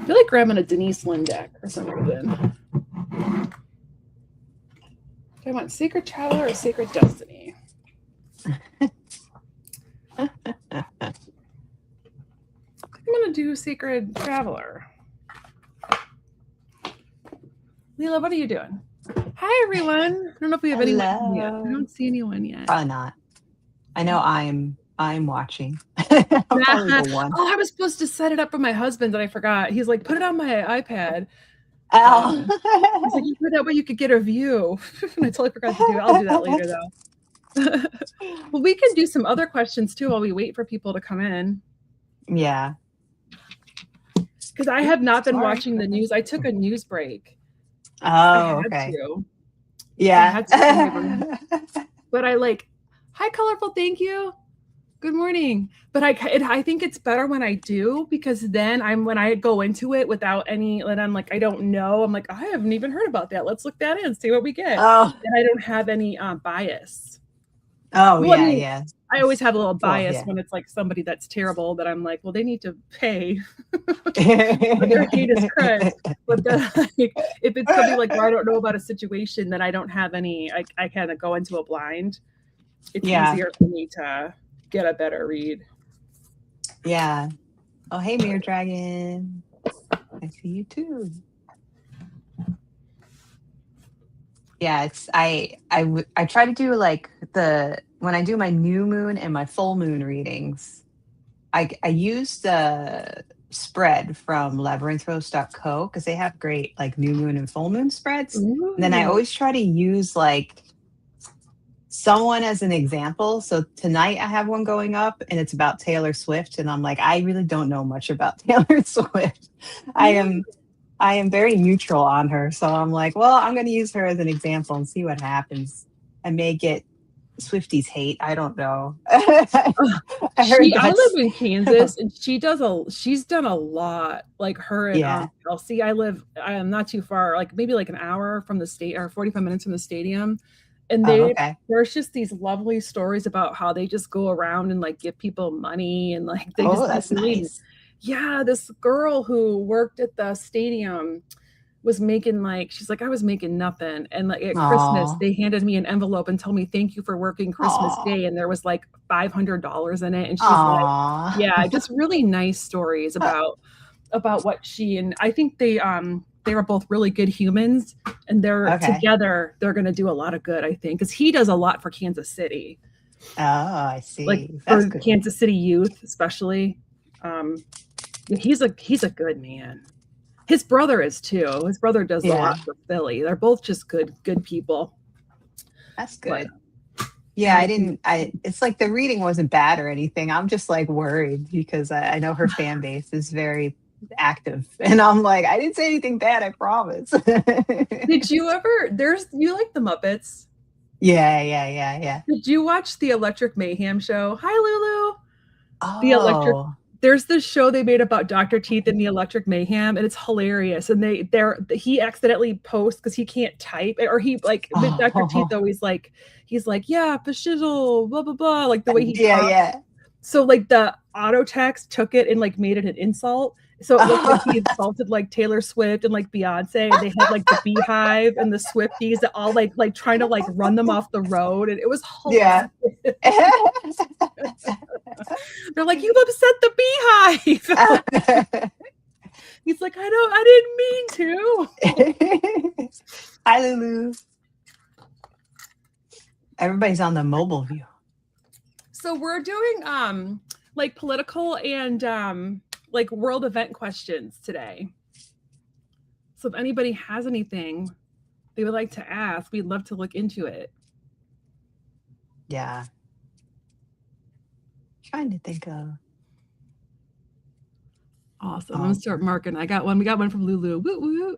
feel like grabbing a Denise Lynn deck for some reason. Do I want Sacred Traveler or Sacred Destiny? I'm going to do Sacred Traveler. Leela, what are you doing? Hi, everyone. I don't know if we have anyone yet. I don't see anyone yet. Probably not. I know I'm watching. I'm probably the one. Oh, I was supposed to set it up for my husband and I forgot. He's like, put it on my iPad. Oh. He's like, you put that way you could get a view. And I totally forgot to do it. I'll do that later, though. Well, we can do some other questions, too, while we wait for people to come in. Yeah. Because I have not been watching the news. I took a news break. Oh, okay. Yeah. But I like, hi, Colorful, thank you. Good morning. But I think it's better when I do, because then when I go into it without any, and I'm like, I don't know. I'm like, I haven't even heard about that. Let's look that in, see what we get. Oh. And I don't have any bias. Oh, well, yeah. I always have a little bias when it's like somebody that's terrible that I'm like, well, they need to pay. Their hate is crushed. But like, if it's something like where I don't know about a situation that I don't have any, I kind of go into a blind. It's easier for me to get a better read. Yeah. Oh, hey, Mirror Dragon. I see you too. Yeah, it's I try to do like when I do my new moon and my full moon readings, I use the spread from labyrinthos.co because they have great like new moon and full moon spreads. Ooh. And then I always try to use like someone as an example. So tonight I have one going up and it's about Taylor Swift, and I'm like, I really don't know much about Taylor Swift. I am very neutral on her. So I'm like, well, I'm going to use her as an example and see what happens. I may get Swifties hate. I don't know. I live in Kansas and she's done a lot, like her and Elsie. I am not too far, like maybe like an hour from the state or 45 minutes from the stadium. And there's just these lovely stories about how they just go around and like give people money and like they that's nice. Yeah, this girl who worked at the stadium was making she's like, I was making nothing. And like at Christmas, they handed me an envelope and told me, thank you for working Christmas Day. And there was like $500 in it. And she's like, yeah, just really nice stories about what she, and I think they were both really good humans, and they're together. They're going to do a lot of good, I think, because he does a lot for Kansas City. Oh, I see. Like for Kansas City youth, especially. He's a good man. His brother is too. His brother does a lot for Philly. They're both just good people. That's good. But, yeah, it's like the reading wasn't bad or anything. I'm just like worried because I know her fan base is very active, and I'm like, I didn't say anything bad, I promise. Did you ever? You like the Muppets? Yeah. Did you watch the Electric Mayhem show? Hi, Lulu. Oh. There's this show they made about Dr. Teeth and the Electric Mayhem, and it's hilarious. And he accidentally posts because he can't type, or he like with Dr. Teeth always like he's like, yeah, fashizzle, blah blah blah, like the way he talks. Yeah. So like the auto text took it and like made it an insult. So it looked like he insulted like Taylor Swift and like Beyonce, and they had like the Beehive and the Swifties that all like trying to like run them off the road, and it was hilarious. Yeah. They're like, you've upset the Beehive. He's like, I didn't mean to. Hi, Lulu. Everybody's on the mobile view. So we're doing like political and like world event questions today. So if anybody has anything they would like to ask, we'd love to look into it. Yeah. Trying to think of. Awesome. I'm gonna start marking. I got one. We got one from Lulu. Woo woo.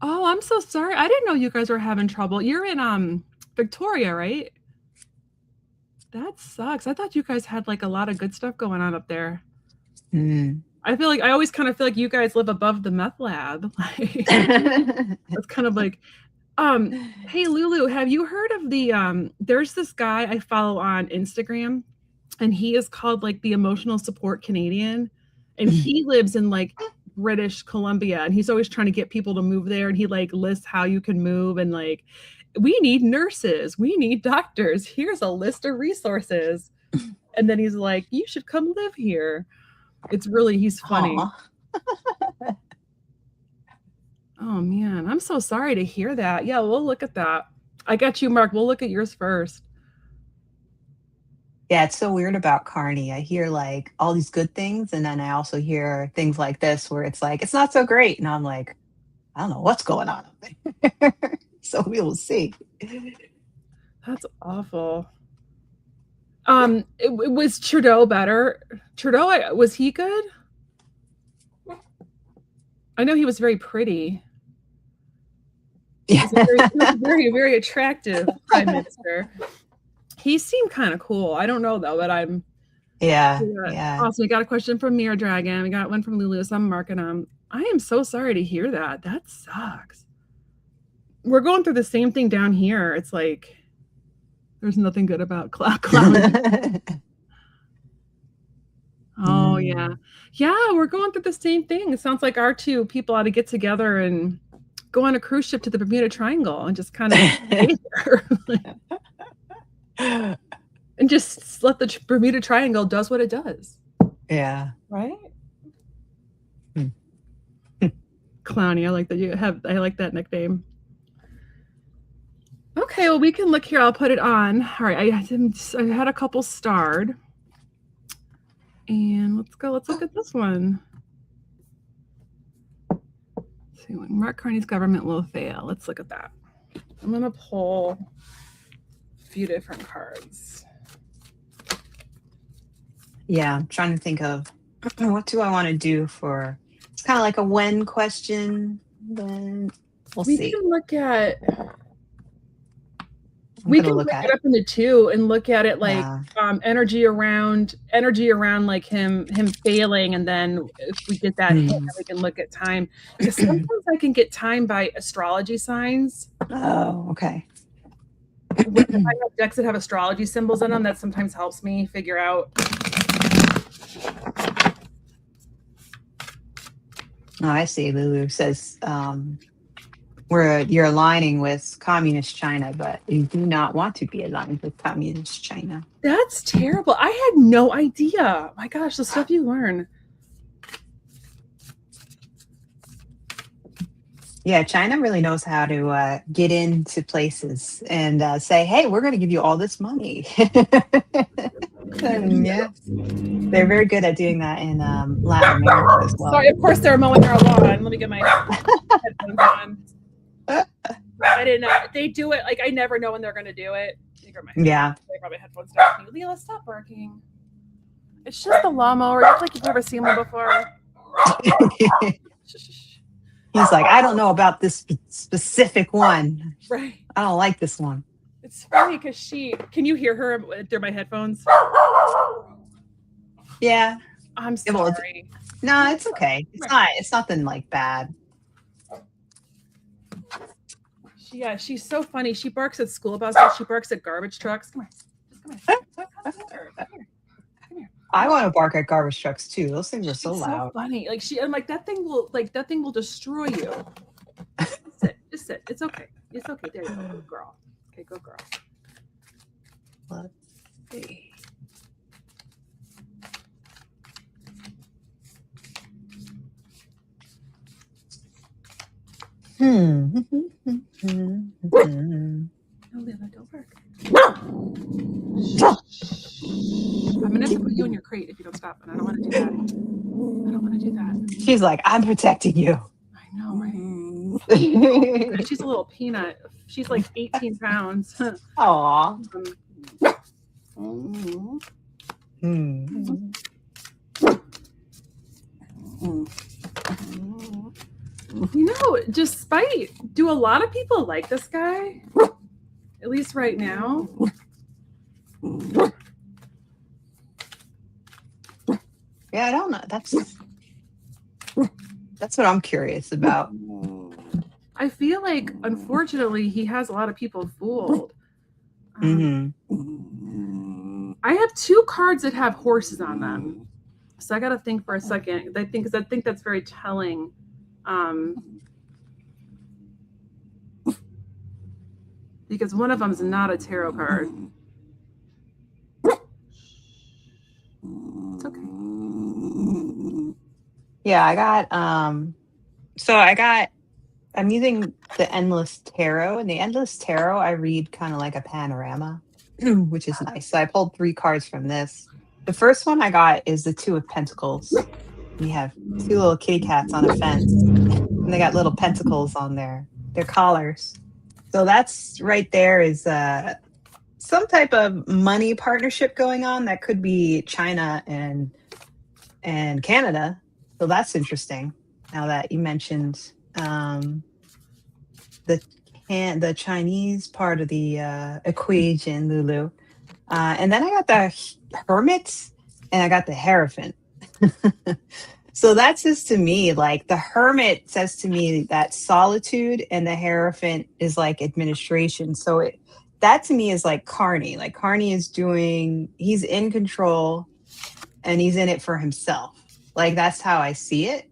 Oh, I'm so sorry. I didn't know you guys were having trouble. You're in Victoria, right? That sucks. I thought you guys had like a lot of good stuff going on up there. I always kind of feel like you guys live above the meth lab. That's kind of like, hey Lulu, have you heard of the there's this guy I follow on Instagram. and he is called like the emotional support Canadian, and he lives in like British Columbia, and he's always trying to get people to move there, and he like lists how you can move, and like, we need nurses, we need doctors, here's a list of resources, and then he's like, you should come live here. It's really, he's funny. Oh man, I'm so sorry to hear that. Yeah, we'll look at that. I got you, Mark. We'll look at yours first. Yeah, it's so weird about Carney. I hear like all these good things, and then I also hear things like this where it's like it's not so great, and I'm like, I don't know what's going on up there. So we will see. That's awful. Was Trudeau better? Trudeau, was he good? I know he was very pretty. Yeah. He was very, very attractive prime minister. He seemed kind of cool. I don't know though, but I'm. Yeah. Awesome. We got a question from Mira Dragon. We got one from Lulu. So I'm marking them. I am so sorry to hear that. That sucks. We're going through the same thing down here. It's like there's nothing good about cloud. Oh yeah. Yeah, we're going through the same thing. It sounds like our two people ought to get together and go on a cruise ship to the Bermuda Triangle and just kind of and just let the Bermuda Triangle does what it does. Yeah. Right? Clowny. I like that I like that nickname. Okay, well we can look here. I'll put it on. All right, I had a couple starred. And let's look at this one. Let's see, when Mark Carney's government will fail. Let's look at that. I'm gonna pull a few different cards. Yeah, I'm trying to think of what do I want to do for, it's kind of like a when question, then we'll see. We can look at we can break it up into two and look at it like energy around like him failing, and then if we get that hit, we can look at time. Because sometimes I can get time by astrology signs. Oh, okay. If I have decks that have astrology symbols in them, that sometimes helps me figure out. Oh, I see. Lulu says you're aligning with communist China, but you do not want to be aligned with communist China. That's terrible. I had no idea. My gosh, the stuff you learn. Yeah, China really knows how to get into places and say, hey, we're going to give you all this money. Yeah, they're very good at doing that in Latin America as well. Sorry, of course they're mowing their lawn. Let me get my headphones on. I didn't know. They do it like I never know when they're going to do it. Yeah. They probably headphones down. Leela, stop barking. It's just a lawnmower. It's like you've never seen one before. He's like, I don't know about this specific one. Right. I don't like this one. It's funny because can you hear her through my headphones? Yeah. I'm sorry. No, it's okay. It's nothing like bad. She's so funny. She barks at school buses. She barks at garbage trucks. Come here. Come here. I want to bark at garbage trucks too. Those things are so loud. So funny. Like I'm like that thing will destroy you. Just sit. It's okay. It's okay. There you go, good girl. Okay, good girl. Let's see. No, Leila, don't bark. I'm gonna have to put you in your crate if you don't stop, and I don't want to do that. I don't want to do that. She's like, I'm protecting you. I know, right? She's a little peanut. She's like 18 pounds. Aw. You know, do a lot of people like this guy? At least right now. Yeah, I don't know. That's what I'm curious about. I feel like, unfortunately, he has a lot of people fooled. I I have 2 cards that have horses on them. So I got to think for a second. I think that's very telling. Because one of them is not a tarot card. It's okay. Yeah, I'm using the Endless Tarot, and the Endless Tarot I read kind of like a panorama, which is nice. So I pulled 3 cards from this. The first one I got is the Two of Pentacles. We have 2 little kitty cats on a fence, and they got little pentacles on their collars. So that's right there is some type of money partnership going on that could be China and Canada. So that's interesting. Now that you mentioned the Chinese part of the equation, Lulu. And then I got the Hermit and I got the Hierophant. So that says to me, like the Hermit says to me that solitude, and the Hierophant is like administration. So that to me is like Carney. Like Carney is he's in control and he's in it for himself. Like that's how I see it.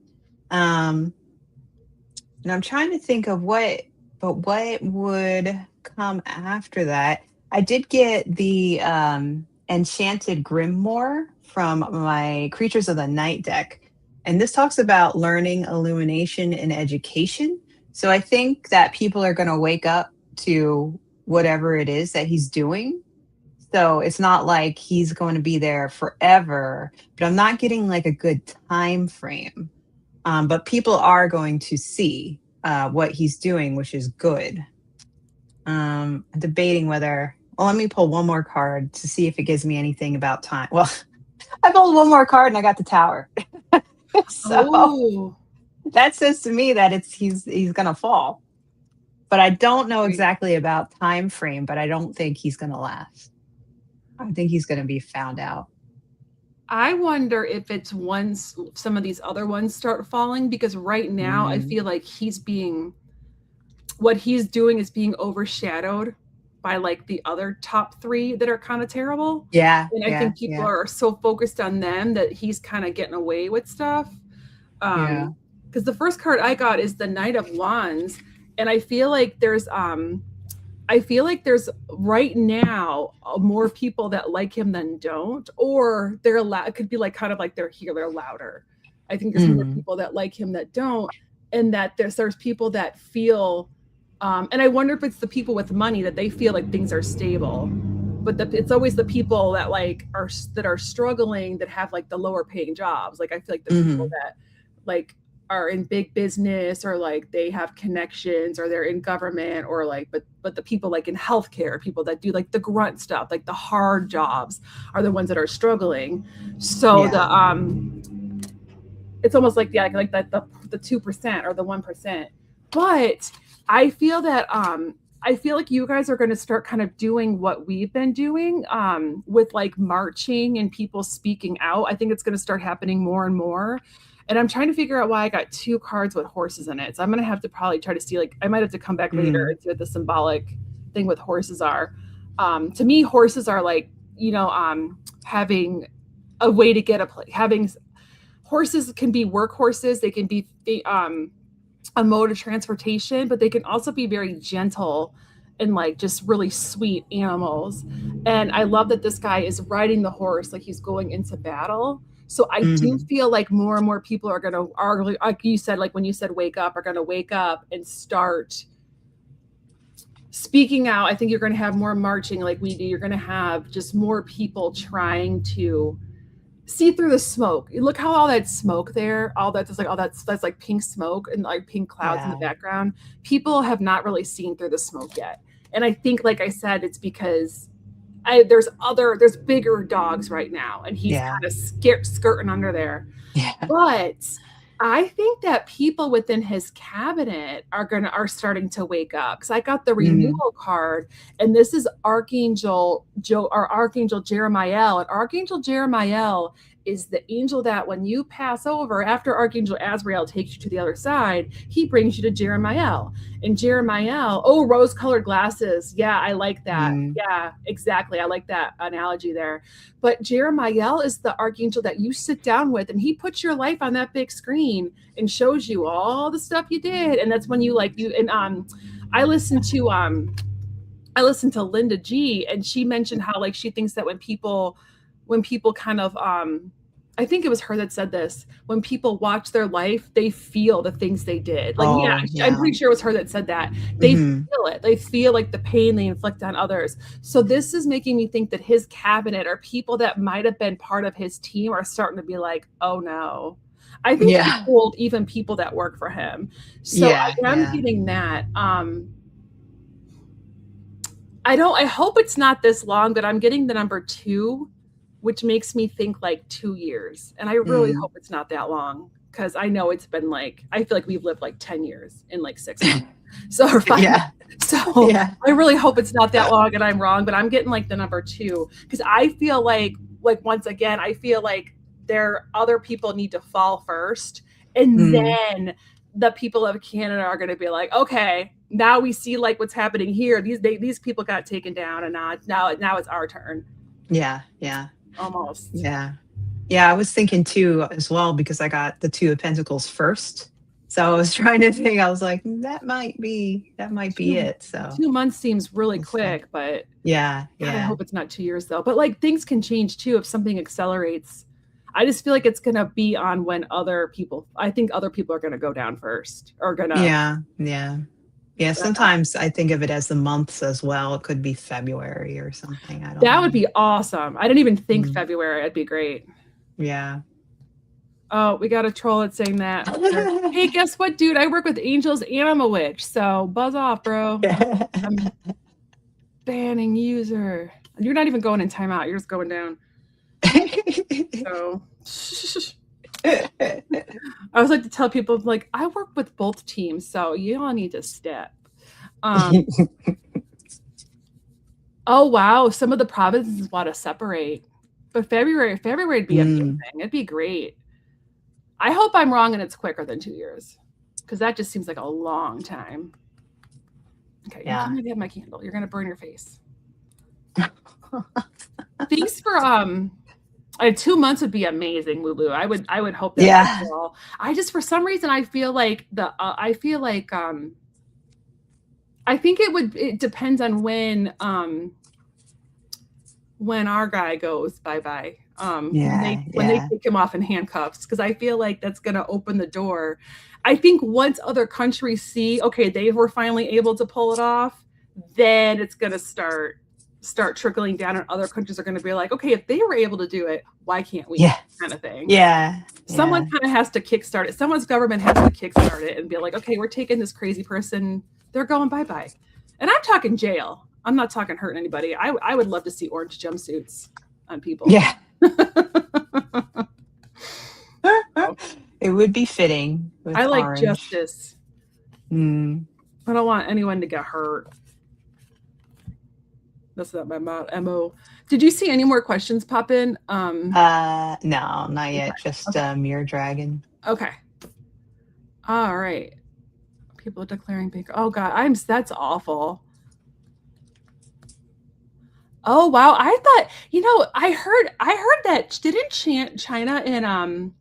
And I'm trying to think of what would come after that. I did get the Enchanted Grimoire from my Creatures of the Night deck. And this talks about learning, illumination, and education. So I think that people are going to wake up to whatever it is that he's doing. So it's not like he's going to be there forever, but I'm not getting like a good time frame. But people are going to see what he's doing, which is good. I'm debating whether, well, let me pull one more card to see if it gives me anything about time. Well, I pulled one more card and I got the Tower. So that says to me that he's gonna fall. But I don't know exactly about time frame, but I don't think he's gonna last. I think he's gonna be found out. I wonder if it's once some of these other ones start falling, because right now I feel like what he's doing is being overshadowed by like the other top 3 that are kind of terrible. Yeah. And I think people are so focused on them that he's kind of getting away with stuff. Because the first card I got is the Knight of Wands. And I feel like there's right now more people that like him than don't, or they're allowed. It could be like kind of like they're louder. I think there's more people that like him that don't, and that there's people that feel, and I wonder if it's the people with money that they feel like things are stable, but it's always the people that like are struggling, that have like the lower paying jobs. Like I feel like the people that like are in big business, or like they have connections, or they're in government, or like but the people like in healthcare, people that do like the grunt stuff, like the hard jobs, are the ones that are struggling. So it's almost like the 2% or the 1%. But I feel like you guys are going to start kind of doing what we've been doing with like marching and people speaking out. I think it's going to start happening more and more. And I'm trying to figure out why I got 2 cards with horses in it. So I'm going to have to probably try to see, like, I might have to come back later and see what the symbolic thing with horses are. To me, horses are like, having a way to get horses can be workhorses. They can be a mode of transportation, but they can also be very gentle and like just really sweet animals. And I love that this guy is riding the horse like he's going into battle. So I do feel like more and more people are going to, like you said, like when you said wake up, are going to wake up and start speaking out. I think you're going to have more marching like we do. You're going to have just more people trying to see through the smoke. Look how all that smoke there, that's like pink smoke and like pink clouds in the background. People have not really seen through the smoke yet. And I think, like I said, it's because there's bigger dogs right now, and he's kind of skirting under there. But I think that people within his cabinet are starting to wake up, because I got the renewal card, and this is Archangel Jeremiel, and Archangel Jeremiel is the angel that when you pass over, after Archangel Azrael takes you to the other side, he brings you to Jeremiah. And Jeremiah, oh, rose-colored glasses. Yeah, I like that. Mm. Yeah, exactly. I like that analogy there. But Jeremiah is the archangel that you sit down with, and he puts your life on that big screen and shows you all the stuff you did. And that's when you I listened to Linda G, and she mentioned how like she thinks that when people kind of I think it was her that said this, when people watch their life, they feel the things they did. Like, yeah, I'm pretty sure it was her that said that. They feel it. They feel like the pain they inflict on others. So this is making me think that his cabinet or people that might have been part of his team are starting to be like, oh no. I think he told even people that work for him. So I'm getting that. I hope it's not this long, but I'm getting the number 2, which makes me think like 2 years. And I really hope it's not that long, because I know it's been like, I feel like we've lived like 10 years in like 6 months. So, or 5 months. So I really hope it's not that long and I'm wrong, but I'm getting like the number 2, because I feel like once again, I feel like other people need to fall first. And then the people of Canada are going to be like, okay, now we see like what's happening here. These people got taken down, and now it's our turn. Yeah. Almost. Yeah. I was thinking too as well, because I got the 2 of Pentacles first. So I was trying to think, I was like, that might be it. So 2 months seems really quick, but yeah. God, I hope it's not 2 years though. But like things can change too if something accelerates. I just feel like it's gonna be on when I think other people are gonna go down first, or gonna. Yeah, sometimes I think of it as the months as well. It could be February or something. I don't know. That would be awesome. I didn't even think February. It'd be great. Yeah. Oh, we got a troll that's saying that. Hey, guess what, dude? I work with angels and I'm a witch. So buzz off, bro. I'm banning user. You're not even going in timeout. You're just going down. So I always like to tell people, like, I work with both teams, so you all need to step. Oh wow, some of the provinces want to separate, but February would be amazing. It'd be great. I hope I'm wrong and it's quicker than 2 years, because that just seems like a long time. Okay, yeah. I'm gonna have my candle. You're gonna burn your face. Thanks for 2 months would be amazing, Lulu. I would hope that. Yeah. As well. I just, for some reason, I feel like I think it depends on when our guy goes bye-bye. When they take him off in handcuffs, because I feel like that's gonna open the door. I think once other countries see, okay, they were finally able to pull it off, then it's gonna start trickling down, and other countries are going to be like, okay, if they were able to do it, why can't we? Kind of thing. Someone kind of has to kickstart it. Someone's government has to kickstart it and be like, okay, we're taking this crazy person, they're going bye-bye. And I'm talking jail. I'm not talking hurting anybody. I would love to see orange jumpsuits on people. Yeah. It would be fitting. I like orange. Justice. I don't want anyone to get hurt. That's not my MO. Did you see any more questions pop in? No, not yet. Just Mirror Dragon. Okay. All right. People declaring bank. Oh God, that's awful. Oh wow, I thought, I heard that didn't China and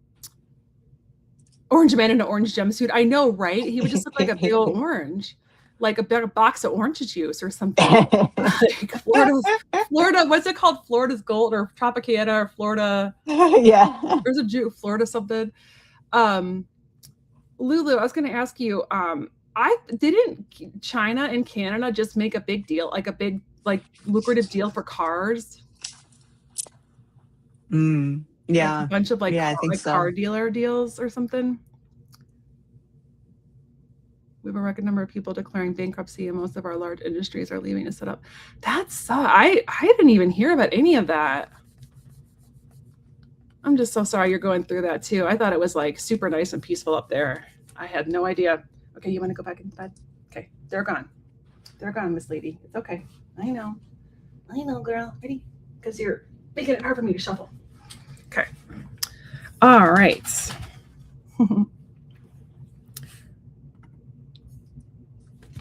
Orange Man in an orange jumpsuit. I know, right? He would just look like a big old orange. Like a big box of orange juice or something. Like Florida, what's it called? Florida's Gold or Tropicana or Florida. Yeah. There's a Florida something. Lulu, I was going to ask you, didn't China and Canada just make a big deal, like a big, lucrative deal for cars? Yeah. Like a bunch of I think so. Car dealer deals or something. We have a record number of people declaring bankruptcy, and most of our large industries are leaving to set up. That's I didn't even hear about any of that. I'm just so sorry you're going through that too. I thought it was like super nice and peaceful up there. I had no idea. Okay, you want to go back in bed? Okay, they're gone. They're gone, Miss Lady. It's okay. I know, girl. Ready? Because you're making it hard for me to shuffle. Okay. All right.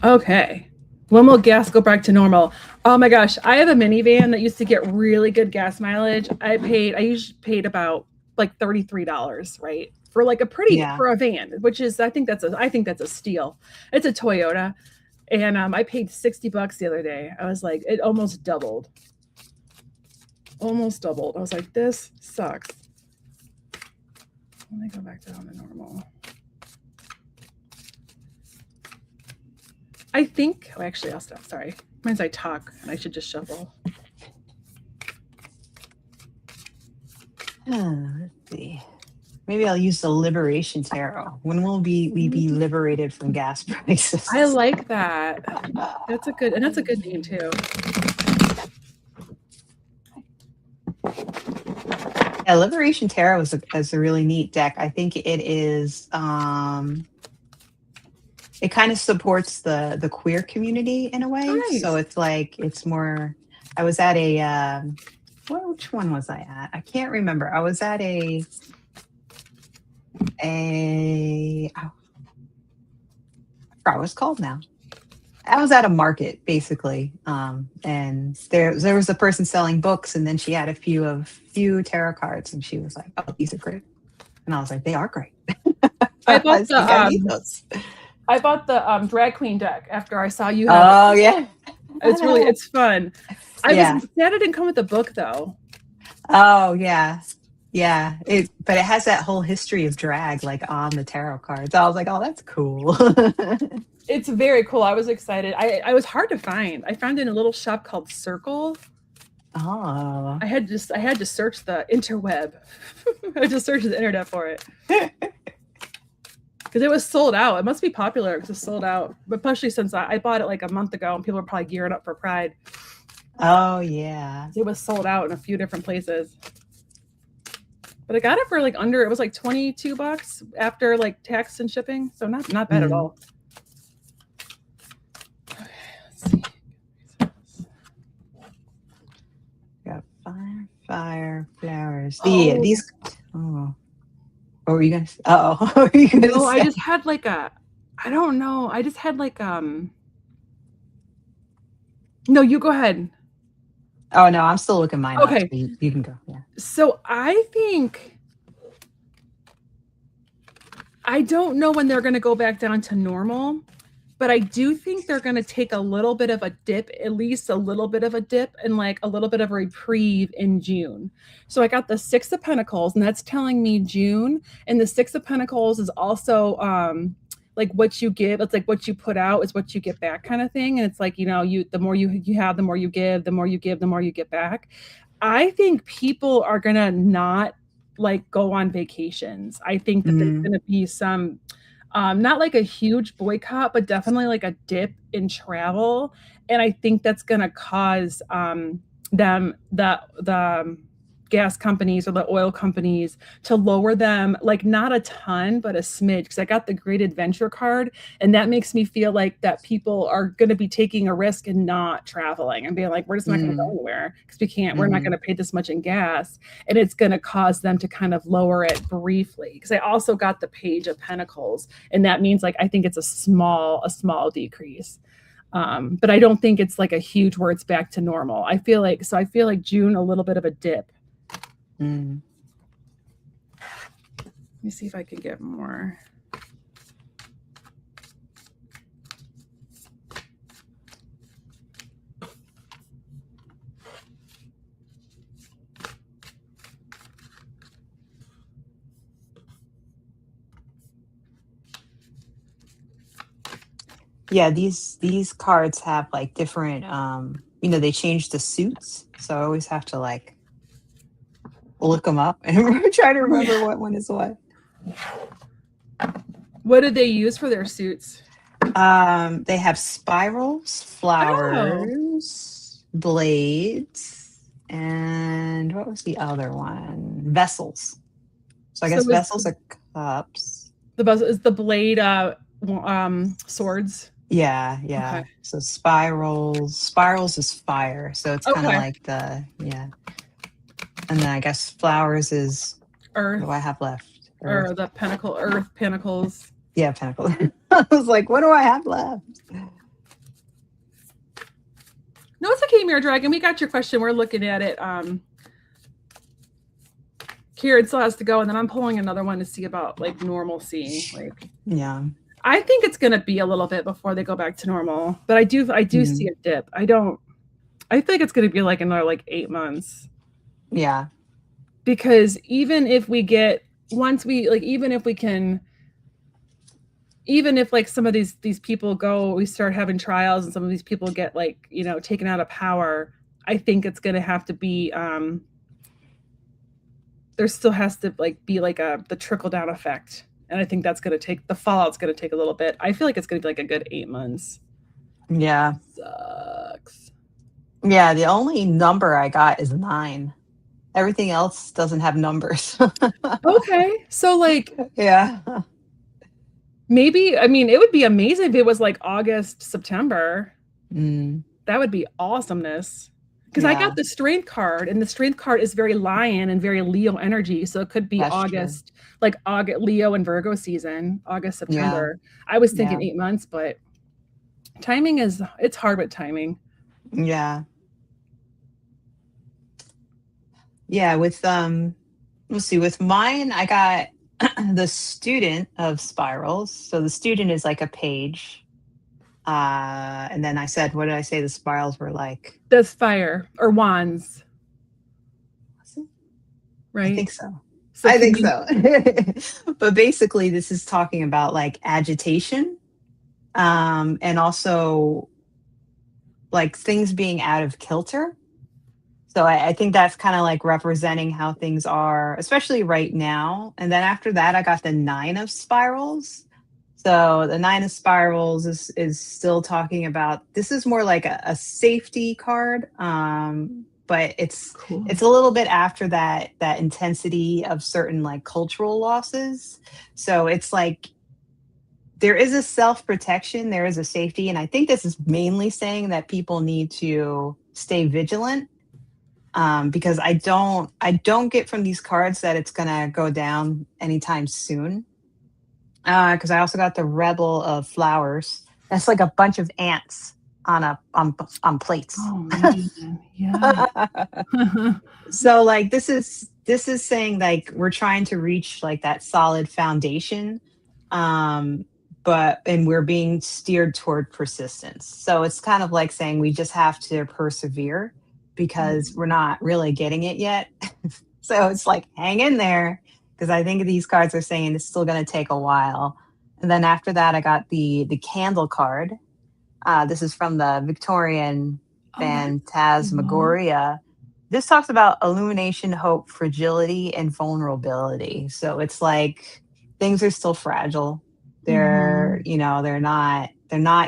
Okay. When will gas go back to normal? Oh my gosh, I have a minivan that used to get really good gas mileage. I usually paid about like $33, right? For like Yeah. for a van, which is I think that's a steal. It's a Toyota. And I paid $60 the other day. I was like, it almost doubled. Almost doubled. I was like, this sucks. Let me go back down to normal. I think, oh, actually, I'll stop. Sorry. Mine's I talk and I should just shuffle. Let's see. Maybe I'll use the Liberation Tarot. When will we be liberated from gas prices? I like that. That's a good name too. Yeah, Liberation Tarot is a really neat deck. I think it is it kind of supports the queer community in a way. Nice. So it's like it's more. I was at a which one was I at? I can't remember. I was at I forgot what it's called now. I was at a market basically, and there was a person selling books, and then she had a few tarot cards, and she was like, "Oh, these are great," and I was like, "They are great." I bought I bought the drag queen deck after I saw you have Oh yeah, it's fun. I Yeah. was sad it didn't come with the book though. Oh yeah, yeah. But it has that whole history of drag like on the tarot cards. I was like, "Oh, that's cool." It's very cool. I was excited. I was hard to find. I found it in a little shop called Circle. Oh. I had to search the interweb. I had to search the internet for it. Because it was sold out. It must be popular because it's sold out. But especially since I bought it like a month ago and people are probably gearing up for Pride. Oh yeah. It was sold out in a few different places. But I got it for like it was like $22 after like tax and shipping. So not bad at all. Got fire, flowers. Yeah, these. Oh, what were you gonna? What were you gonna No, say? I just had like I don't know. I just had like No, you go ahead. Oh no, I'm still looking mine up. Okay. So you can go. Yeah. So I don't know when they're going to go back down to normal, but I do think they're going to take a little bit of a dip, at least a little bit of a dip, and like a little bit of a reprieve in June. So I got the Six of Pentacles, and that's telling me June. And the Six of Pentacles is also like what you give. It's like what you put out is what you get back, kind of thing. And it's like, you know, the more you have, the more you give, the more you give, the more you get back. I think people are gonna not like go on vacations. I think that there's gonna be some not like a huge boycott, but definitely like a dip in travel. And I think that's gonna cause the gas companies or the oil companies to lower them, like not a ton, but a smidge. Because I got the Great Adventure card, and that makes me feel like that people are going to be taking a risk and not traveling and being like, we're just not going to go anywhere because we're not going to pay this much in gas, and it's going to cause them to kind of lower it briefly. Because I also got the Page of Pentacles, and that means like I think it's a small decrease. But I don't think it's like a huge where it's back to normal. I feel like June, a little bit of a dip. Let me see if I can get more. Yeah, these cards have like different they change the suits, so I always have to like look them up and try to remember what one is what. What did they use for their suits? They have spirals, flowers, blades, and what was the other one? Vessels. So I guess vessels are cups. Is the blade swords? Yeah. Okay. So spirals is fire. So it's kind of like and then I guess flowers is What Earth, do I have left? Earth. or the pentacle, Earth, Pentacles. Yeah, Pentacle. I was like, what do I have left? No, it's okay, Mirror Dragon. We got your question. We're looking at it. Kieran still has to go, and then I'm pulling another one to see about like normalcy. Like, yeah, I think it's gonna be a little bit before they go back to normal, but I do see a dip. I think it's gonna be like another like 8 months. Yeah. Because even if we get once we like, even if we can, even if like some of these people go, we start having trials, and some of these people get like, you know, taken out of power. I think it's gonna have to be there still has to like be like the trickle down effect. And I think that's going to take, the fallout's going to take a little bit. I feel like it's going to be like a good 8 months. Yeah. Sucks. Yeah. The only number I got is 9. Everything else doesn't have numbers. Okay. So like, yeah. Maybe, I mean, it would be amazing if it was like August, September. That would be awesomeness. Because I got the strength card, and the strength card is very lion and very Leo energy. So it could be That's August, true. Like August, Leo and Virgo season, August, September. I was thinking 8 months, but timing it's hard with timing. Yeah. Yeah. With, let's see, with mine, I got the student of spirals. So the student is like a page. And then I said, what did I say the spirals were like? That's fire or wands. Right? I think so. I think so. But basically, this is talking about like agitation, and also like things being out of kilter. So I think that's kind of like representing how things are, especially right now. And then after that, I got the 9 of spirals. So the 9 of spirals is still talking about, this is more like a safety card, but it's a little bit after that intensity of certain like cultural losses. So it's like there is a self-protection, there is a safety, and I think this is mainly saying that people need to stay vigilant, because I don't get from these cards that it's gonna go down anytime soon. Because I also got the Rebel of Flowers. That's like a bunch of ants on plates. Oh man, yeah. So like this is saying like we're trying to reach like that solid foundation, and we're being steered toward persistence. So it's kind of like saying we just have to persevere because we're not really getting it yet. So it's like hang in there. Because I think these cards are saying it's still going to take a while. And then after that, I got the candle card. This is from the Victorian Phantasmagoria. This talks about illumination, hope, fragility, and vulnerability. So it's like things are still fragile. They're they're not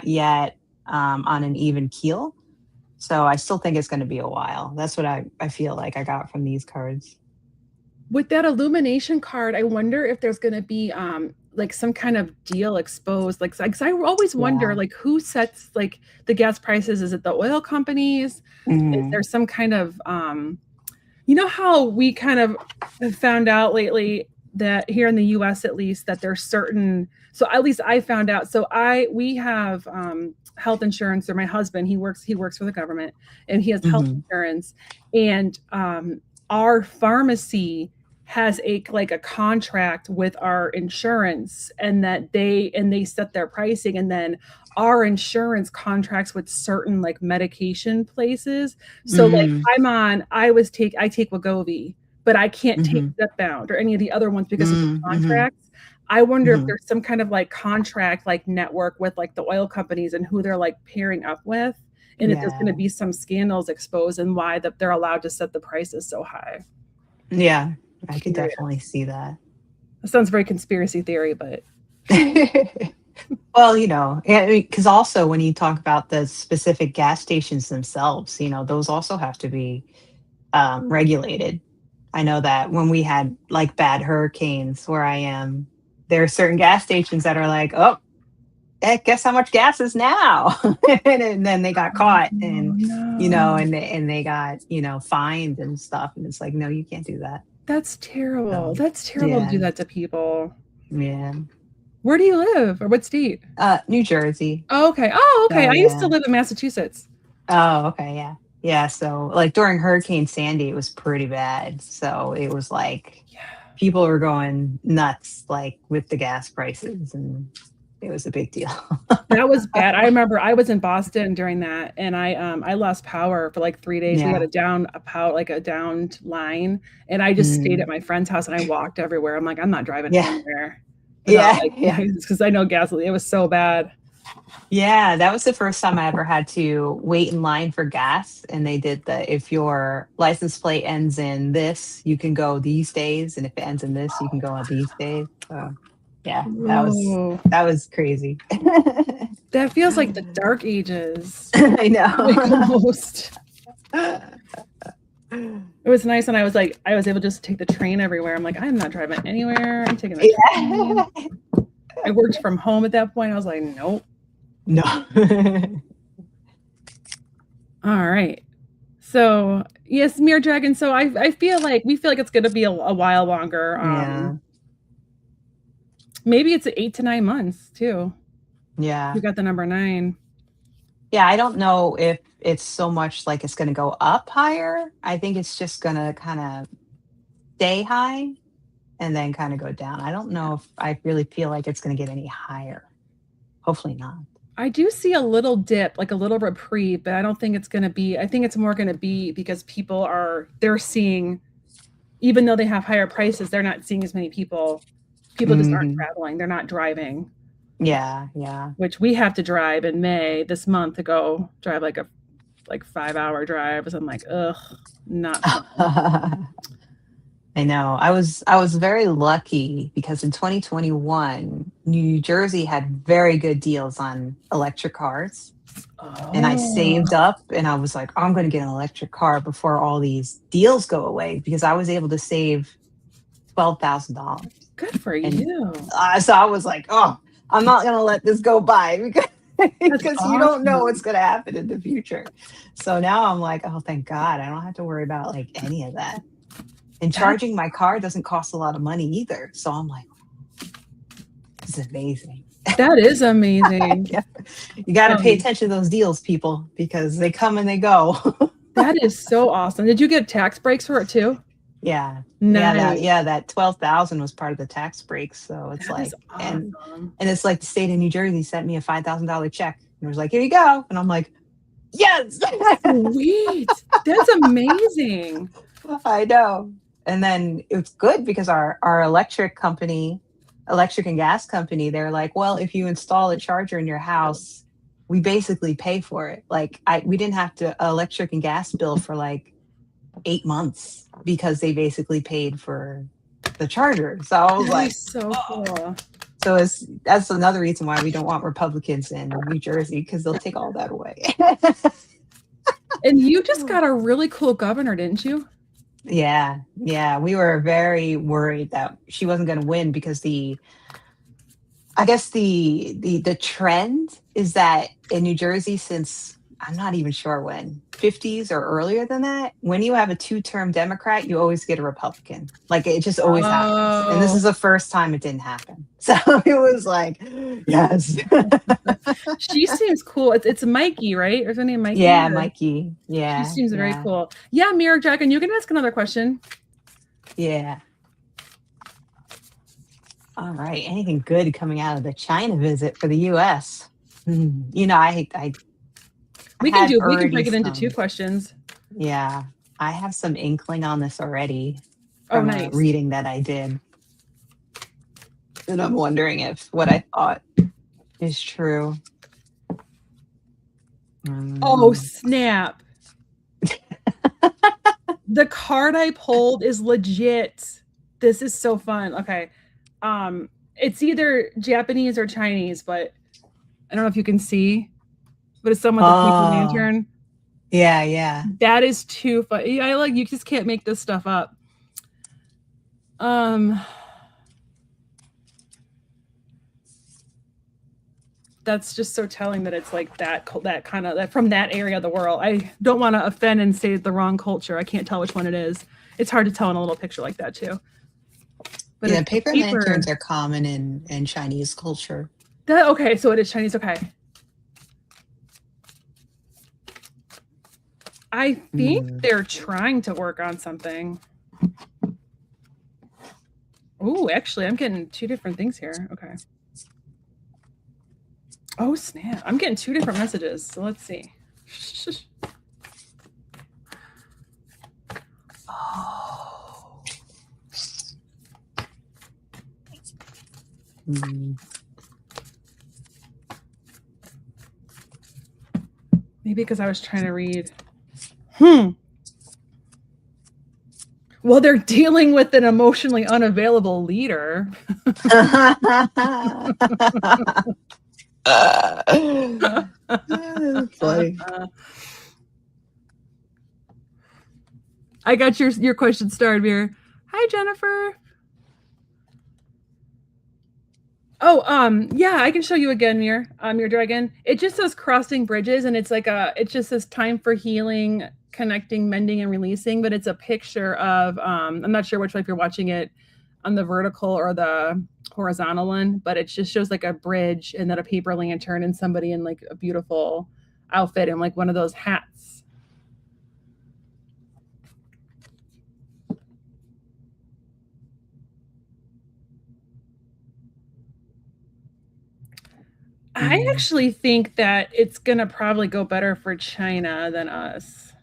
yet on an even keel. So I still think it's going to be a while. That's what I feel like I got from these cards. With that illumination card, I wonder if there's going to be like some kind of deal exposed. Like, cause I always wonder, like, who sets like the gas prices? Is it the oil companies? Is there some kind of, you know, how we kind of have found out lately that here in the US, at least, that there's certain, so at least I found out. So we have health insurance, or my husband, he works for the government, and he has health insurance, and our pharmacy has a contract with our insurance, and that they set their pricing, and then our insurance contracts with certain like medication places. So like I take Wegovy, but I can't take Zepbound or any of the other ones because of the contracts. I wonder if there's some kind of like contract, like network with like the oil companies and who they're like pairing up with. And if there's going to be some scandals exposed and why that they're allowed to set the prices so high. Yeah, I could definitely see that. It sounds very conspiracy theory, but. Well, you know, because also when you talk about the specific gas stations themselves, you know, those also have to be regulated. I know that when we had like bad hurricanes where I am, there are certain gas stations that are like, oh, guess how much gas is now? and then they got caught and, you know, and they got, you know, fined and stuff. And it's like, no, you can't do that. That's terrible. So That's terrible to yeah, do that to people. yeah. Where do you live, or what state? New Jersey. Oh, okay. Oh, okay. So I used to yeah. live in Massachusetts. Oh, okay, yeah. Yeah, so like during Hurricane Sandy, it was pretty bad. So it was like Yeah. people were going nuts like with the gas prices, and it was a big deal. That was bad. I remember I was in Boston during that, and I lost power for like 3 days. We had Yeah. a downed line, and I just stayed at Mm. my friend's house and I walked everywhere. I'm like, I'm not driving Yeah. anywhere without Yeah. like Yeah. because I know gasoline. It was so bad. Yeah, that was the first time I ever had to wait in line for gas. And they did the if your license plate ends in this, you can go these days. And if it ends in this, you can go on these days. So yeah, Whoa. that was crazy. That feels like the dark ages. I Like know. almost. It was nice when I was able to just take the train everywhere. I'm like, I'm not driving anywhere. I'm taking the train. Yeah. I worked from home at that point. I was like, nope. No. All right. So yes, Mirror Dragon. So I feel like we feel like it's gonna be a while longer. Yeah. Maybe it's 8 to 9 months too. Yeah. You got the number 9. Yeah, I don't know if it's so much like it's gonna go up higher. I think it's just gonna kinda stay high and then kinda go down. I don't know if I really feel like it's gonna get any higher. Hopefully not. I do see a little dip, like a little reprieve, but I don't think it's gonna be. I think it's more gonna be because they're seeing, even though they have higher prices, they're not seeing as many people. People just aren't Mhm. traveling. They're not driving, Yeah, yeah. which we have to drive in May this month to go drive like a 5-hour drive. So I'm like, ugh, not fun. I know. I was very lucky because in 2021, New Jersey had very good deals on electric cars. And I saved Oh, up and I was like, I'm going to get an electric car before all these deals go away because I was able to save $12,000. good for And you. so I was like, oh, I'm not going to let this go by because, That's because you don't know what's awesome. going to happen in the future. So now I'm like, oh, thank God. I don't have to worry about like any of that. And That's charging my car doesn't cost a lot of money either. So I'm like, this is amazing. that is amazing. Yeah. You got to pay Um, attention to those deals, people, because they come and they go. that is so awesome. Did you get tax breaks for it too? Yeah. Nice. That 12,000 was part of the tax breaks. So it's That is like, awesome. and it's like the state of New Jersey sent me a $5,000 check. And it was like, here you go. And I'm like, yes. Sweet. That's amazing. I know. And then it's good because our electric company, electric and gas company, they're like, well, if you install a charger in your house, we basically pay for it. Like we didn't have to electric and gas bill for like 8 months because they basically paid for the charger. So I was That like, is so oh. cool. So that's another reason why we don't want Republicans in New Jersey because they'll take all that away. And you just got a really cool governor, didn't you? Yeah, yeah. We were very worried that she wasn't going to win because I guess the trend is that in New Jersey since I'm not even sure when, 50s or earlier than that, when you have a two-term Democrat, you always get a Republican. Like it just always happens. And this Oh, is the first time it didn't happen. So it was like, yes. she seems cool. It's Mikey, right? Or is her name Mikey? Yeah, Or Mikey. she Yeah, seems very yeah, cool. Yeah, Mirror Dragon, you can ask another question. yeah. All right. Anything good coming out of the China visit for the US? You know, I had We can already break it into two some, questions. yeah, I have some inkling on this already Oh, from a nice. reading that I did. And I'm wondering if what I thought is true. Oh, Mm. snap. The card I pulled is legit. This is so fun. Okay. It's either Japanese or Chinese, but I don't know if you can see, but it's someone with a paper Oh, lantern. yeah, yeah. That is too fun. I like you just can't make this stuff up. Um that's just so telling that it's like that kind of that from that area of the world. I don't want to offend and say the wrong culture. I can't tell which one it is. It's hard to tell in a little picture like that too. But Yeah, it's the paper lanterns are common in Chinese culture. Okay, so it is Chinese. Okay. I think they're trying to work on something. Oh, actually, I'm getting two different things here. Okay. Oh, snap. I'm getting two different messages. So let's see. Oh. Maybe because I was trying to read. Well, they're dealing with an emotionally unavailable leader. Funny. I got your question started here. Hi, Jennifer. Oh, yeah, I can show you again, Mir. Your dragon. It just says crossing bridges, and it's like it just says time for healing, connecting, mending, and releasing. But it's a picture of I'm not sure which way if you're watching it on the vertical or the horizontal one, but it just shows like a bridge and then a paper lantern and somebody in like a beautiful outfit and like one of those hats. I actually think that it's going to probably go better for China than us.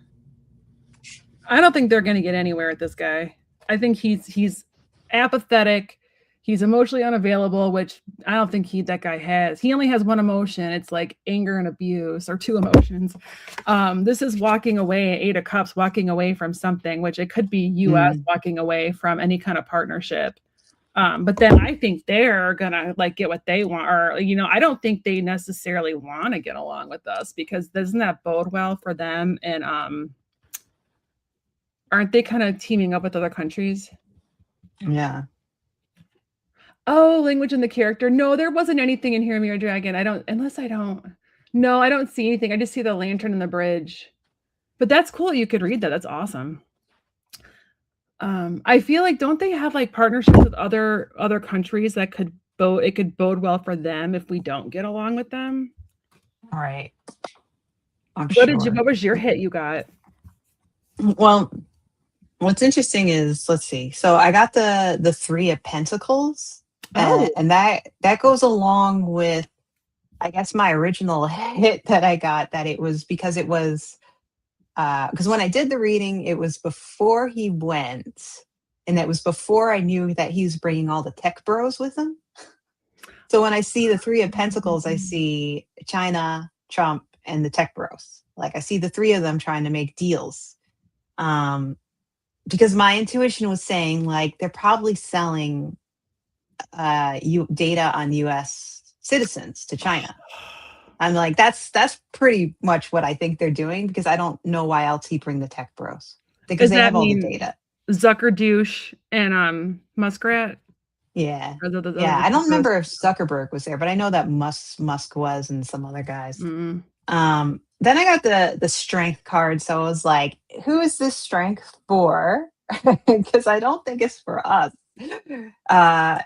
I don't think they're going to get anywhere with this guy. I think he's apathetic. He's emotionally unavailable, which I don't think that guy has. He only has one emotion. It's like anger and abuse, or two emotions. This is walking away, 8 of Cups, walking away from something, which it could be U.S. walking away from any kind of partnership. But then I think they're gonna like get what they want, or I don't think they necessarily want to get along with us, because doesn't that bode well for them? And aren't they kind of teaming up with other countries? Yeah. Oh, language and the character. No, there wasn't anything in here, Mirror Dragon. I don't see anything. I just see the lantern and the bridge. But that's cool. You could read that. That's awesome. I feel like, don't they have like partnerships with other countries that could bode well for them if we don't get along with them? All right. What was your hit you got? Well, what's interesting is, let's see. So I got the 3 of Pentacles, and that goes along with, I guess, my original hit that I got, that it was because when I did the reading, it was before he went, and that was before I knew that he was bringing all the tech bros with him. So when I see the 3 of Pentacles, I see China, Trump, and the tech bros. Like, I see the 3 of them trying to make deals. Because my intuition was saying, like, they're probably selling data on U.S. citizens to China. I'm like, that's pretty much what I think they're doing, because I don't know why else he'd bring the tech bros, because they have all the data. Zucker douche and Muskrat? Yeah. Yeah. I don't remember if Zuckerberg was there, but I know that Musk was, and some other guys. Then I got the strength card. So I was like, who is this strength for? Because I don't think it's for us.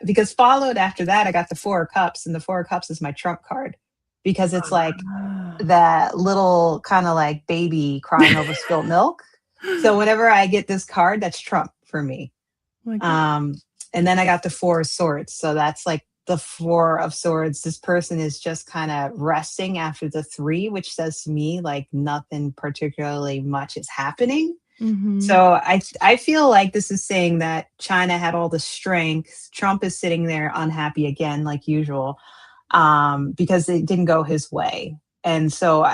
Because followed after that, I got the 4 of Cups, and the 4 of Cups is my Trump card, because it's like that little kind of like baby crying over spilt milk. So whenever I get this card, that's Trump for me. And then I got the 4 of Swords. So that's like the 4 of Swords. This person is just kind of resting after the 3, which says to me like nothing particularly much is happening. So I feel like this is saying that China had all the strength. Trump is sitting there unhappy again, like usual, because it didn't go his way. And so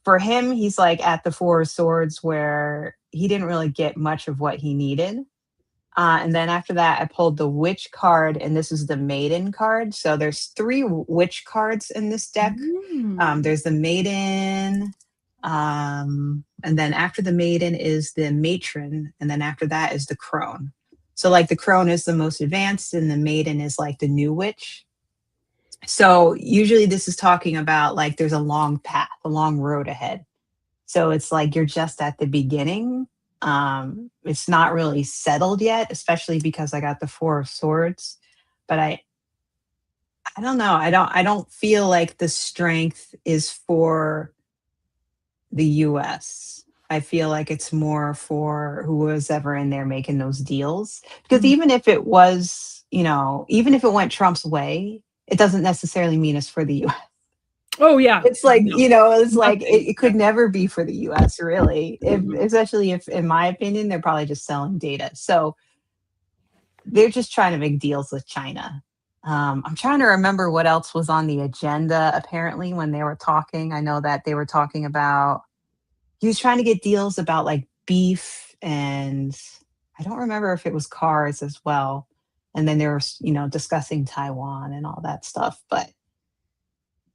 for him, he's like at the 4 of Swords, where he didn't really get much of what he needed. And then after that, I pulled the Witch card, and this is the Maiden card. So there's 3 Witch cards in this deck. There's the Maiden, and then after the Maiden is the Matron, and then after that is the Crone. So like the Crone is the most advanced, and the Maiden is like the new witch. So usually this is talking about like there's a long path, a long road ahead. So it's like you're just at the beginning. It's not really settled yet, especially because I got the Four of Swords. But I don't know. I don't feel like the strength is for the US. I feel like it's more for who was ever in there making those deals. Because Mhm. even if it was, even if it went Trump's way, it doesn't necessarily mean it's for the US. Oh, yeah. It's like, No, it's like nothing. it Yeah. could never be for the US, really. If, Mm-mm. especially if, in my opinion, they're probably just selling data. So they're just trying to make deals with China. I'm trying to remember what else was on the agenda, apparently, when they were talking. I know that they were talking about he was trying to get deals about like beef and I don't remember if it was cars as well. And then they were, discussing Taiwan and all that stuff. But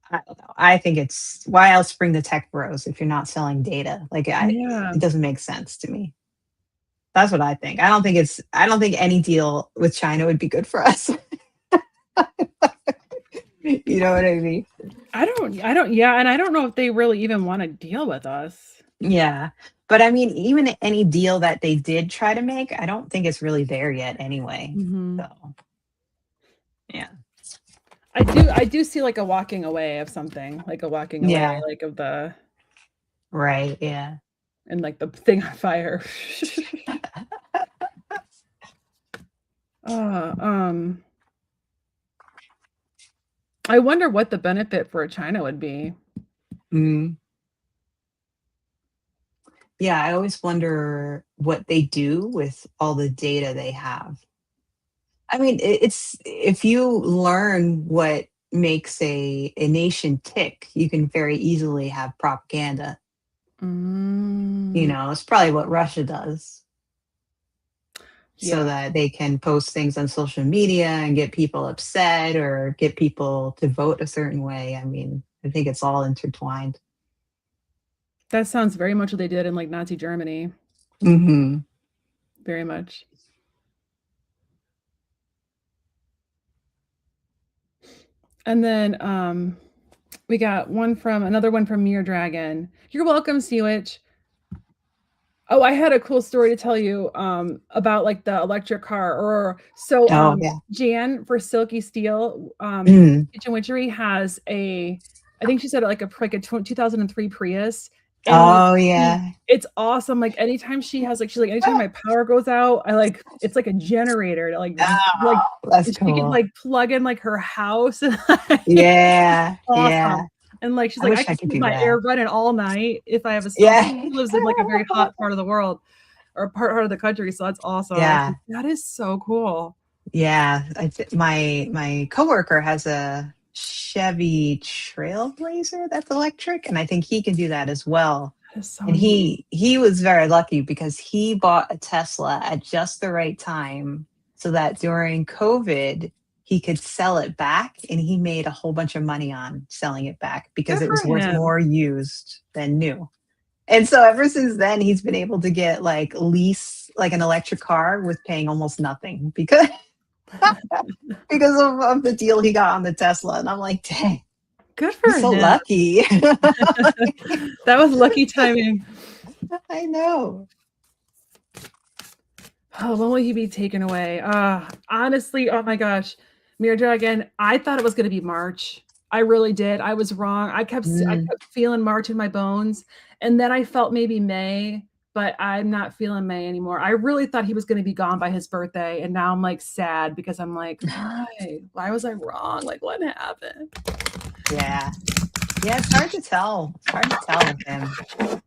I don't know. I think it's why else bring the tech bros if you're not selling data? Like Yeah. it doesn't make sense to me. That's what I think. I don't think any deal with China would be good for us. You know what I mean? I don't yeah, and I don't know if they really even wanna deal with us. Yeah. But I mean, even any deal that they did try to make, I don't think it's really there yet anyway. Mhm. So, yeah. I do see, like, a walking away of something, like, a walking away, Yeah. like, of the Right. Yeah. and, like, the thing on fire. Uh, um, I wonder what the benefit for China would be. Mm. Yeah. I always wonder what they do with all the data they have. I mean, it's if you learn what makes a nation tick, you can very easily have propaganda. Mm, It's probably what Russia does so yeah, that they can post things on social media and get people upset or get people to vote a certain way. I mean, I think it's all intertwined. that sounds very much what they did in, like, Nazi Germany, Hmm. very much. And then, we got another one from Mere Dragon. You're welcome, Sea Witch. Oh, I had a cool story to tell you, about, like, the electric car Oh, yeah. Jan for Silky Steel, Mm. Kitchen Witchery has I think she said, like a 2003 Prius, and, like, Oh, she yeah. it's awesome, like, anytime she has, like she's like, "Anytime my power goes out, it's like a generator, like, Oh, that's and she could, cool. like, plug in, like, her house, and, like, it's Yeah. Yeah. awesome, and, like, she's I like, "I wish I can could keep do my air that. running all night if I have a snow," Yeah. because she lives in, like, a very hot part of the world or part of the country, so that's awesome. I was Yeah. like, "That is so cool." Yeah. My coworker has a Chevy Trailblazer that's electric, and I think he can do that as well. That is so And neat. he was very lucky because he bought a Tesla at just the right time so that during COVID he could sell it back, and he made a whole bunch of money on selling it back because Good it for was worth him. more used than new. And so ever since then he's been able to get like lease like an electric car with paying almost nothing because because of the deal he got on the Tesla. And I'm like, dang, Good he's for so him. lucky. That was lucky timing. I know. Oh, when will he be taken away? Honestly, oh my gosh. Mirror Dragon, I thought it was gonna be March. I really did. I was wrong. I Mm. kept feeling March in my bones, and then I felt maybe May, but I'm not feeling May anymore. I really thought he was gonna be gone by his birthday, and now I'm, like, sad because I'm like, "Why? Why was I wrong? Like, what happened?" Yeah. Yeah, it's hard to tell. It's hard to tell with him.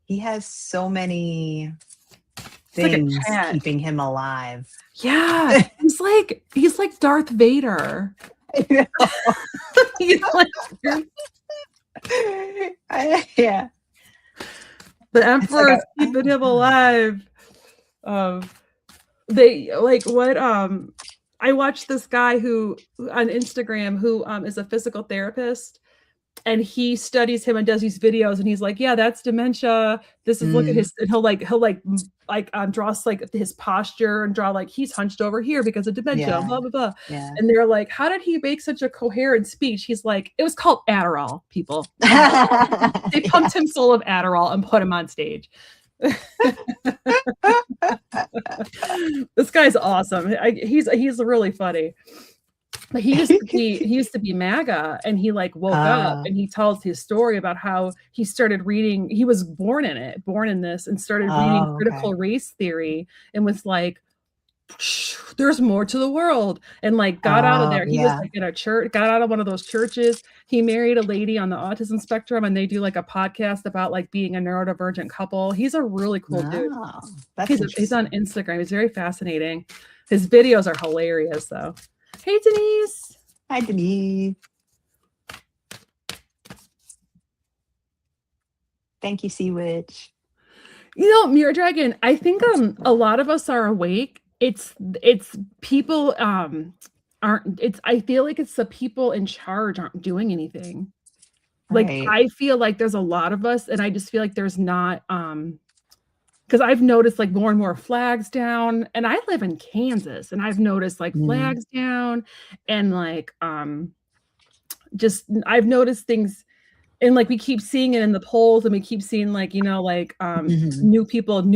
He has so many He's like a things cat. keeping him alive. Yeah, he's like Darth Vader. I know. He's like Yeah. the It's like Emperor's keeping him alive. Um, they like what I watched this guy who on Instagram who is a physical therapist and he studies him and does these videos, and he's like, yeah, that's dementia. This is, look at his, and he'll draw like his posture and draw like he's hunched over here because of dementia, blah blah blah. Yeah. And they're like, how did he make such a coherent speech? He's like, it was called Adderall, people. They pumped him full of Adderall and put him on stage. This guy's awesome. He's really funny. But he used to be MAGA, and he like woke up, and he tells his story about how he started reading. He was born in this, and started reading critical race theory, and was like, there's more to the world, and like got out of there. He was like in a church, got out of one of those churches. He married a lady on the autism spectrum, and they do like a podcast about like being a neurodivergent couple. He's a really cool dude. He's on Instagram. He's very fascinating. His videos are hilarious though. Hey, Denise. Hi, Denise. Thank you, Sea Witch. You know, Mirror Dragon, I think a lot of us are awake. It's people I feel like it's the people in charge aren't doing anything. Like, I feel like there's a lot of us, and I just feel like there's not because I've noticed like more and more flags down, and I live in Kansas, and I've noticed like flags down, and like just I've noticed things, and like we keep seeing it in the polls, and we keep seeing like, you know, like new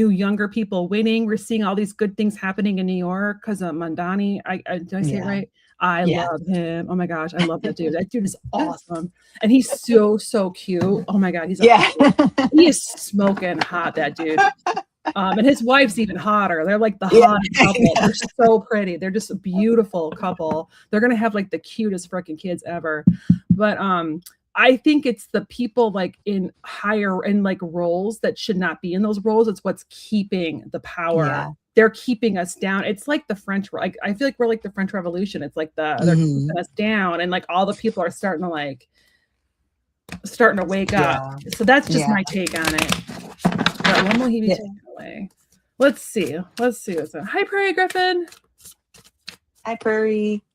younger people winning. We're seeing all these good things happening in New York because of Mandani. Did I say it right? I love him. Oh my gosh, I love that dude. That dude is awesome, and he's so cute. Oh my god, he is smoking hot, that dude. And his wife's even hotter. They're like the hottest couple. They're so pretty. They're just a beautiful couple. They're gonna have like the cutest freaking kids ever. But I think it's the people like in like roles that should not be in those roles. It's what's keeping the power. Yeah. They're keeping us down. It's like the French. I feel like we're like the French Revolution. It's like they're keeping us down, and like all the people are starting to wake up. So that's just my take on it. But when will he be taken away? Let's see what's on. Hi, Prairie Griffin. Hi, Prairie.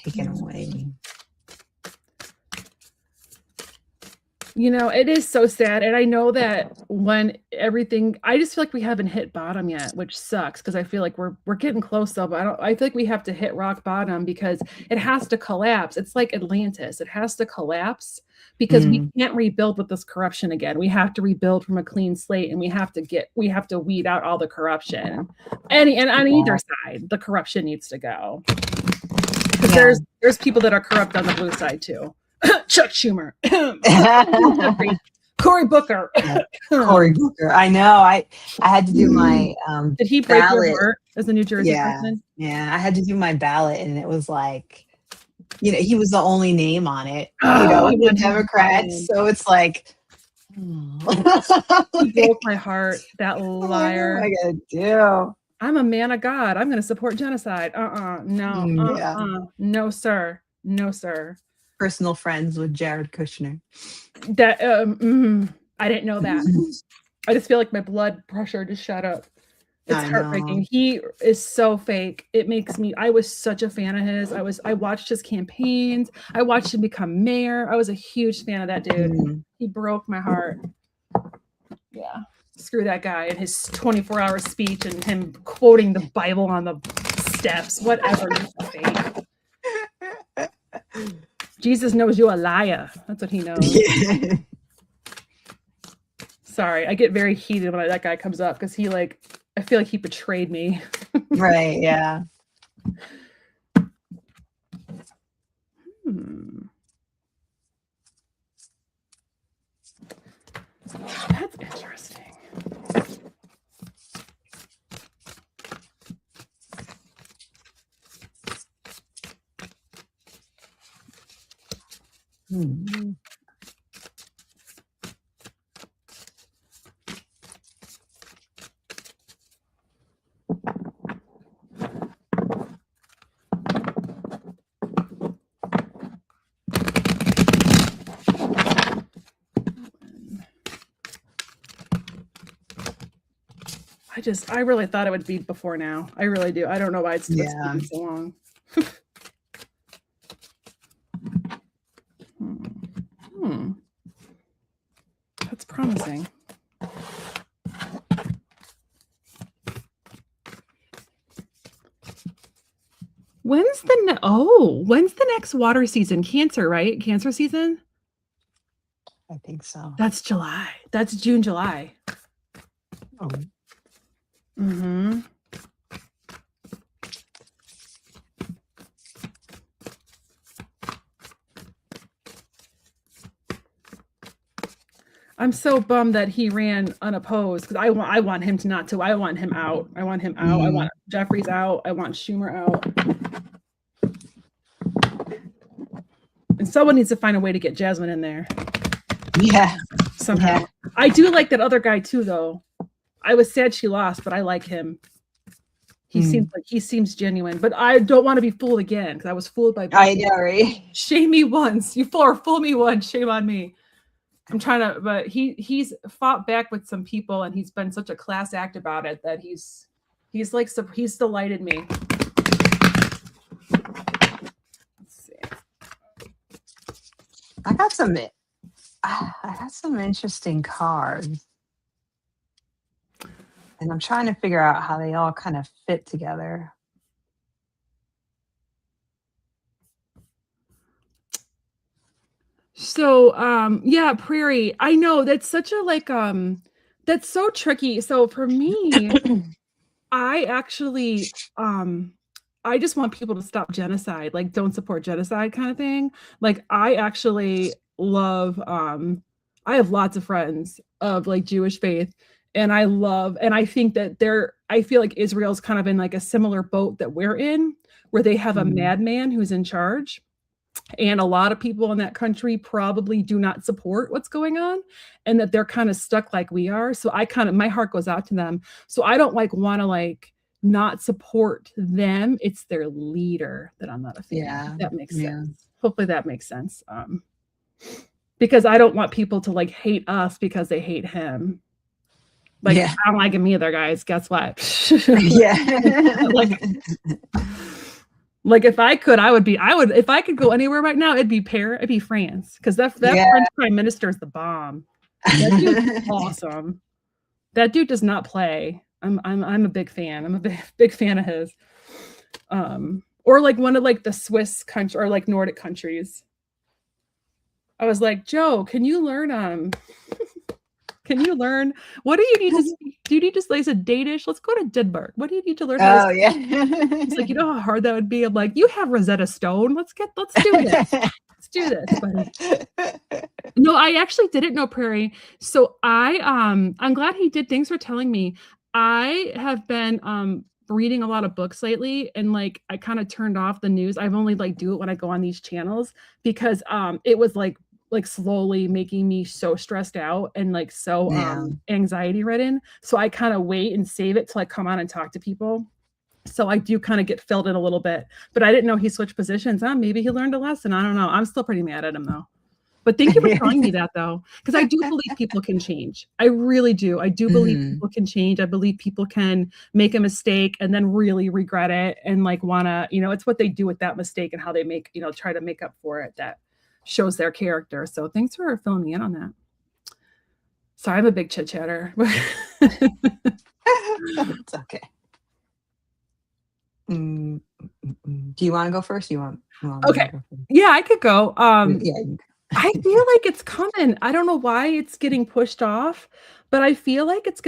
Taken away. You know, it is so sad. And I know that when I just feel like we haven't hit bottom yet, which sucks because I feel like we're getting close though, but I feel like we have to hit rock bottom because it has to collapse. It's like Atlantis. It has to collapse because we can't rebuild with this corruption again. We have to rebuild from a clean slate, and we have to weed out all the corruption. And on either side, the corruption needs to go. Because there's people that are corrupt on the blue side too. Chuck Schumer, Cory Booker. Cory Booker. I know. I had to do my Did he break your heart as a New Jersey person? Yeah, I had to do my ballot, and it was like, you know, he was the only name on it. You know, the Democrats. So it's like, he broke my heart. That liar. What am I gonna do? I'm a man of God. I'm going to support genocide. No. No, sir. No, sir. Personal friends with Jared Kushner. That I didn't know that. I just feel like my blood pressure just shot up. It's heartbreaking. He is so fake. It makes me. I was such a fan of his. I watched his campaigns. I watched him become mayor. I was a huge fan of that dude. He broke my heart. Yeah. Screw that guy and his 24-hour speech and him quoting the Bible on the steps. Whatever. Fake. Jesus knows you're a liar. That's what he knows. Yeah. Sorry, I get very heated when that guy comes up because I feel like he betrayed me. Right, yeah. That's interesting. I really thought it would be before now. I really do. I don't know why it's taking so long. promising. When's the next water season? Cancer, right? Cancer season? I think so. That's July. That's June, July. Oh. Mm-hmm. I'm so bummed that he ran unopposed because I want him to not to. I want him out. I want him out. I want Jeffries out. I want Schumer out. And someone needs to find a way to get Jasmine in there. Yeah. Somehow. Yeah. I do like that other guy too, though. I was sad she lost, but I like him. He seems genuine, but I don't want to be fooled again because I was fooled by. I know, right? Shame me once, you fool me once. Shame on me. I'm trying to, but he's fought back with some people, and he's been such a class act about it that he's delighted me. Let's see. I got some interesting cards. And I'm trying to figure out how they all kind of fit together. So, yeah, Prairie. I know that's such a that's so tricky. So for me, I actually, I just want people to stop genocide, like don't support genocide kind of thing. Like I actually love, I have lots of friends of like Jewish faith. And I think that I feel like Israel's kind of in like a similar boat that we're in, where they have a madman who's in charge. And a lot of people in that country probably do not support what's going on, and that they're kind of stuck like we are. So my heart goes out to them. So I don't want to not support them. It's their leader that I'm not a fan of. That makes sense. Hopefully that makes sense. Because I don't want people to hate us because they hate him. I don't like him either, guys. Guess what? Yeah. If I could, if I could go anywhere right now, it'd be France. Because that French prime minister is the bomb. That dude's awesome. That dude does not play. I'm a big fan. I'm a big fan of his. Or one of the Swiss country or Nordic countries. I was like, Joe, can you learn can you learn? What do you need to speak? Do you need to say a Danish? Let's go to Denmark. What do you need to learn? Oh, yeah. He's like, you know how hard that would be? I'm like, you have Rosetta Stone. Let's do this. Let's do this, buddy. No, I actually didn't know Prairie. So I'm glad he did. Thanks for telling me. I have been reading a lot of books lately, and I kind of turned off the news. I've only do it when I go on these channels because it was slowly making me so stressed out and so anxiety ridden. So I kind of wait and save it till I come on and talk to people. So I do kind of get filled in a little bit, but I didn't know he switched positions. Maybe he learned a lesson. I don't know. I'm still pretty mad at him though. But thank you for telling me that though, because I do believe people can change. I really do. I do believe people can change. I believe people can make a mistake and then really regret it and wanna, it's what they do with that mistake and how they make, try to make up for it. That shows their character. So thanks for filling me in on that. Sorry, I'm a big chit chatter. It's okay. Do you want to go first? Okay. Yeah, I could go. I feel like it's coming. I don't know why it's getting pushed off, but I feel like it's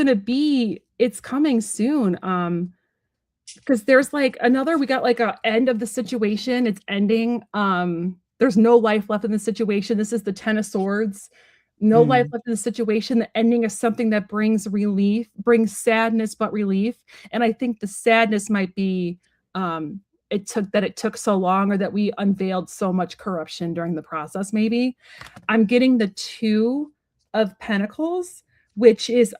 coming soon. Because there's we got a end of the situation. It's ending. There's no life left in the situation. This is the 10 of Swords. No life left in the situation. The ending is something that brings relief, brings sadness, but relief. And I think the sadness might be it took so long, or that we unveiled so much corruption during the process. Maybe I'm getting the 2 of Pentacles, which is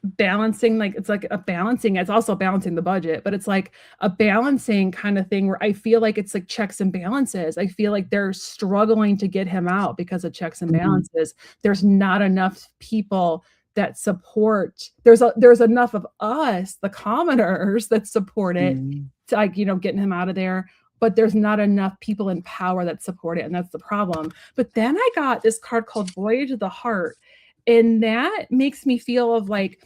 balancing, it's a balancing. It's also balancing the budget, but it's a balancing kind of thing where I feel like it's checks and balances. I feel like they're struggling to get him out because of checks and balances. There's not enough people that support. There's enough of us, the commoners, that support it to getting him out of there. But there's not enough people in power that support it, and that's the problem. But then I got this card called Voyage of the Heart. And that makes me feel of like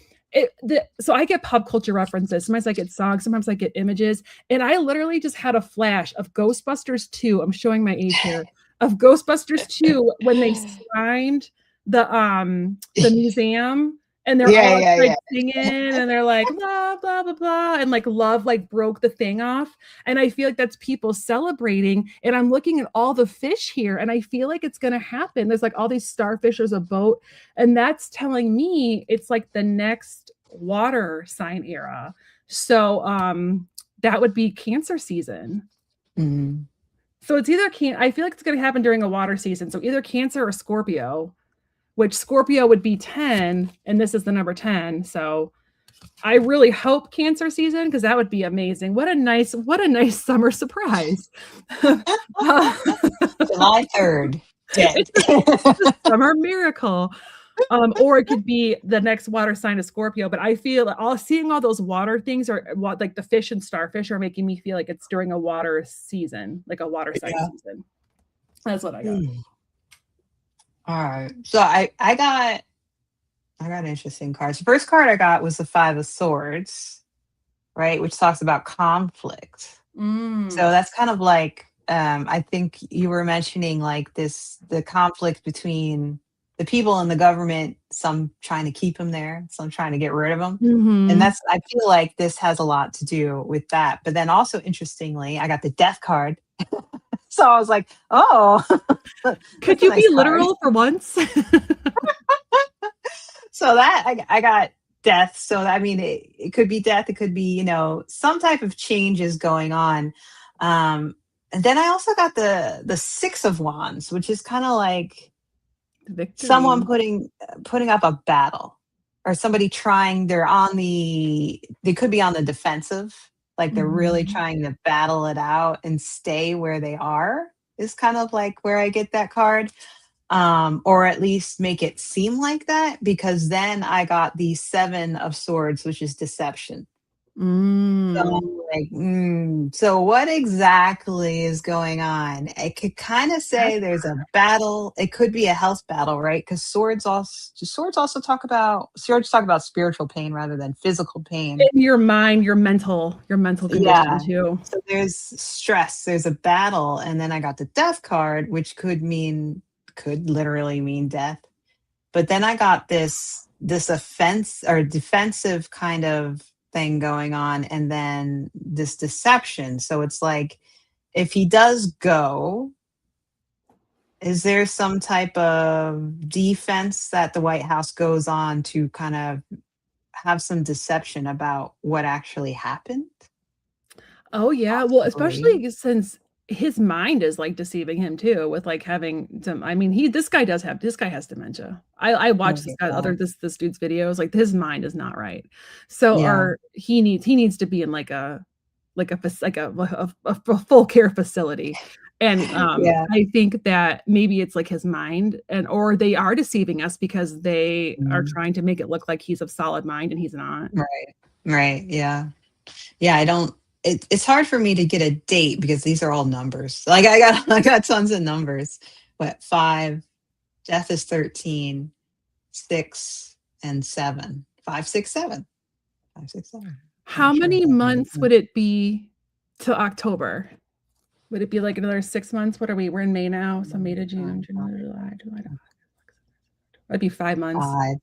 so I get pop culture references. Sometimes I get songs, sometimes I get images. And I literally just had a flash of Ghostbusters 2. I'm showing my age here. Of Ghostbusters 2 when they signed the museum and they're Yeah, all yeah, like yeah. singing and they're like blah blah blah blah and like love like broke the thing off. And I feel like that's people celebrating. And I'm looking at all the fish here and I feel like it's gonna happen. There's like all these starfish, there's a boat, and that's telling me it's like the next water sign era. So that would be Cancer season. Mm. So it's either I feel like it's gonna happen during a water season. So either Cancer or Scorpio, which Scorpio would be 10, and this is the number 10. So I really hope Cancer season because that would be amazing. What a nice summer surprise. July 3rd. Dead. It's a summer miracle. Or it could be the next water sign of Scorpio. But I feel seeing all those water things are like the fish and starfish are making me feel like it's during a water season, like a water sign season. That's what I got. All right. So I got interesting cards. The first card I got was the Five of Swords, right? Which talks about conflict. So that's kind of like I think you were mentioning like the conflict between the people and the government, some trying to keep them there, some trying to get rid of them. And I feel like this has a lot to do with that. But then also interestingly, I got the Death card. So I was like, oh, could you be literal for once? So that I got death. So I mean, it could be death. It could be, some type of changes going on. And then I also got the Six of Wands, which is kind of like victory. Someone putting up a battle, or somebody trying. They could be on the defensive, like they're really trying to battle it out and stay where they are. Is kind of like where I get that card. Or at least make it seem like that, because then I got the Seven of Swords, which is deception. So I'm like, so what exactly is going on? It could kind of say there's a battle. It could be a health battle, right? Because swords talk about spiritual pain rather than physical pain. In your mind, your mental condition too. So there's stress, there's a battle, and then I got the Death card, which could literally mean death. But then I got this offense or defensive kind of thing going on, and then this deception. So it's like, if he does go, is there some type of defense that the White House goes on to kind of have some deception about what actually happened? Oh yeah, well, especially since his mind is like deceiving him too, with like having some. I mean, this guy has dementia. I watched this dude's videos. Like his mind is not right. So, or he needs to be in like a full care facility. And I think that maybe it's like his mind, or they are deceiving us because they are trying to make it look like he's of solid mind and he's not. Right. Yeah. I don't. It's hard for me to get a date because these are all numbers. Like I got tons of numbers. What, 5, death is 13, 6 and 7. 5, 6, 7. 5, 6, 7. How many months would it be to October? Would it be like another 6 months? What are we? We're in May now. So May to June, July. That'd be 5 months. 5.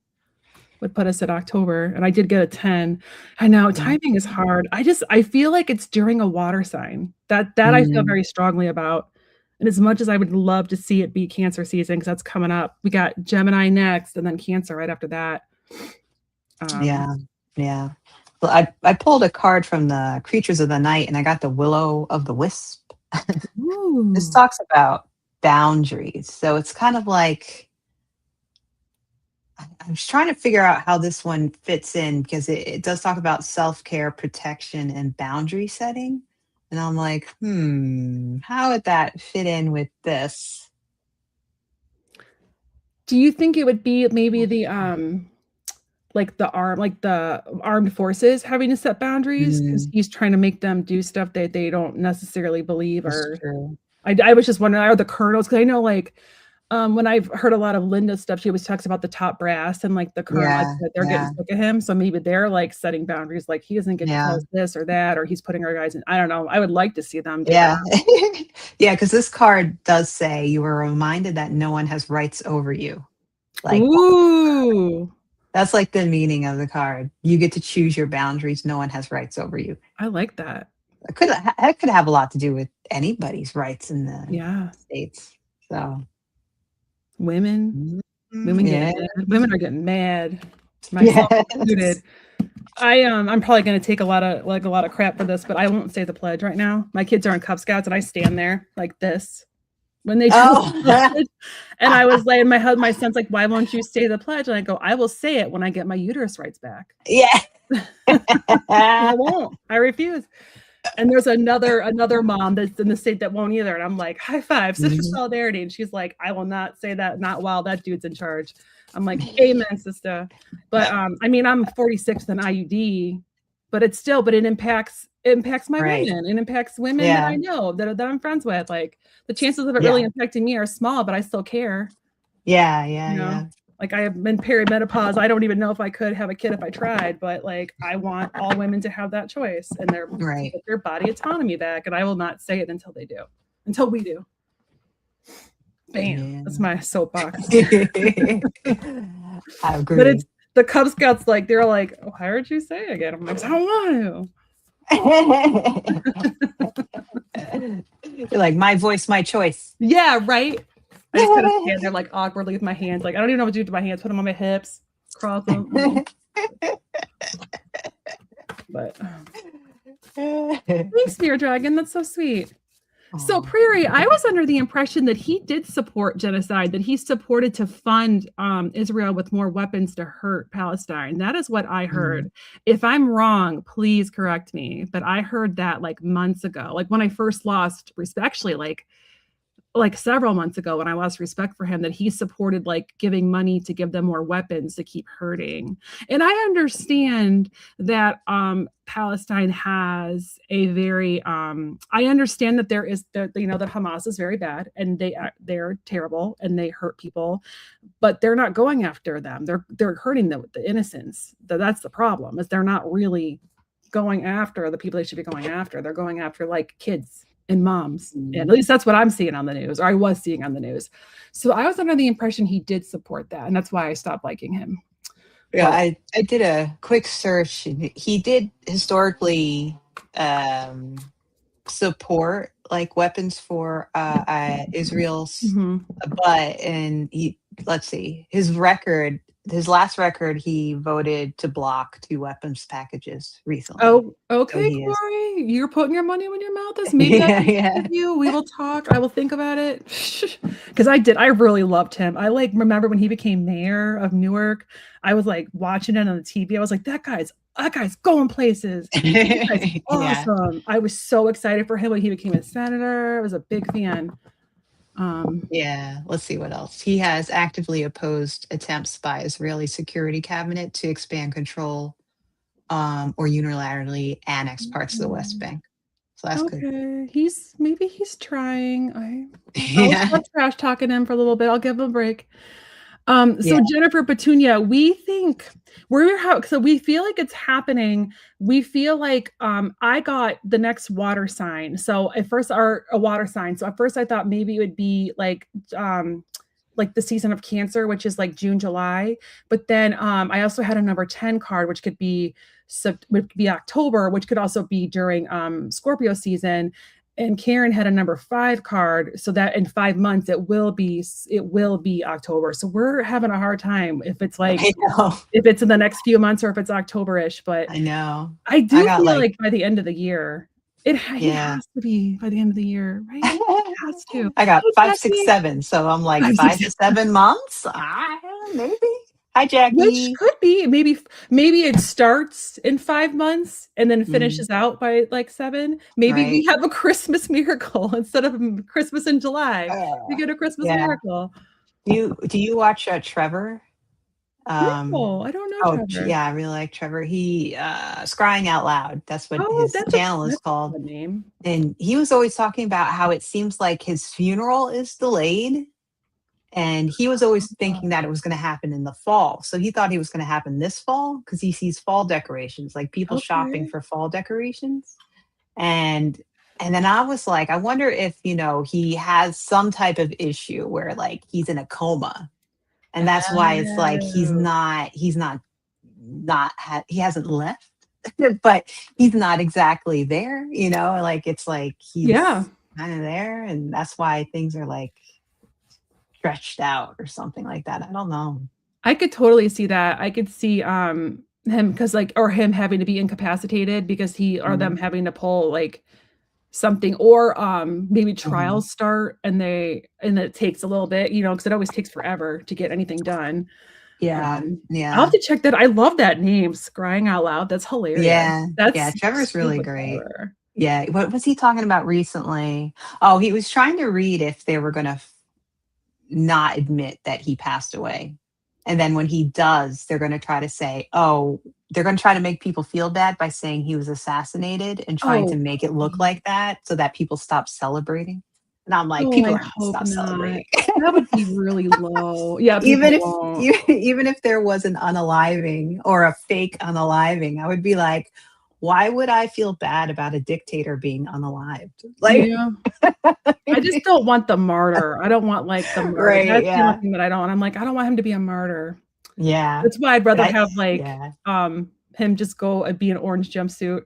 Would put us at October, and I did get a 10. I know timing is hard. I feel like it's during a water sign. That I feel very strongly about. And as much as I would love to see it be Cancer season, because that's coming up. We got Gemini next, and then Cancer right after that. Yeah. Well, I pulled a card from the Creatures of the Night, and I got the Willow of the Wisp. This talks about boundaries. So it's kind of like, I'm just trying to figure out how this one fits in, because it does talk about self-care, protection, and boundary setting. And I'm like, how would that fit in with this? Do you think it would be maybe the the armed forces having to set boundaries because he's trying to make them do stuff that they don't necessarily believe? Or I was just wondering, are the colonels, because I know like When I've heard a lot of Linda's stuff, she always talks about the top brass and like the current, like Yeah, that they're getting yeah, sick of him. So maybe they're like setting boundaries, like he doesn't get to tell yeah, us this or that, or he's putting our guys in. I don't know. I would like to see them do that. yeah. Yeah, because this card does say, "You are reminded that no one has rights over you." Like, Ooh, that's like the meaning of the card. You get to choose your boundaries, no one has rights over you. I like that. It could have a lot to do with anybody's rights in the Yeah. States. So, Women, mhm, women get yeah. mad. Women are getting mad, myself Yes. included. I'm probably gonna take a lot of crap for this, but I won't say the pledge right now. My kids are in Cub Scouts and I stand there like this when they do the Oh. pledge. And I was like, my son's like, why won't you say the pledge? And I go, I will say it when I get my uterus rights back. Yeah. I won't. I refuse. And there's another mom that's in the state that won't either. And I'm like, high five, sister Mhm. solidarity. And she's like, I will not say that, not while that dude's in charge. I'm like, amen, sister. But I mean, I'm 46th in IUD, but it impacts my Right. women. It impacts women that Yeah. I know that I'm friends with. Like the chances of it Yeah. really impacting me are small, but I still care. Yeah, yeah, You know, yeah. like I have been perimenopause. I don't even know if I could have a kid if I tried, but like I want all women to have that choice and Right. their body autonomy back. And I will not say it until they do, until we do. Bam. Yeah. That's my soapbox. I But it's agree. the Cub Scouts, like they're like, oh, why would you say it again? I'm like, I don't want You're like, "My voice, my choice." to. Yeah, right. I just kind of stand there like awkwardly with my hands. Like I don't even know what to do with my hands. Put them on my hips, cross them. But thanks, Spear Dragon. That's so sweet. So Aw. Prairie, I was under the impression that he did support genocide, that he supported to fund Israel with more weapons to hurt Palestine. That is what I Mhm. heard. If I'm wrong, please correct me. But I heard that like months ago, like when I first lost respect, actually like several months ago when I lost respect for him, that he supported like giving money to give them more weapons to keep hurting. And I understand that Palestine has a very I understand that there is that that Hamas is very bad and they're terrible and they hurt people, but they're not going after them. They're hurting the innocents. That's the problem, is they're not really going after the people they should be going after. They're going after like kids and moms. And at Mhm. least that's what I'm seeing on the news, or I was seeing on the news. So I was under the impression he did support that. And that's why I stopped liking him. Yeah, But I did a quick search, and he did historically, um, support, like, weapons for, Israel's mhm. but and he let's see, his last record, he voted to block 2 weapons packages recently. Oh, So okay, he is Corey. You're putting your money where your mouth is. Maybe I Yeah, can yeah. with you. We will talk. I will think about it. Because I really loved him. I like remember when he became mayor of Newark. I was like watching it on the TV. I was like, that guy's going places. That guy's Yeah. awesome. I was so excited for him when he became a senator. I was a big fan. Yeah, let's see what else. He has actively opposed attempts by Israeli security cabinet to expand control, or unilaterally annex parts of the West Bank. So that's good. Okay, maybe he's trying. I'll Yeah. stop trash talking him for a little bit. I'll give him a break. Yeah. So Jennifer Petunia, we think so we feel like it's happening. We feel like I got the next water sign. So at first a water sign. So at first I thought maybe it would be like the season of Cancer, which is like June, July. But then I also had a number 10 card, which would be October, which could also be during Scorpio season. And Karen had a number 5 card, so that in 5 months it will be October. So we're having a hard time I know. if it's in the next few months or if it's October-ish. But I know. I I do got, feel like like by the end of the year, it yeah. has to be by the end of the year, right? It has to. I got Hey, 5, 6, Jackie. 7, so I'm like 5, 6, 5 to 7 months? Maybe. Hi, which Jackie. could be maybe it starts in 5 months and then Mm, finishes out by like 7. Maybe we right. have a Christmas miracle instead of Christmas in July. We Uh, get a Christmas yeah. miracle. Do you watch, Trevor? No, I don't know Oh, Trevor. yeah, I really like Trevor. He, Scrying Out Loud, that's what Oh, his channel is that's called, a good name. and he was always talking about how it seems like his funeral is delayed, And he was always thinking that it was going to happen in the fall. So he thought he was going to happen this fall because he sees fall decorations, like people shopping Okay. for fall decorations. And and then I was like, I wonder if, he has some type of issue where like he's in a coma. And that's why it's like Oh. he hasn't left, but he's not exactly there, like it's like Yeah. he's kind of there, and that's why things are like stretched out or something like that. I don't know. I could totally see that. I could see, him because like or him having to be incapacitated because he or them Mhm, having to pull, like, something or, maybe mhm. trials start and it takes a little bit, because it always takes forever to get anything done. Yeah, I'll have yeah, to check that I love that name, "Scrying Out Loud," that's hilarious. yeah, yeah. That's Trevor's really super great. clever. Yeah, what was he talking about recently? Oh, he was trying to read if they were gonna not admit that he passed away. And then when he does, they're going to try to say, oh, they're going to try to make people feel bad by saying he was assassinated and trying to Oh, make it look please. like that so that people stop celebrating. And I'm like, Oh, people I aren't going to hope stop not. celebrating. That would be really low. Yeah, even people if won't. even if there was an unaliving or a fake unaliving, I would be like, why would I feel bad about a dictator being unalived? Like, Yeah. I just don't want the martyr. I don't want, like, the martyr. right? That's the only Yeah, thing that I don't want. I'm like, I don't want him to be a martyr. yeah. That's why I'd But rather I, have, like, yeah, him just go and be an orange jumpsuit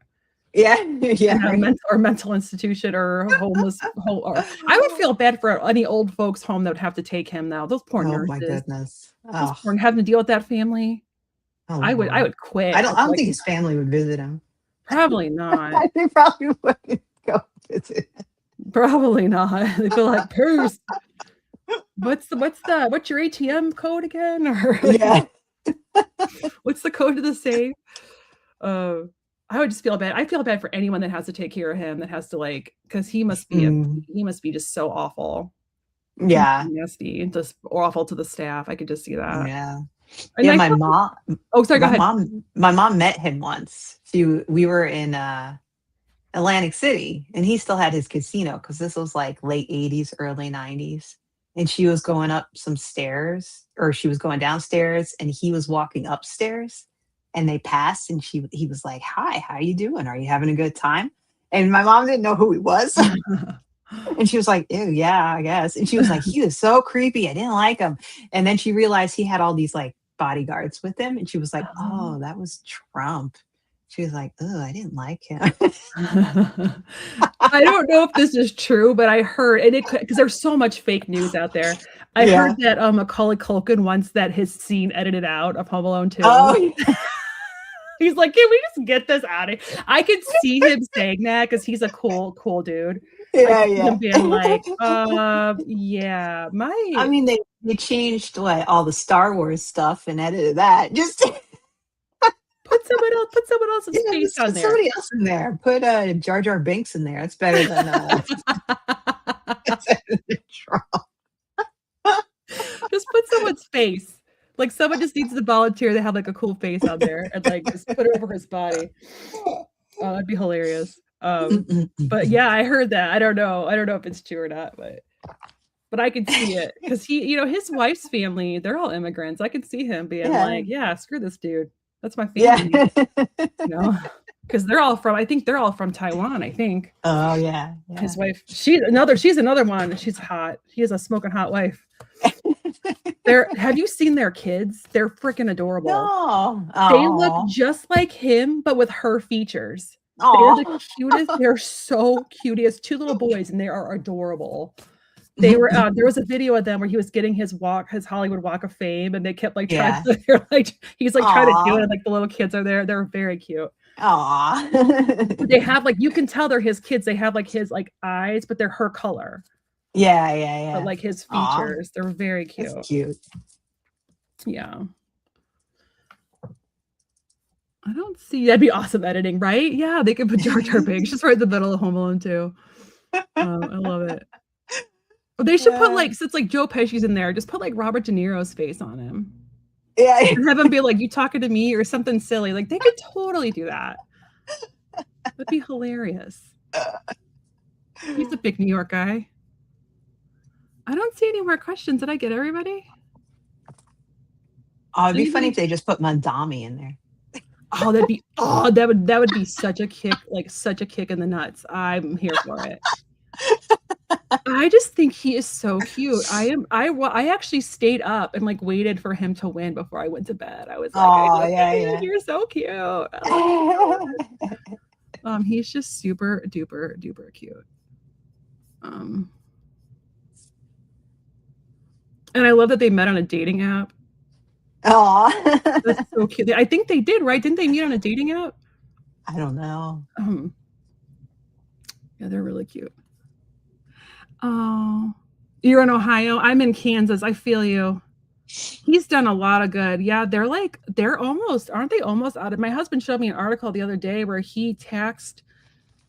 yeah, and yeah, have right. mental institution or homeless or I would feel bad for any old folks home that would have to take him now. Those poor Oh my nurses. goodness. Those Oh, poor having to deal with that family. oh I Lord. would quit. I'd I be don't like, think his family would visit him. "Probably not. They probably wouldn't go visit. Probably not." They'd be like, "Peace. What's your ATM code again?" Or like, Yeah. "What's the code to the safe?" Uh, I would just feel bad. I feel bad for anyone that has to take care of him, that has to, like, because Mm, he must be just so awful. He must be yeah. nasty and just awful to the staff. I could just see that. Yeah. And Yeah, I feel like oh, sorry, go ahead. my mom met him once. We were in Atlantic City, and he still had his casino because this was like late 80s, early 90s. And she was going up some stairs, or she was going downstairs, and he was walking upstairs. And they passed, and he was like, "Hi, how you doing? Are you having a good time?" And my mom didn't know who he was. And she was like, "Ew, yeah, I guess." And she was like, "He was so creepy. I didn't like him." And then she realized he had all these like bodyguards with him, and she was like, Oh. "Oh, that was Trump." She was like, "Oh, I didn't like him." I don't know if this is true, but I heard and it could 'cause there's so much fake news out there. I heard Yeah. that, Macaulay Culkin wants that his scene edited out of Home Alone 2. Oh, He's like, "Can we just get this out of I could see him saying that because he's a cool dude. I yeah, could see him yeah. being like, yeah, I my mean, they changed what all the Star Wars stuff and edited that. Just put someone else's yeah, face just on put there." somebody else in there. Put Jar Jar Binks in there. It's better than Trump. Just put someone's face. Like, someone just needs to volunteer to have, like, a cool face on there and, like, just put it over his body. Oh, that'd be hilarious. But yeah, I heard that. I don't know if it's true or not, but I could see it because his wife's family, they're all immigrants. I could see him being Yeah, like, "Yeah, screw this dude. That's my yeah. family," you know? Because I think they're all from Taiwan, I think. Oh yeah, His yeah. wife, she's another one. She's hot. He has a smoking hot wife. Have you seen their kids? They're freaking adorable. No. They look Oh. just like him, but with her features. They're the Oh. cutest. They're so cute. He has 2 little boys, and they are adorable. They were, there was a video of them where he was getting his Hollywood Walk of Fame, and they kept, like, trying Yeah. to they're like he's, like, trying to do it, Aw. and, like, the little kids are there. They're very cute. Aw. But they have, like you can tell they're his kids. They have, like, his, like, eyes, but they're her color, Yeah, yeah, but, yeah. like, his Aw, features. They're very that's cute. cute. Yeah. I don't see that'd be awesome editing, right? Yeah, they could put Jar Jar Binks just right in the middle of Home Alone 2. I love it. They should put, Yeah. like since, like, Joe Pesci's in there, just put, like, Robert De Niro's face on him. Yeah. And have him be like, "You talking to me?" or something silly. Like, they could totally do that. That'd be hilarious. He's a big New York guy. I don't see any more questions. Did I get everybody? Oh, it'd be funny Anybody? if they just put Mandami in there. Oh, that would be such a kick, like such a kick in the nuts. I'm here for it. I just think he is so cute. I actually stayed up and like waited for him to win before I went to bed. I was like, I Oh, just yeah, think yeah. you're so cute. I love he's just super duper duper cute. Um and I love that they met on a dating app. Oh. That's so cute. I think they did, right? Didn't they meet on a dating app? I don't know. Yeah, they're really cute. Oh, you're in Ohio. I'm in Kansas. I feel you. He's done a lot of good. Yeah, they're almost, aren't they almost out of, my husband showed me an article the other day where he taxed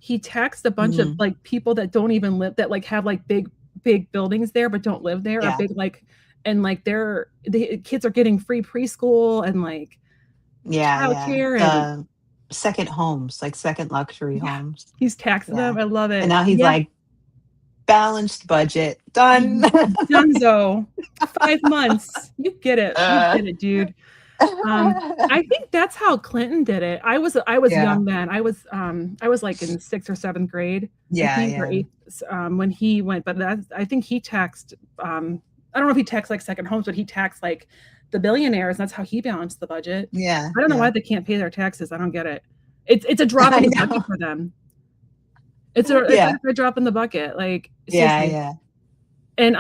a bunch of like people that don't even live, that like have like big buildings there but don't live there, or Yeah. big like, and like the kids are getting free preschool and like Yeah. childcare and The second homes, like second luxury yeah, homes. he's taxing Yeah. them. I love And it. now he's Yeah. like, balanced budget. Done. Dunzo. 5 months. You get it. You get it, dude. I think that's how Clinton did it. I was Yeah. young then. I was like in 6th or 7th grade, I Yeah, think, or yeah. 8th, when he went, but I think he taxed, I don't know if he taxed like second homes, but he taxed like the billionaires. That's how he balanced the budget. Yeah, I don't know yeah. why they can't pay their taxes. I don't get it. It's a drop I in the bucket know. for them. It's Yeah. a drop in the bucket. Like Yeah, seriously. yeah. And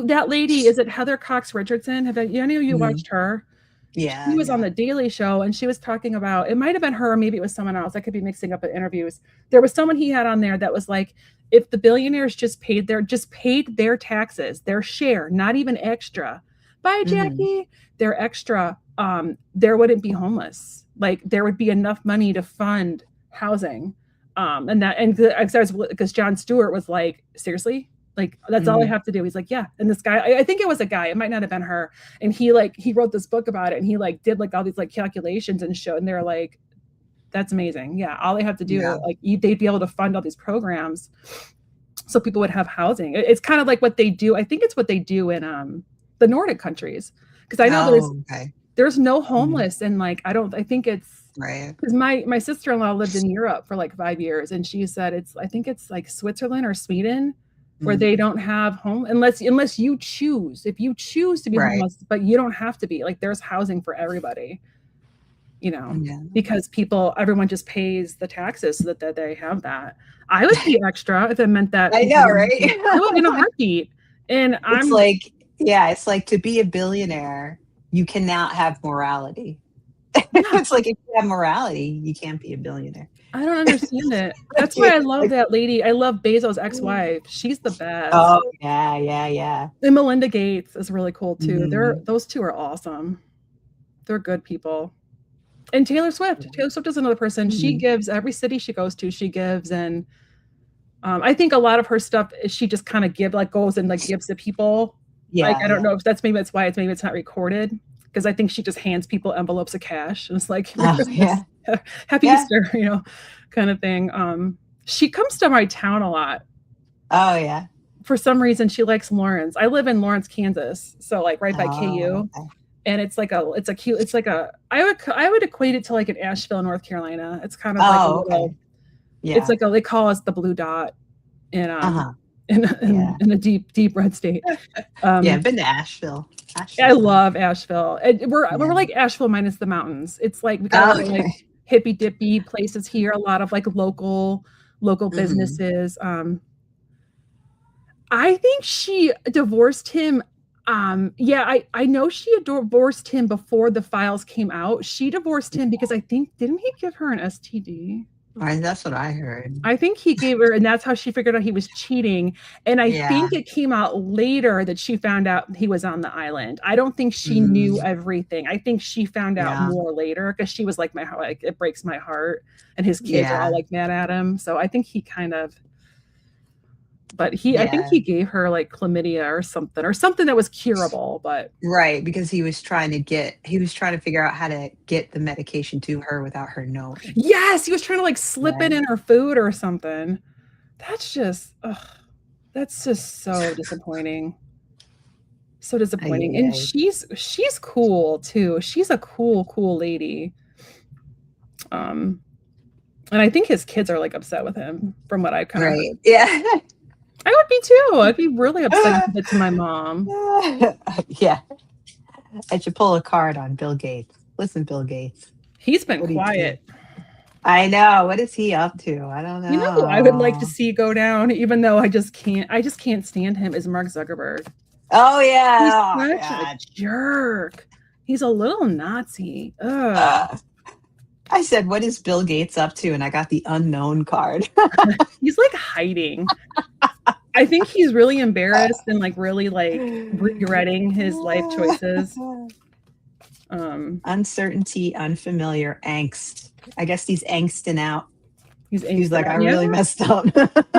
that lady, is it Heather Cox Richardson? Have any of you watched her? She Yeah, was on yeah. the Daily Show and she was talking about, it might have been her, or maybe it was someone else. I could be mixing up the interviews. There was someone he had on there that was like, if the billionaires just paid their taxes, their share, not even extra. Bye, Jackie. Their extra, there wouldn't be homeless. Like there would be enough money to fund housing. Because Jon Stewart was like, seriously? Like that's all I have to do. He's like, yeah. And this guy, I think it was a guy, it might not have been her. And he wrote this book about it and he like did like all these like calculations and showed, and they're like, that's amazing. Yeah. All they have to do, Yeah. like they'd be able to fund all these programs so people would have housing. It's kind of like what they do. I think it's what they do in the Nordic countries. Cause I know there's no homeless and like, I think it's, right. Because my sister-in-law lived in Europe for like 5 years, and she said I think it's like Switzerland or Sweden where they don't have home unless you choose. If you choose to be homeless, but you don't have to be. Like there's housing for everybody, because everyone just pays the taxes so that they have that. I would pay extra if it meant that. I know, right? I would in a heartbeat. And it's like to be a billionaire, you cannot have morality. It's like if you have morality, you can't be a billionaire. I don't understand it. That's why I love that lady. I love Bezos' ex-wife. She's the best. Oh, yeah. And Melinda Gates is really cool too. Those two are awesome. They're good people. And Taylor Swift. Taylor Swift is another person. She gives every city she goes to, she gives. And I think a lot of her stuff is she just kind of goes and like gives to people. Yeah. Like I don't know if that's why it's not recorded. Because I think she just hands people envelopes of cash. And it's like, Happy Easter, kind of thing. She comes to my town a lot. Oh, yeah. For some reason, she likes Lawrence. I live in Lawrence, Kansas. So like right by KU. Okay. And it's like I would equate it to like an Asheville, North Carolina. It's kind of it's like they call us the blue dot in a deep red state. I've been to Asheville. I love Asheville. We're like Asheville minus the mountains. It's like we got like hippy dippy places here, a lot of like local businesses. I think she divorced him. I know she divorced him before the files came out. She divorced him because I think, didn't he give her an STD? Right, that's what I heard. I think he gave her, and that's how she figured out he was cheating. And I think it came out later that she found out he was on the island. I don't think she knew everything. I think she found out more later because she was like, it breaks my heart. And his kids are all like mad at him. So I think he kind of, I think he gave her like chlamydia or something that was curable, but. Right, because he was trying to figure out how to get the medication to her without her knowing. Yes, he was trying to like slip it in her food or something. That's just, ugh. That's just so disappointing. So disappointing. And Ay. she's cool too. She's a cool lady. And I think his kids are like upset with him from what I kind of Right. heard. Yeah. I would be too. I'd be really upset if I did to my mom. Yeah. I should pull a card on Bill Gates. Listen, Bill Gates. He's been What do you do? quiet. I know. What is he up to? I don't You know who I would like to know. see go down, even though I just can't stand him, is Mark Zuckerberg. Oh He's yeah. Oh, such a God. jerk. He's a little Nazi. Ugh. I said, what is Bill Gates up to? And I got the unknown card. He's like hiding. I think he's really embarrassed and like really like regretting his life choices. Uncertainty, unfamiliar, angst. I guess he's angsting out. He's like, I really messed up.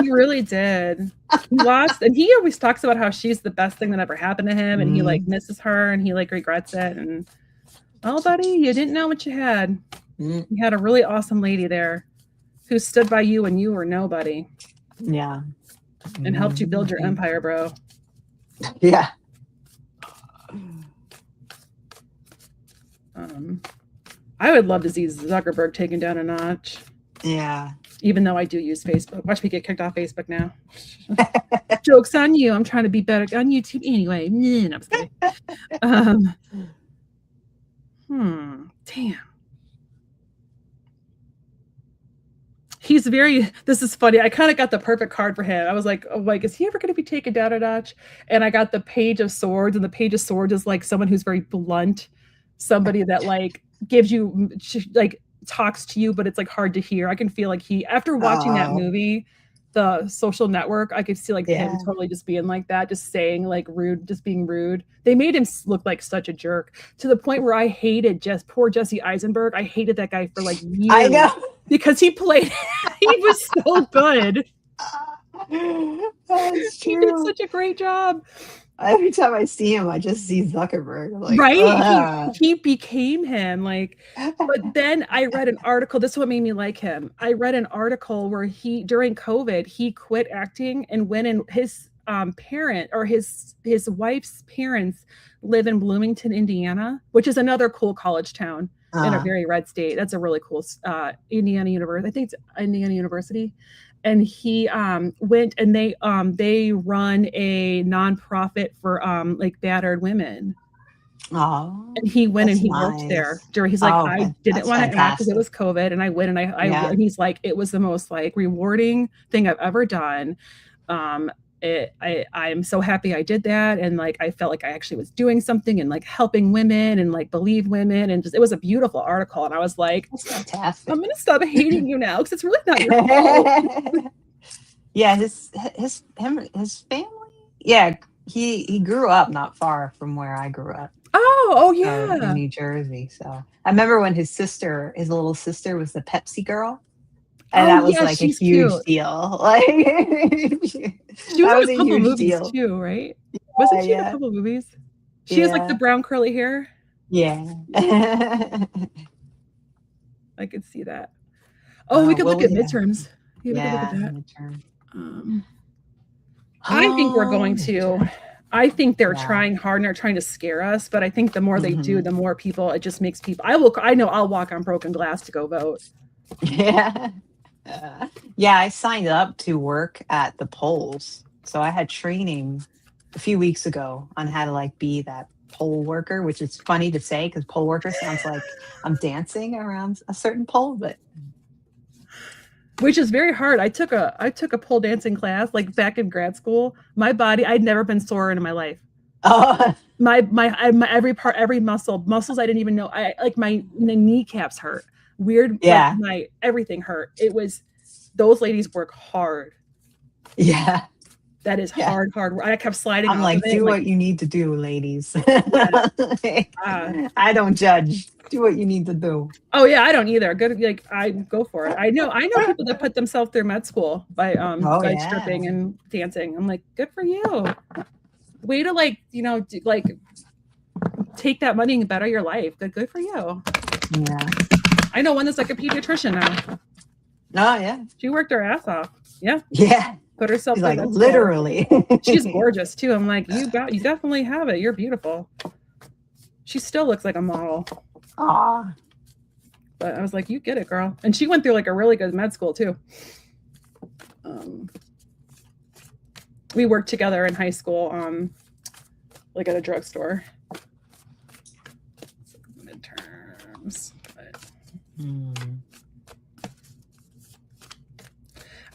He really did. He lost, and he always talks about how she's the best thing that ever happened to him, and he like misses her, and he like regrets it. And oh, buddy, you didn't know what you had. You had a really awesome lady there who stood by you when you were nobody. Yeah. And helped you build your empire, bro. Yeah. I would love to see Zuckerberg taken down a notch. Yeah. Even though I do use Facebook. Watch me get kicked off Facebook now. Joke's on you. I'm trying to be better on YouTube anyway. No, I'm just kidding. Damn. This is funny. I kind of got the perfect card for him. I was like, oh, like, is he ever going to be taken down a notch? And I got the Page of Swords, and the Page of Swords is like someone who's very blunt, somebody that like gives you, like talks to you, but it's like hard to hear. I can feel like after watching that movie, The Social Network, I could see like him totally just being like that, just saying like rude, just being rude. They made him look like such a jerk to the point where I hated poor Jesse Eisenberg. I hated that guy for like years. I know. Because he was so good. That's true. He did such a great job. Every time I see him, I just see Zuckerberg. I'm like, right? He became him. Like, but then I read an article. This is what made me like him. I read an article where during COVID, he quit acting and went in. His parent or his wife's parents live in Bloomington, Indiana, which is another cool college town in a very red state. That's a really cool Indiana University. I think it's Indiana University. And he went, and they run a nonprofit for like battered women. Oh, and he went and he worked there. He's like, I didn't want to act because it was COVID, and I went and and he's like, it was the most like rewarding thing I've ever done. I'm so happy I did that, and like I felt like I actually was doing something and like helping women and like believe women, and just it was a beautiful article. And I was like, that's fantastic. I'm gonna stop hating you now because it's really not your fault. Yeah, his family. Yeah, he grew up not far from where I grew up. Oh yeah, in New Jersey. So I remember when his little sister was the Pepsi girl. And that was like a huge deal. Like she was in a couple movies too, right? Wasn't she in a couple movies? She has like the brown curly hair. Yeah. I could see that. Oh, we could look at midterms. Yeah, we could look at that. Midterm. I think we're going to. I think they're trying hard and they're trying to scare us, but I think the more they do, the more people, it just makes people. I know I'll walk on broken glass to go vote. Yeah. Yeah, I signed up to work at the polls. So I had training a few weeks ago on how to like be that poll worker, which is funny to say because poll worker sounds like I'm dancing around a certain pole, but which is very hard. I took a pole dancing class like back in grad school. My body, I'd never been sore in my life. Oh, my every muscles I didn't even know. My kneecaps hurt. Weird. Yeah. Like my everything hurt. It was, those ladies work hard. Yeah. That is hard. I kept sliding. I'm like, do what you need to do, ladies. I don't judge. Do what you need to do. Oh yeah, I don't either. Good, like I go for it. I know people that put themselves through med school by stripping and dancing. I'm like, good for you. Way to like, take that money and better your life. Good for you. Yeah. I know one that's like a pediatrician now. Oh yeah. She worked her ass off. Yeah. Yeah. Put herself She's through like, that school. literally. She's gorgeous too. I'm like, you definitely have it. You're beautiful. She still looks like a model. Aw. But I was like, you get it, girl. And she went through like a really good med school too. We worked together in high school, like at a drugstore. Midterms.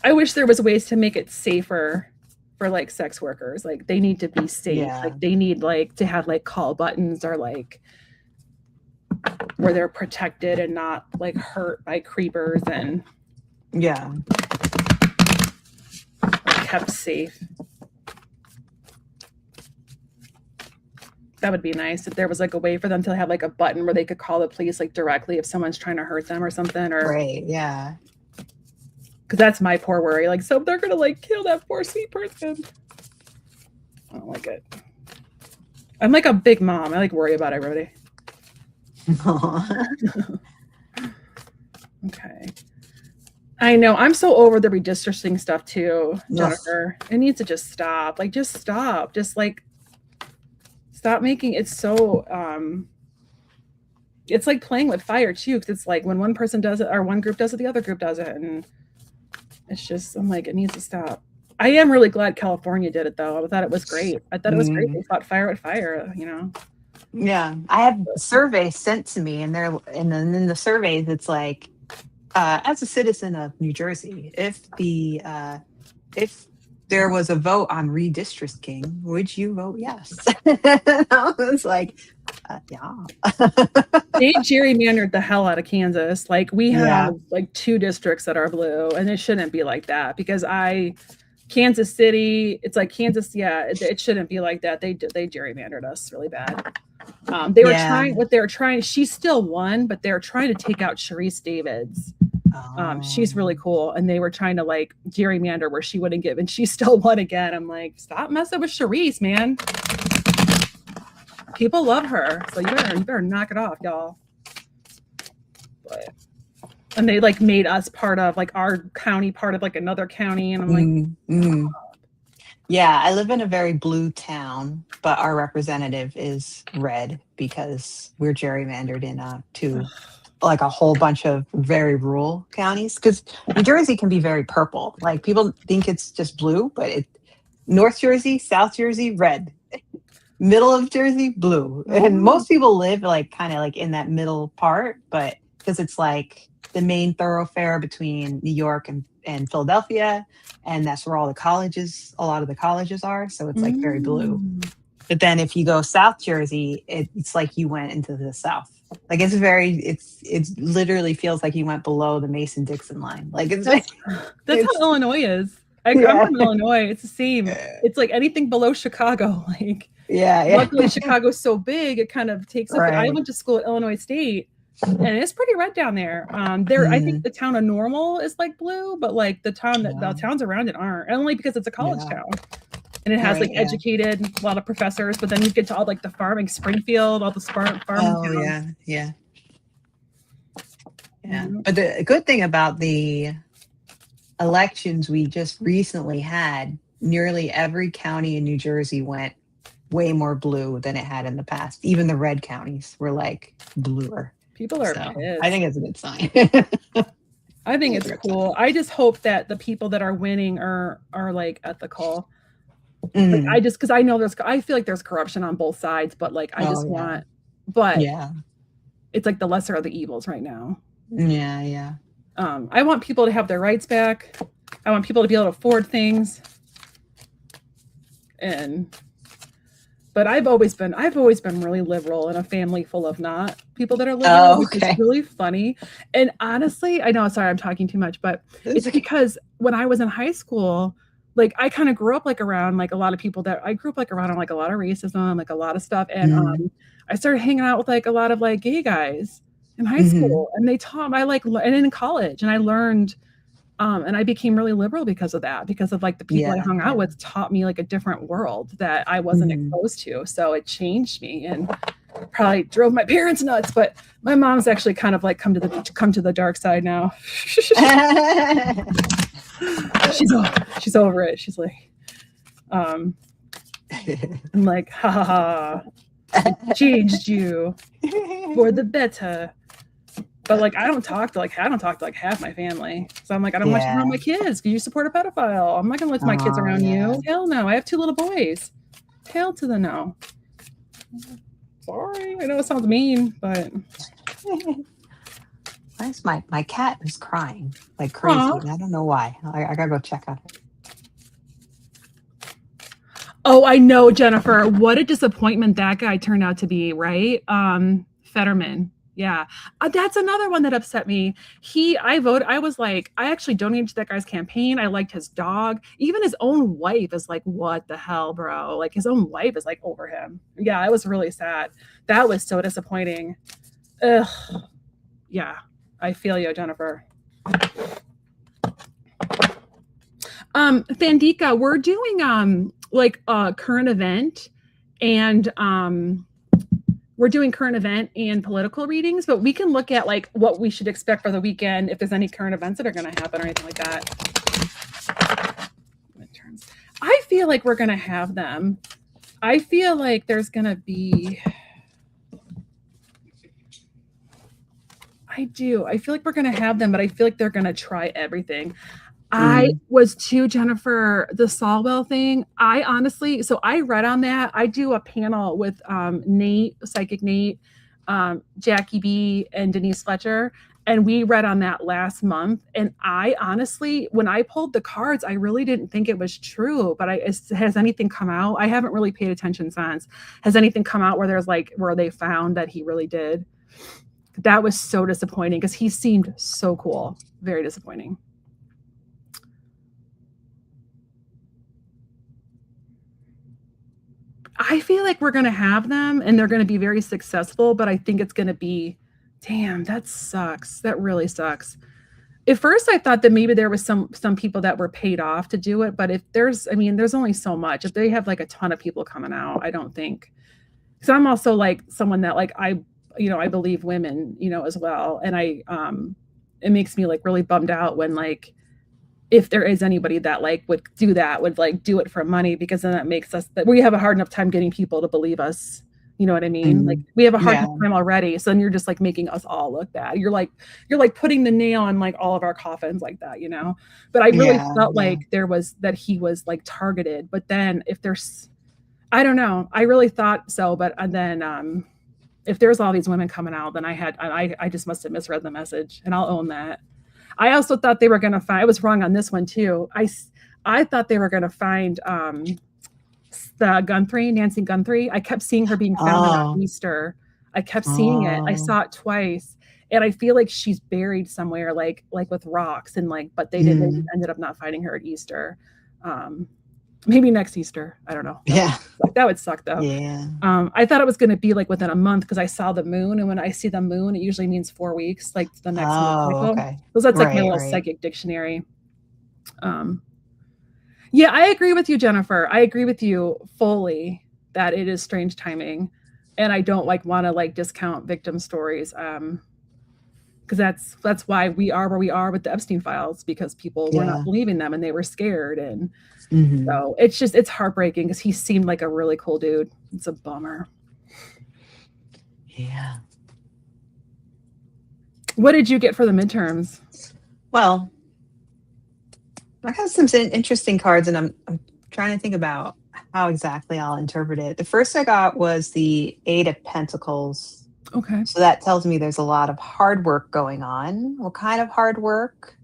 I wish there was ways to make it safer for like sex workers. Like they need to be safe. Yeah. Like they need like to have like call buttons or like where they're protected and not like hurt by creepers and yeah, kept safe. That would be nice if there was like a way for them to have like a button where they could call the police like directly if someone's trying to hurt them or something. Or right, yeah. Because that's my poor worry. Like, so they're gonna like kill that poor sweet person. I don't like it. I'm like a big mom. I like worry about everybody. Okay. I know. I'm so over the redistricting stuff too, Jennifer. It needs to just stop. Like, just stop. Just like stop making it so it's like playing with fire too, because it's like when one person does it or one group does it, the other group does it. And it's just, I'm like, it needs to stop. I am really glad California did it though. I thought it was great. I thought it was great. They fought fire with fire, you know. Yeah, I have surveys sent to me, and then in the surveys, it's like, as a citizen of New Jersey, if there was a vote on redistricting, would you vote yes? I was like, yeah. They gerrymandered the hell out of Kansas. Like we have like 2 districts that are blue, and it shouldn't be like that because Kansas City, it's like Kansas. Yeah, it shouldn't be like that. They gerrymandered us really bad. They were trying what they were trying. She still won, but they were trying to take out Sharice Davids. She's really cool, and they were trying to like gerrymander where she wouldn't give, and she still won again. I'm like, stop messing with Sharice, man. People love her, so you better knock it off, y'all. And they like made us part of like our county, part of like another county, and I'm like, yeah, I live in a very blue town, but our representative is red because we're gerrymandered to like a whole bunch of very rural counties. Because New Jersey can be very purple. Like people think it's just blue, but North Jersey, South Jersey, red. Middle of Jersey, blue. And most people live like kind of like in that middle part, but because it's like the main thoroughfare between New York and Philadelphia, and that's where a lot of the colleges are, so it's like very blue. But then if you go South Jersey, it's like you went into the South. Like it literally feels like you went below the Mason-Dixon line. Like that's how Illinois is. I'm from Illinois. It's the same. It's like anything below Chicago. Like luckily Chicago's so big, it kind of takes up. I went to school at Illinois State, and it's pretty red down there. I think the town of Normal is like blue, but like the towns around it aren't. Only because it's a college town, and it has like educated a lot of professors. But then you get to all like the farming, Springfield, all the farming towns. Yeah. But the good thing about the elections we just recently had, nearly every county in New Jersey went way more blue than it had in the past. Even the red counties were like bluer. People are pissed. I think it's a good sign. I think it's cool. I just hope that the people that are winning are like ethical. Like because I know I feel like there's corruption on both sides, but like I just want, it's like the lesser of the evils right now. Yeah. I want people to have their rights back. I want people to be able to afford things. But I've always been really liberal in a family full of not people that are liberal, which is really funny. And honestly, I know, sorry, I'm talking too much, but it's because when I was in high school, like I kind of grew up like around like a lot of people I grew up like around like a lot of racism, like a lot of stuff. And I started hanging out with like a lot of like gay guys in high school, and they taught me and in college, and I learned and I became really liberal because of that, because of like the people I hung out with taught me like a different world that I wasn't exposed to. So it changed me. And probably drove my parents nuts, but my mom's actually kind of like come to the dark side now. she's over it. She's like, I'm like, ha ha ha, I changed you for the better. But like, I don't talk to like half my family. So I'm like, I don't want you around my kids. Do you support a pedophile? I'm not gonna let my kids around you. Hell no. I have 2 little boys. Hell to the no. Sorry, I know it sounds mean, but where's my cat is crying like crazy. I don't know why. I gotta go check on her. Oh, I know, Jennifer. What a disappointment that guy turned out to be, right? Fetterman. Yeah. That's another one that upset me. I was like, I actually donated to that guy's campaign. I liked his dog. Even his own wife is like, what the hell, bro? Like his own wife is like over him. Yeah, it was really sad. That was so disappointing. Ugh. Yeah. I feel you, Jennifer. Thandika, we're doing like a current event and we're doing current event and political readings, but we can look at like what we should expect for the weekend if there's any current events that are going to happen or anything like that. Midterms. I feel like we're going to have them. I feel like there's going to be. I do. I feel like we're going to have them, but I feel like they're going to try everything. I was too, Jennifer, the Solwell thing. I honestly, so I read on that. I do a panel with Nate, Psychic Nate, Jackie B, and Denise Fletcher. And we read on that last month. And I honestly, when I pulled the cards, I really didn't think it was true. But has anything come out? I haven't really paid attention since. Has anything come out where they found that he really did? That was so disappointing because he seemed so cool. Very disappointing. I feel like we're going to have them and they're going to be very successful, but I think it's going to be, damn, that sucks. That really sucks. At first I thought that maybe there was some people that were paid off to do it, but if there's only so much. If they have like a ton of people coming out, I don't think, because I'm also like someone that like, I believe women, as well. And it makes me like really bummed out when like, if there is anybody that like would like do it for money, because then that makes us that we have a hard enough time getting people to believe us. You know what I mean? Like we have a hard time already. So then you're just like making us all look bad. You're like putting the nail on like all of our coffins like that, But I really felt like that he was like targeted. But then if there's, I don't know, I really thought so. But and then if there's all these women coming out, then I just must have misread the message, and I'll own that. I also thought they were going to find, I was wrong on this one too. I thought they were going to find the Nancy Guthrie. I kept seeing her being found on Easter. I kept seeing it. I saw it twice. And I feel like she's buried somewhere like with rocks and like, but they ended up not finding her at Easter. Maybe next Easter. I don't know. That would suck though. Yeah. I thought it was going to be like within a month because I saw the moon, and when I see the moon, it usually means 4 weeks, like the next moon. Okay. So that's like my little psychic dictionary. Yeah, I agree with you, Jennifer. I agree with you fully that it is strange timing, and I don't like want to like discount victim stories. Because that's why we are where we are with the Epstein files, because people were not believing them and they were scared. And so it's heartbreaking because he seemed like a really cool dude. It's a bummer. Yeah. What did you get for the midterms? Well, I have some interesting cards, and I'm trying to think about how exactly I'll interpret it. The first I got was the 8 of Pentacles. Okay. So that tells me there's a lot of hard work going on. What kind of hard work?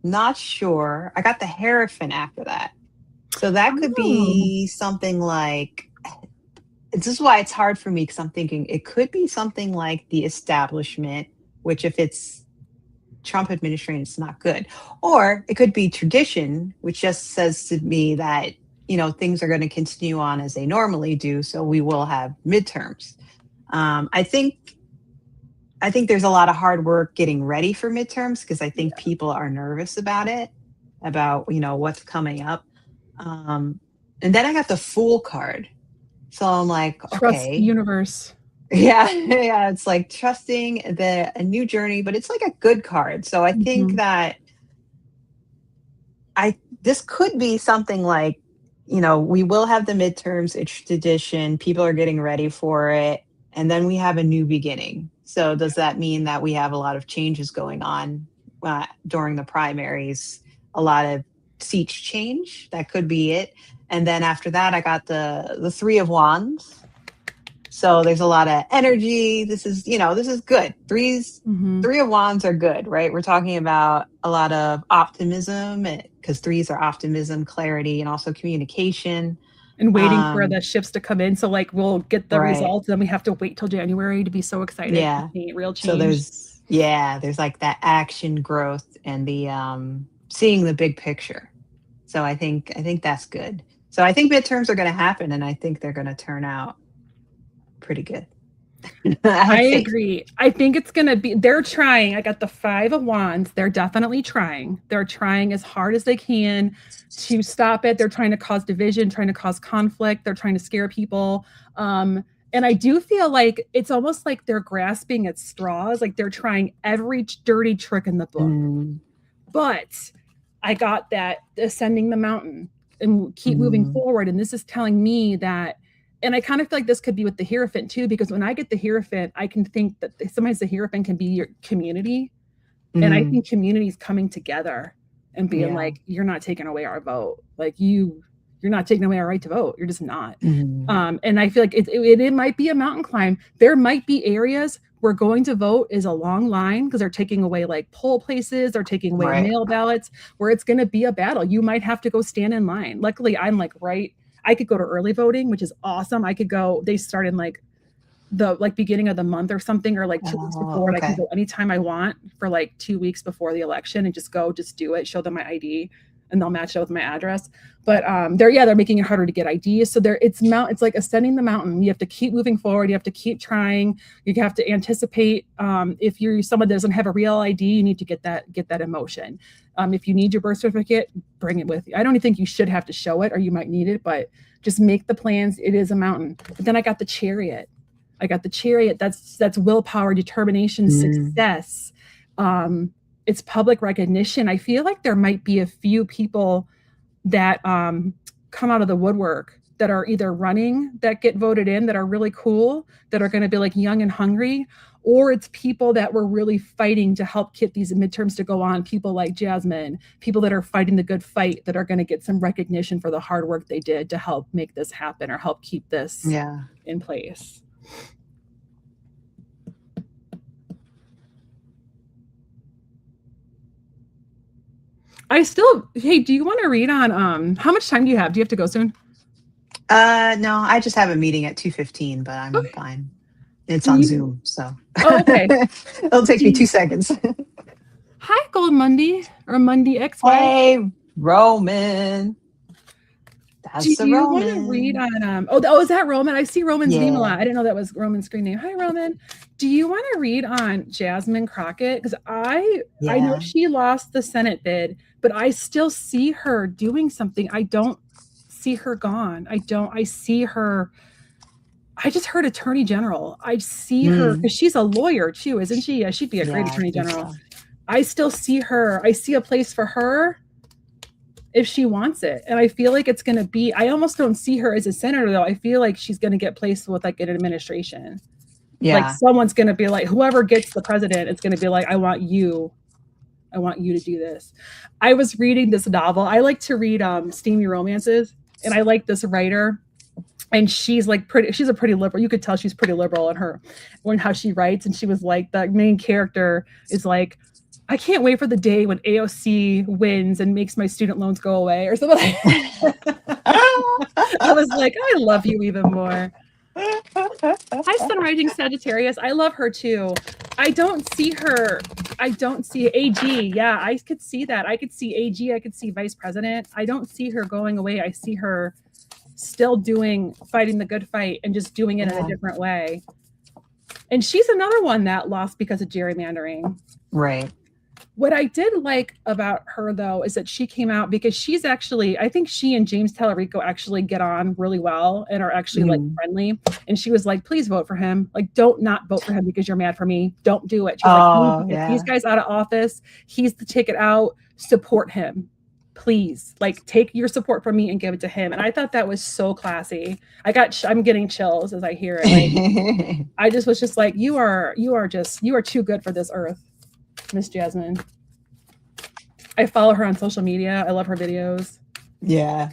Not sure. I got the Hierophant after that. So that could be something like, this is why it's hard for me, because I'm thinking it could be something like the establishment, which if it's Trump administration, it's not good. Or it could be tradition, which just says to me that, things are going to continue on as they normally do. So we will have midterms. I think there's a lot of hard work getting ready for midterms, because I think people are nervous about it, about, what's coming up. And then I got the Fool card. So I'm like, okay. Trust the universe. Yeah, yeah, it's like trusting a new journey, but it's like a good card. So I think Mhm. that I this could be something like, we will have the midterms, it's tradition, people are getting ready for it, and then we have a new beginning. So does that mean that we have a lot of changes going on during the primaries? A lot of seats change. That could be it. And then after that, I got the Three of Wands. So there's a lot of energy. This is good. Mhm. Three of Wands are good, right? We're talking about a lot of optimism because threes are optimism, clarity, and also communication. And waiting for Um, the shifts to come in. So like we'll get the right. results, then we have to wait till January to be so excited to Yeah. see real So change. there's like that action growth and the seeing the big picture. So I think that's good. So I think midterms are going to happen and I think they're going to turn out pretty good. I I think. agree. I think it's gonna be they're trying. I got the 5 of Wands. They're definitely trying. They're trying as hard as they can to stop it. They're trying to cause division, trying to cause conflict. They're trying to scare people. And I do feel like it's almost like they're grasping at straws, like they're trying every dirty trick in the book. Mm, But I got that ascending the mountain and keep moving mm, forward. And this is telling me that, and I kind of feel like this could be with the Hierophant too, because when I get the Hierophant, I can think that sometimes the Hierophant can be your community. And I mm, think communities coming together and being yeah. like, you're not taking away our vote. Like you're not taking away our right to vote. You're just not. Mm, And I feel like it might be a mountain climb. There might be areas where going to vote is a long line because they're taking away like poll places, they're taking away right. mail ballots, where it's going to be a battle. You might have to go stand in line. Luckily, I'm like right. I could go to early voting, which is awesome. I could go. They start in like the like beginning of the month or something, or like 2 weeks Oh, before, and I can okay. go anytime I want for like 2 weeks before the election and just do it, show them my ID, and they'll match it with my address. But they're making it harder to get IDs. So it's like ascending the mountain. You have to keep moving forward, you have to keep trying, you have to anticipate. If you're someone that doesn't have a real ID, you need to get that emotion. If you need your birth certificate, bring it with you. I don't think you should have to show it, or you might need it, but just make the plans. It is a mountain. But then I got the Chariot. That's willpower, determination, Mm, success. It's public recognition. I feel like there might be a few people that come out of the woodwork that are either running, that get voted in, that are really cool, that are going to be like young and hungry, or it's people that were really fighting to help get these midterms to go on. People like Jasmine, people that are fighting the good fight, that are going to get some recognition for the hard work they did to help make this happen or help keep this yeah. in place. Hey, do you want to read on how much time do you have? Do you have to go soon? No, I just have a meeting at 2:15, but I'm Okay. fine. It's Do on you Zoom, so Oh, okay. it'll take Do me two you, seconds. Hi, Gold Monday or Monday XY. Hey, Roman. Do That's the you want to read Roman. on is that Roman? I see Roman's name a Yeah, lot. I didn't know that was Roman's screen name. Hi, Roman. Do you want to read on Jasmine Crockett? Because I know yeah. she lost the Senate bid, but I still see her doing something. I don't see her gone. I see her. I just heard Attorney General. I see her Mm, because she's a lawyer too, isn't she? Yeah, she'd be a yeah, great I Attorney think General. so. I still see her. I see a place for her if she wants it. And I feel like it's going to be, I almost don't see her as a senator though. I feel like she's going to get placed with like an administration. Like Yeah. someone's going to be like, whoever gets the president, it's going to be like, I want you to do this. I was reading this novel. I like to read steamy romances, and I like this writer, and she's a pretty liberal. You could tell she's pretty liberal in her when how she writes. And she was like, the main character is like, I can't wait for the day when AOC wins and makes my student loans go away or something. I was like, I love you even more. Hi, Sun Rising Sagittarius. I love her too. I don't see her. I don't see AG. Yeah, I could see that. I could see AG. I could see Vice President. I don't see her going away. I see her still fighting the good fight and just doing it in a Yeah. different way. And she's another one that lost because of gerrymandering. Right. What I did like about her though is that she came out because she's actually, I think she and James Tallarico actually get on really well and are actually like Mhm. friendly. And she was like, please vote for him. Like, don't not vote for him because you're mad for me. Don't do it. She's like, Oh, get these yeah. guys out of office. He's the ticket out. Support him. Please, like, take your support from me and give it to him. And I thought that was so classy. I'm getting chills as I hear it. Like, I just was just like, you are too good for this earth, Miss Jasmine. I follow her on social media. I love her videos. Yeah.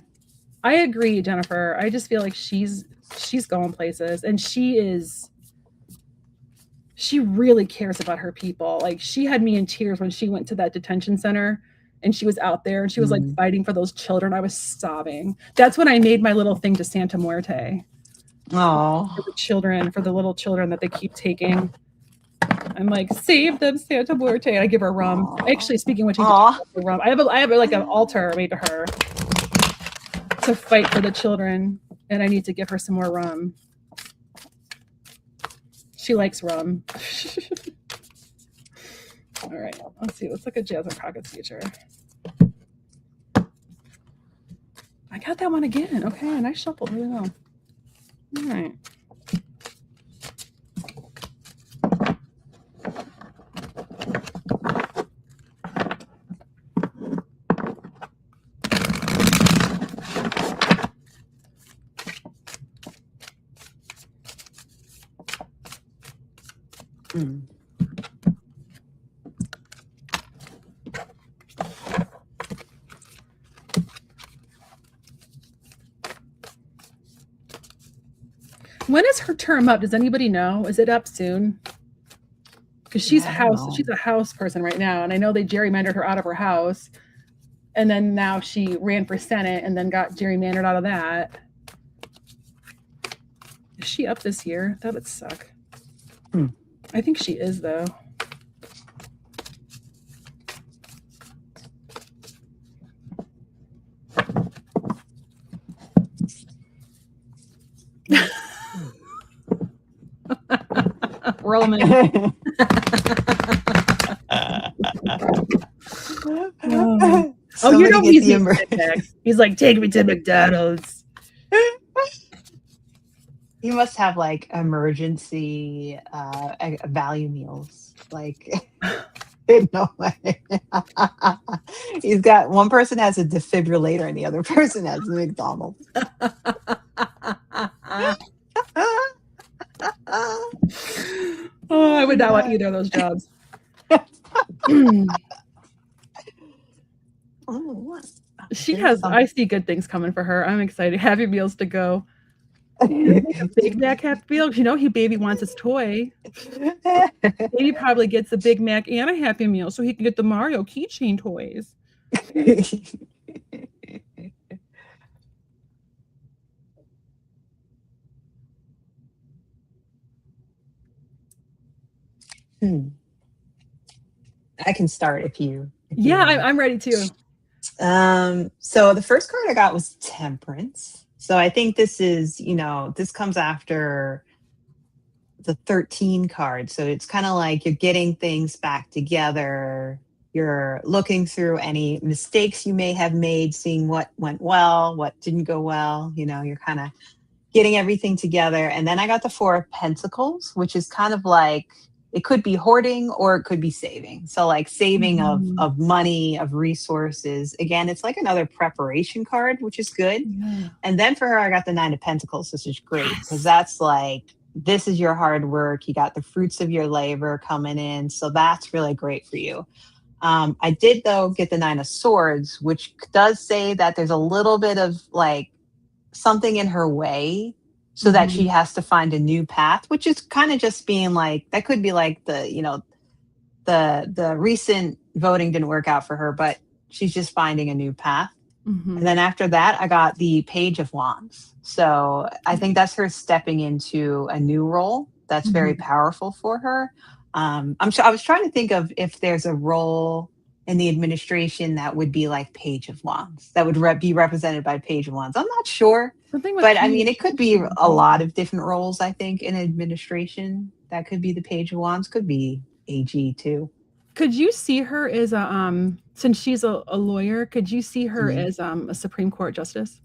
I agree, Jennifer. I just feel like she's going places, and she really cares about her people. Like, she had me in tears when she went to that detention center and she was out there and she was like Mm. fighting for those children. I was sobbing. That's when I made my little thing to Santa Muerte Oh. for the little children that they keep taking. I'm like, save them, Santa Muerte. I give her rum. Actually, speaking of which, I need to talk Aw. about the rum. I have like an altar made to her to fight for the children, and I need to give her some more rum. She likes rum. All right, let's see. Let's look at Jasmine Crockett's future. I got that one again. Okay, and I shuffled really well. All right. Mm. When is her term up? Does anybody know? Is it up soon? Because she's a house person right now, and I know they gerrymandered her out of her house, and then now she ran for Senate and then got gerrymandered out of that. Is she up this year? That would suck. I think she is though. Roman. Oh, you know he's like, take me to McDonald's. You must have like emergency value meals. Like, no way. He's got one person has a defibrillator and the other person has the McDonald's. Oh, I would not want either of those jobs. I see good things coming for her. I'm excited. Happy Meals to go. Big Mac Happy Meal. You know, baby wants his toy. Baby probably gets a Big Mac and a Happy Meal so he can get the Mario keychain toys. I can start if you yeah, I'm ready too. So the first card I got was Temperance. So I think this is, this comes after the 13 card. So it's kind of like you're getting things back together. You're looking through any mistakes you may have made, seeing what went well, what didn't go well. You're kind of getting everything together. And then I got the Four of Pentacles, which is kind of like, it could be hoarding or it could be saving. So like saving of money, of resources. Again, it's like another preparation card, which is good. Yeah. And then for her, I got the Nine of Pentacles, which is great because that's like, this is your hard work. You got the fruits of your labor coming in. So that's really great for you. I did, though, get the Nine of Swords, which does say that there's a little bit of like something in her way so that she has to find a new path, which is kind of just being like, that could be like the recent voting didn't work out for her, but she's just finding a new path. And then after that, I got the Page of Wands. So I think that's her stepping into a new role that's very powerful for her. I was trying to think of if there's a role in the administration that would be like Page of Wands, that would be represented by Page of Wands. I'm not sure, but I mean, it could be a lot of different roles, I think, in administration. That could be the Page of Wands, could be AG too. Could you see her as a since she's a lawyer, could you see her Mhm. as a Supreme Court justice?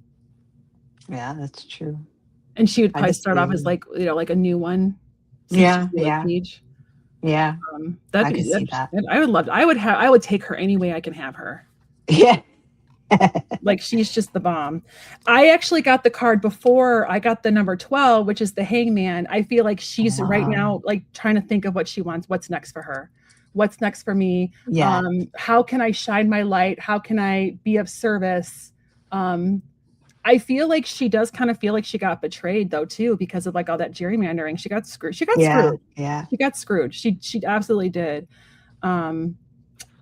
Yeah, that's true. And she would I probably could start see off as it. like, like a new one since she's Yeah, the old yeah, page. yeah. I could see That'd that. I would love I would take her any way I can have her. Yeah. Like she's just the bomb. I actually got the card before I got the number 12, which is the hangman. I feel like she's right Uh, now like trying to think of what she wants, what's next for her. What's next for me? yeah. How can I shine my light? How can I be of service? Um, I feel like she does kind of feel like she got betrayed though too because of like all that gerrymandering. She got screwed. She got Yeah. screwed. Yeah. She got screwed. She absolutely did. Um,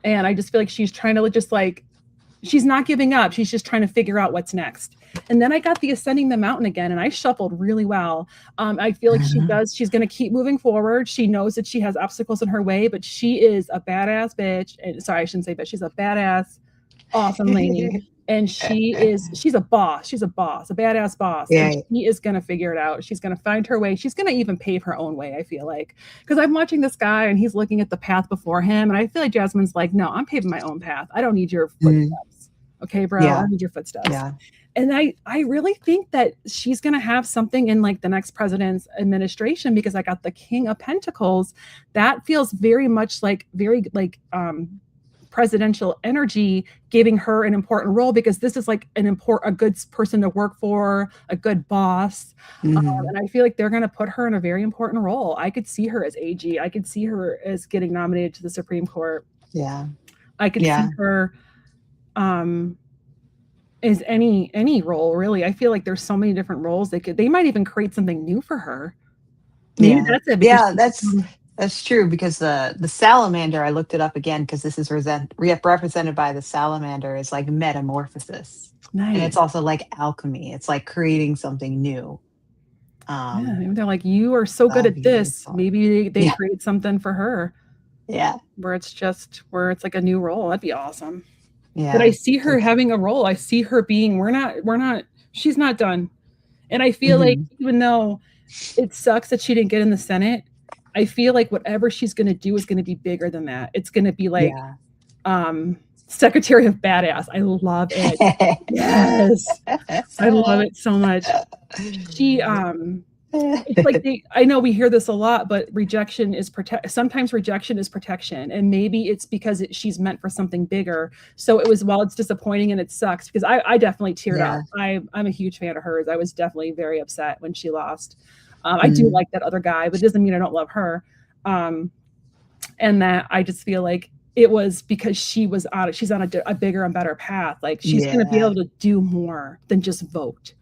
and I just feel like she's trying to just like she's not giving up. She's just trying to figure out what's next. And then I got the ascending the mountain again, and I shuffled really well. I feel like she's going to keep moving forward. She knows that she has obstacles in her way, but she is a badass bitch. And sorry, I shouldn't say bitch. She's a badass, awesome lady. And she's a boss. She's a boss, a badass boss. Yeah. And she is going to figure it out. She's going to find her way. She's going to even pave her own way, I feel like. Because I'm watching this guy and he's looking at the path before him. And I feel like Jasmine's like, no, I'm paving my own path. I don't need your footsteps. Okay, bro, I don't need your footsteps. Yeah. And I really think that she's going to have something in like the next president's administration because I got the King of Pentacles. That feels very much like presidential energy, giving her an important role because this is like a good person to work for, a good boss. And I feel like they're going to put her in a very important role. I could see her as AG. I could see her as getting nominated to the Supreme Court. Yeah. I could see her as any role really. I feel like there's so many different roles they might even create something new for her. Maybe that's it. Yeah, that's true because the salamander, I looked it up again because this is represented by the salamander is like metamorphosis. Nice. And it's also like alchemy. It's like creating something new. Yeah, maybe they're like, you are so good at this. Maybe they create something for her. Yeah. Where it's like a new role. That'd be awesome. Yeah. But I see her having a role. I see her being, she's not done. And I feel like even though it sucks that she didn't get in the Senate, I feel like whatever she's going to do is going to be bigger than that. It's going to be like Secretary of Badass. I love it. Yes. I love it so much. She it's like I know we hear this a lot, but sometimes rejection is protection, and maybe it's because she's meant for something bigger. So while it's disappointing and it sucks because I definitely teared up. I'm a huge fan of hers. I was definitely very upset when she lost. I do like that other guy, but it doesn't mean I don't love her. And that I just feel like it was because she's on a bigger and better path. Like she's going to be able to do more than just vote.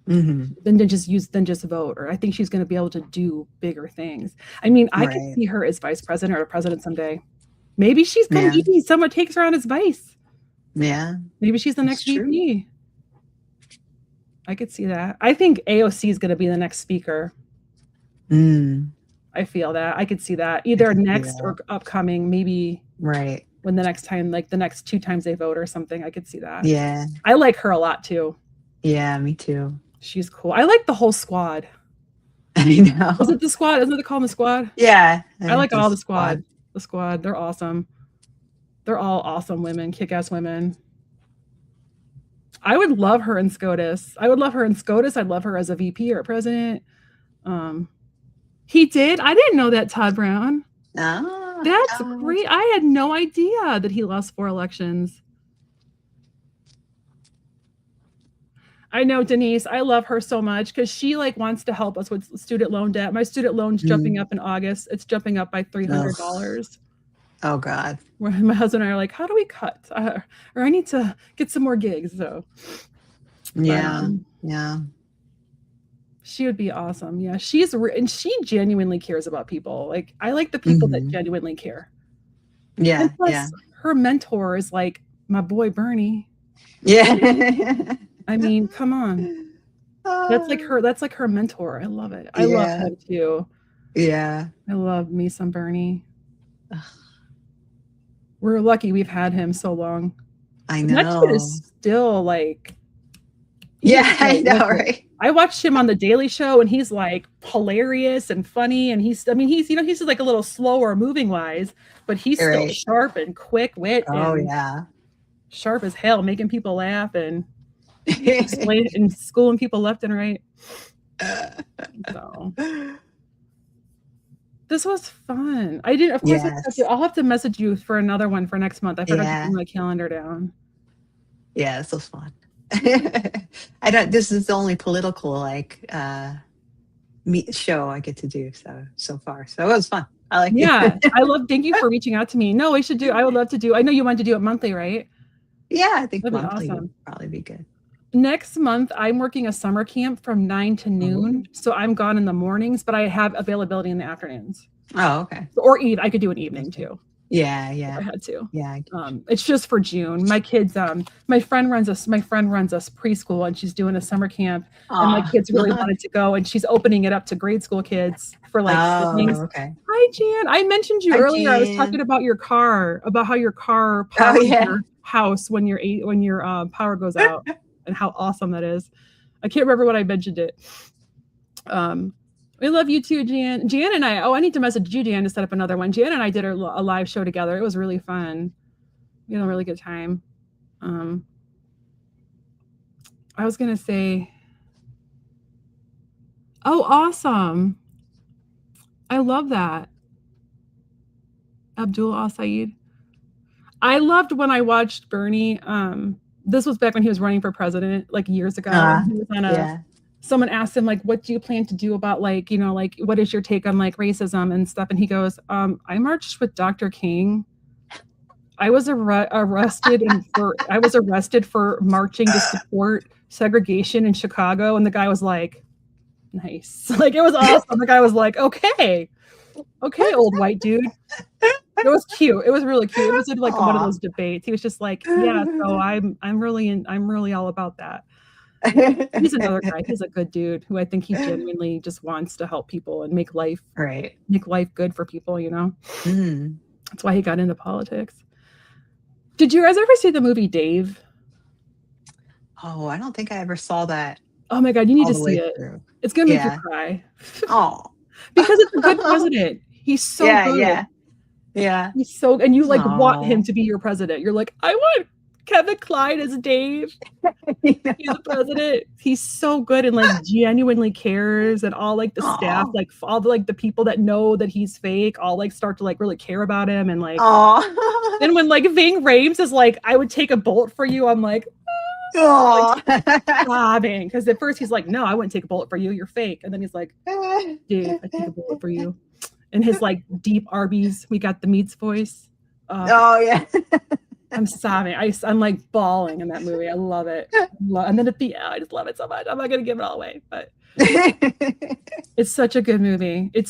Than just vote, or I think she's going to be able to do bigger things. I mean, I could see her as vice president or president someday. Maybe she's going to be someone takes her on as vice. Yeah, maybe she's the next VP. I could see that. I think AOC is going to be the next speaker. I feel that. I could see that either next or upcoming. Maybe when the next time, like the next 2 times they vote or something. I could see that. Yeah, I like her a lot too. Yeah, me too. She's cool. I like the whole squad. I know. Is it the squad? Isn't it called the squad? Yeah. I like all the squad. The squad. They're awesome. They're all awesome women, kick-ass women. I would love her in SCOTUS. I'd love her as a VP or a president. He did. I didn't know that, Todd Brown. Oh, that's great. I had no idea that he lost 4 elections. I know Denise. I love her so much because she wants to help us with student loan debt. My student loan's jumping up in August. It's jumping up by $300. Oh God. Where my husband and I are like, how do we cut? Or I need to get some more gigs. So yeah. She would be awesome. Yeah, and she genuinely cares about people. Like I like the people that genuinely care. Yeah. And plus, her mentor is like my boy Bernie. Yeah. I mean, come on. That's like her mentor. I love it. I love him too. Yeah. I love me some Bernie. We're lucky we've had him so long. I know. That kid is still Yeah, I know, right? I watched him on The Daily Show, and he's like hilarious and funny. And he's he's like a little slower moving wise, but he's still Right. sharp and quick wit Oh, and yeah. sharp as hell, making people laugh and explain and schooling people left and right. So this was fun. I didn't, of course, Yes. I'll have to message you for another one for next month. I forgot to Yeah. put my calendar down. Yeah, this was fun. This is the only political like show I get to do so far. So it was fun. I like Yeah, it. thank you for reaching out to me. No, I would love to do, I know you wanted to do it monthly, right? Yeah, I think That'd be monthly awesome. would probably be good. Next month, I'm working a summer camp from 9 to noon. So I'm gone in the mornings, but I have availability in the afternoons. Oh, okay. Or I could do an evening too. Yeah, If I had to. Yeah. It's just for June. My kids, my friend runs a preschool, and she's doing a summer camp. And my kids really wanted to go, and she's opening it up to grade school kids for like siblings. Okay. Hi, Jan. I mentioned you earlier. Jan. I was talking about your car, about how your car powers your house when your power goes out, and how awesome that is. I can't remember what I mentioned it. We love you too, Jan. Jan and I need to message you, Jan, to set up another one. Jan and I did a live show together. It was really fun. We had a really good time. I was going to say, oh, awesome. I love that. Abdul Al-Said. I loved when I watched Bernie. This was back when he was running for president, like years ago. He was on someone asked him, like, what do you plan to do about, like, like, what is your take on, like, racism and stuff? And he goes, I marched with Dr. King. I was arrested for marching to support segregation in Chicago. And the guy was like, nice. Like, it was awesome. The guy was like, okay, old white dude. It was cute. It was really cute. It was like one of those debates. He was just like, yeah, so I'm really all about that. He's another guy. He's a good dude who I think he genuinely just wants to help people and make life good for people, That's why he got into politics. Did you guys ever see the movie Dave? Oh, I don't think I ever saw that. Oh my God, you need to see it. It's gonna make you cry. Oh. Because it's a good president. He's so good. Yeah. He's so, and you like want him to be your president. You're like, I want Kevin Kline as Dave. He's the president. He's so good and like genuinely cares, and all like the staff, like all the like the people that know that he's fake, all like start to like really care about him, and like. And when like Ving Rhames is like, I would take a bullet for you, I'm like, sobbing, because at first he's like, no, I wouldn't take a bullet for you. You're fake. And then he's like, Dave, I take a bullet for you. And his like deep Arby's, we got the meats voice. I'm sobbing. I'm like bawling in that movie. I love it. And then at the end, I just love it so much. I'm not gonna give it all away, but it's such a good movie. It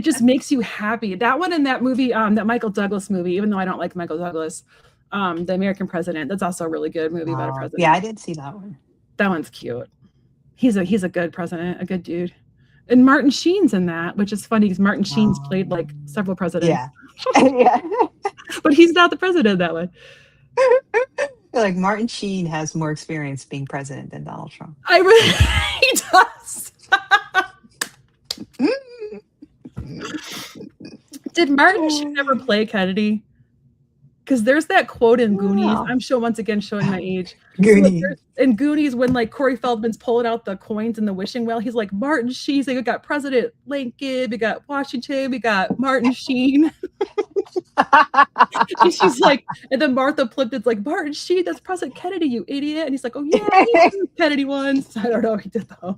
just makes you happy. That one and that movie, that Michael Douglas movie, even though I don't like Michael Douglas, The American President. That's also a really good movie about a president. Yeah, I did see that one. That one's cute. He's a good president, a good dude. And Martin Sheen's in that, which is funny because Martin Sheen's played like several presidents. Yeah. But he's not the president of that one. Like Martin Sheen has more experience being president than Donald Trump. He does. Did Martin Sheen ever play Kennedy? Because there's that quote in Goonies. I'm once again showing my age. Goonies. So in Goonies, when like Corey Feldman's pulling out the coins in the wishing well, he's like, Martin Sheen. So we got President Lincoln, we got Washington, we got Martin Sheen. And she's like, and then Martha Plimpton's like, Martin Sheen, that's President Kennedy, you idiot. And he's like, oh yeah, Kennedy once. I don't know if he did though.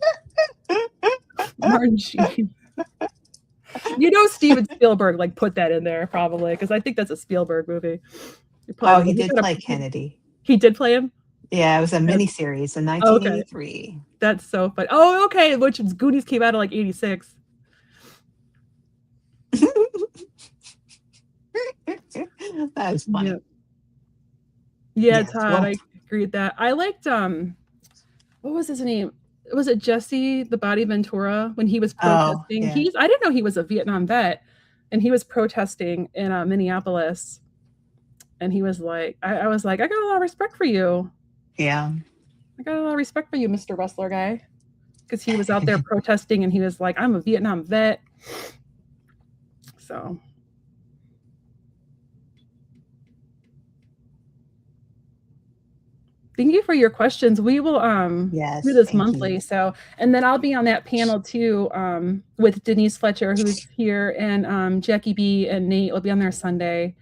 Martin Sheen. Steven Spielberg like put that in there probably, because I think that's a Spielberg movie. He did play Kennedy. He did play him? Yeah, it was a miniseries in 1983. Okay. That's so funny. Oh, okay. Which Goonies came out in like 86. That was funny. Yeah, Todd, I agree with that. I liked what was his name? Was it Jesse the Body Ventura when he was protesting? I didn't know he was a Vietnam vet, and he was protesting in Minneapolis. And he was like, I was like, I got a lot of respect for you. Yeah. I got a lot of respect for you, Mr. Wrestler guy. Because he was out there protesting and he was like, I'm a Vietnam vet. So. Thank you for your questions. We will do this monthly. You. So, and then I'll be on that panel too with Denise Fletcher, who's here, and Jackie B and Nate will be on there Sunday.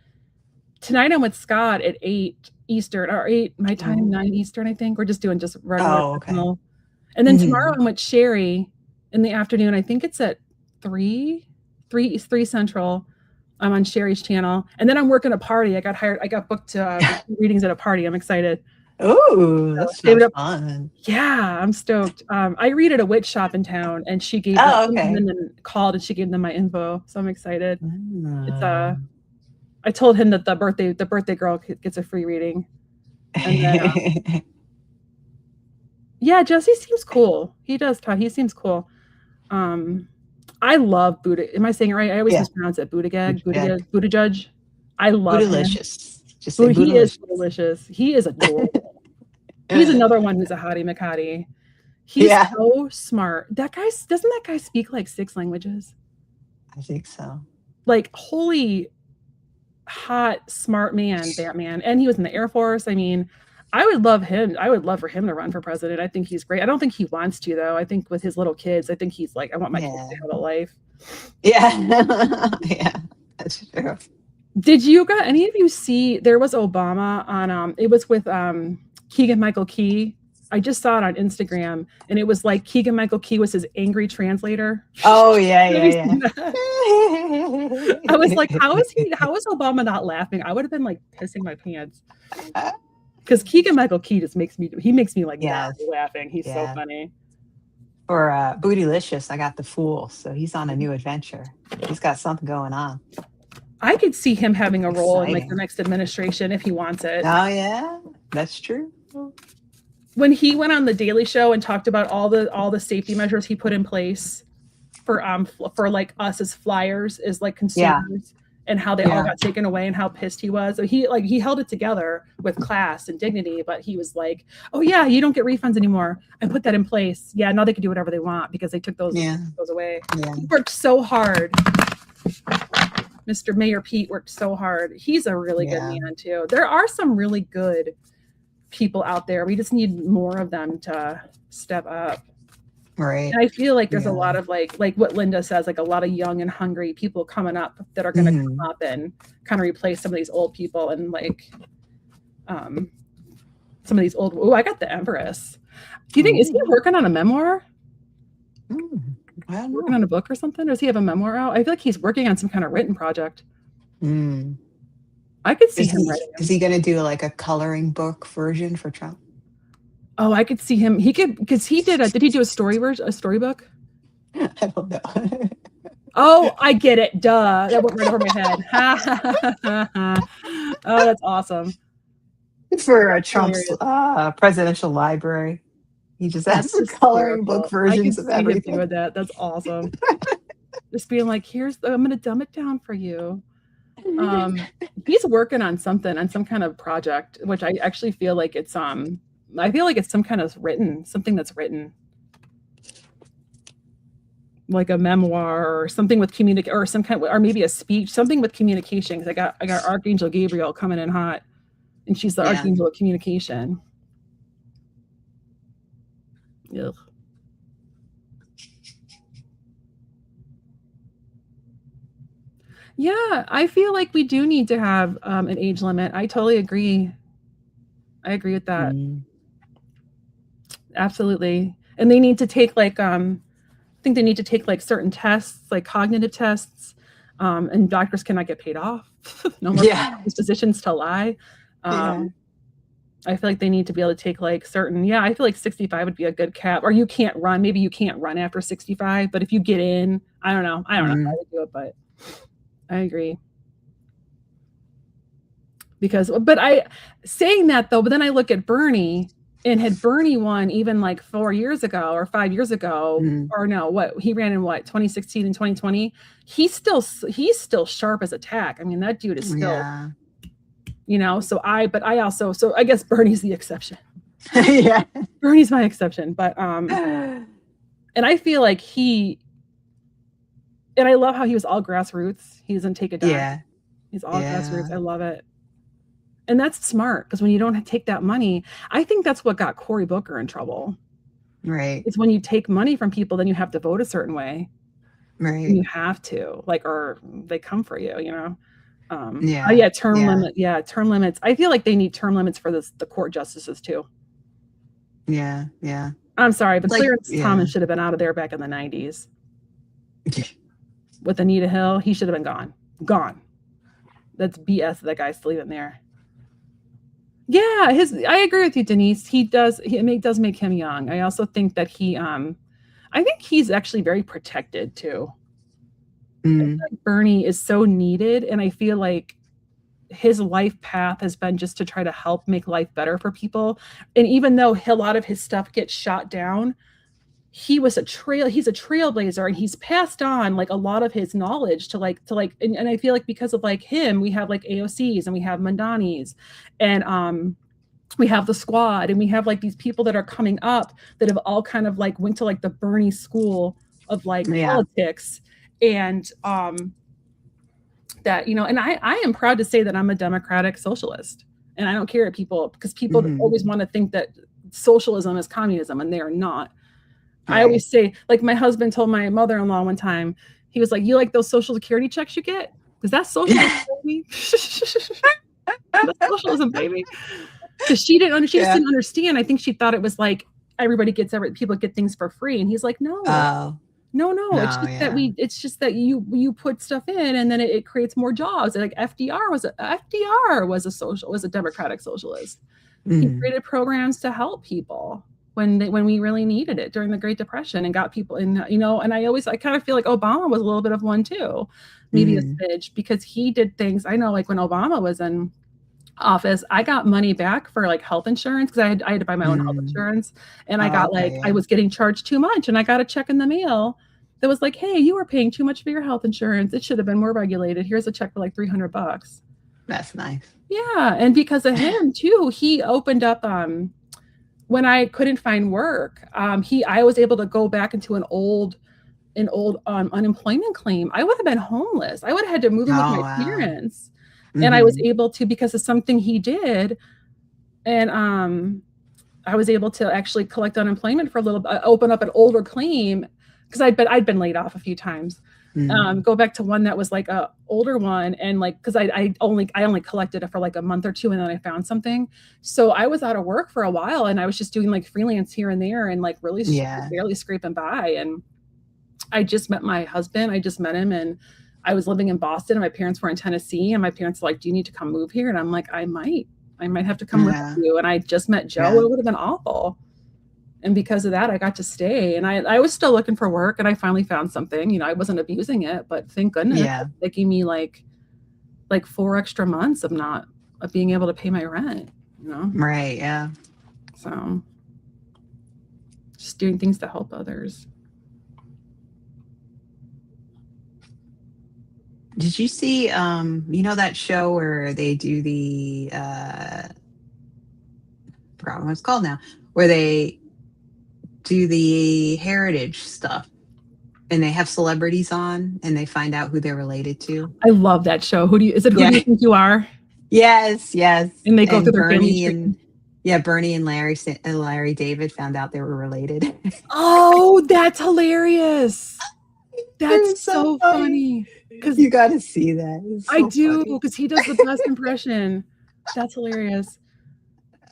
Tonight I'm with Scott at 8 Eastern, or 8 my time, 9 Eastern, I think. We're just doing just regular panel. And then tomorrow I'm with Sherry in the afternoon. I think it's at 3 Central. I'm on Sherry's channel. And then I'm working a party. I got booked readings at a party. I'm excited. Oh, that's fun. Yeah, I'm stoked. I read at a witch shop in town, and she gave and then called and she gave them my info. So I'm excited. It's I told him that the birthday girl gets a free reading. And then, yeah, Jesse seems cool. He does talk. He seems cool. I love Buddha. Am I saying it right? I always mispronounce it. Buttigieg. I love Bootylicious. Him. He is delicious. He is adorable. He's another one who's a hottie McHottie. He's so smart. Doesn't that guy speak like 6 languages? I think so. Like, holy hot, smart man, Batman. And he was in the Air Force. I mean, I would love him. I would love for him to run for president. I think he's great. I don't think he wants to, though. I think with his little kids, I think he's like, I want my kids to have a life. Yeah. Yeah, that's true. Did you got any of you see there was Obama on it was with Keegan Michael Key. I just saw it on Instagram and it was like Keegan Michael Key was his angry translator. Oh yeah. I was like, how is Obama not laughing? I would have been like pissing my pants. Because Keegan Michael Key just makes me like laughing. He's so funny. For Bootylicious, I got the Fool, so he's on a new adventure. He's got something going on. I could see him having a role in like the next administration if he wants it. Oh yeah, that's true. When he went on the Daily Show and talked about all the safety measures he put in place for like us as flyers, as like consumers, and how they all got taken away and how pissed he was. So he held it together with class and dignity, but he was like, "Oh yeah, you don't get refunds anymore. I put that in place. Yeah, now they can do whatever they want because they took those away." Yeah. He worked so hard. Mr. Mayor Pete worked so hard. He's a really good man too. There are some really good people out there. We just need more of them to step up. Right. And I feel like there's a lot of like what Linda says, like a lot of young and hungry people coming up that are going to come up and kind of replace some of these old people and like some of these old. Oh, I got the Empress. Do you think is he working on a memoir? Working on a book or something? Or does he have a memoir out? I feel like he's working on some kind of written project. I could see him writing. Is he going to do like a coloring book version for Trump? Oh, I could see him. He could, because he did he do a storybook? I don't know. Oh, I get it. Duh. That went right over my head. Oh, that's awesome. For Trump's presidential library. He just has the coloring book versions of everything. Doing that. That's awesome. Just being like, I'm going to dumb it down for you. He's working on something, on some kind of project, which I actually feel like it's I feel like it's something that's written. Like a memoir or something with or some kind of, or maybe a speech, something with communication. Because I got Archangel Gabriel coming in hot, and she's the Archangel of communication. Ugh. Yeah, I feel like we do need to have an age limit. I totally agree. I agree with that. Absolutely. And they need to take like I think they need to take like certain tests, like cognitive tests, and doctors cannot get paid off. No more physicians to lie. I feel like they need to be able to take like certain, I feel like 65 would be a good cap, or you can't run. Maybe you can't run after 65, but if you get in, I don't know how to do it, but I agree. But saying that though, but then I look at Bernie, and had Bernie won even like 4 years ago or 5 years ago, or no, he ran in 2016 and 2020. He's still sharp as a tack. I mean, that dude is still, so I guess Bernie's the exception. Yeah. Bernie's my exception, but and I feel like and I love how he was all grassroots. He doesn't take a dime. Yeah. He's all Yeah. grassroots. I love it. And that's smart because when you don't take that money, I think that's what got Cory Booker in trouble. Right. It's when you take money from people, then you have to vote a certain way. And Right. you have to, like, or they come for you, you know? Oh Yeah. yeah, term Yeah. limit. Yeah, term limits. I feel like they need term limits for the court justices too. Yeah. Yeah. I'm sorry, but Like, Clarence yeah. Thomas should have been out of there back in the 90s. With Anita Hill, he should have been gone. Gone. That's BS. That guy's still even there. Yeah, I agree with you, Denise. It does make him young. I also think that I think he's actually very protected too. Like Bernie is so needed, and I feel like his life path has been just to try to help make life better for people. And even though a lot of his stuff gets shot down, he's a trailblazer, and he's passed on like a lot of his knowledge to and I feel like because of like him, we have like AOCs and we have Mandanis and we have the squad and we have like these people that are coming up that have all kind of like went to like the Bernie school of like politics. And that, you know, and I am proud to say that I'm a democratic socialist, and I don't care at people because people always want to think that socialism is communism, and they are not. Right. I always say, like my husband told my mother-in-law one time, he was like, "You like those Social Security checks you get? Because that's socialism, baby." That's socialism, baby. Because she just didn't understand. I think she thought it was like people get things for free, and he's like, "No, no. It's just that you put stuff in, and then it creates more jobs." And like FDR was a democratic socialist. He created programs to help people when we really needed it during the Great Depression, and got people in, you know. And I kind of feel like Obama was a little bit of one too, maybe a smidge, because he did things. I know, like when Obama was in office, I got money back for like health insurance because I had to buy my own health insurance, and I got I was getting charged too much, and I got a check in the mail that was like, "Hey, you were paying too much for your health insurance. It should have been more regulated. Here's a check for like $300." That's nice. Yeah, and because of him too, he opened up when I couldn't find work, I was able to go back into an old unemployment claim. I would have been homeless. I would have had to move in with my parents. And I was able to, because of something he did, and I was able to actually collect unemployment for a little bit, open up an older claim, because I'd been laid off a few times. Go back to one that was like a older one, and like because I only collected it for like a month or two, and then I found something. So I was out of work for a while, and I was just doing like freelance here and there, and like really barely scraping by. And I just met my husband. I just met him, and I was living in Boston, and my parents were in Tennessee, and my parents were like, "Do you need to come move here?" And I'm like, I might have to come with you. And I just met Joe. It would have been awful. And because of that, I got to stay. And I was still looking for work, and I finally found something. You know, I wasn't abusing it, but thank goodness they gave me like 4 extra months of being able to pay my rent, you know? Right, yeah. So just doing things to help others. Did you see, you know, that show where they do the, I forgot what it's called now, where they do the heritage stuff, and they have celebrities on, and they find out who they're related to? I love that show. Who do you think you are? Yes. And they go through their family tree. Bernie and Larry David found out they were related. Oh, that's hilarious. That's so funny. Because you got to see that. I do, because he does the best impression. That's hilarious.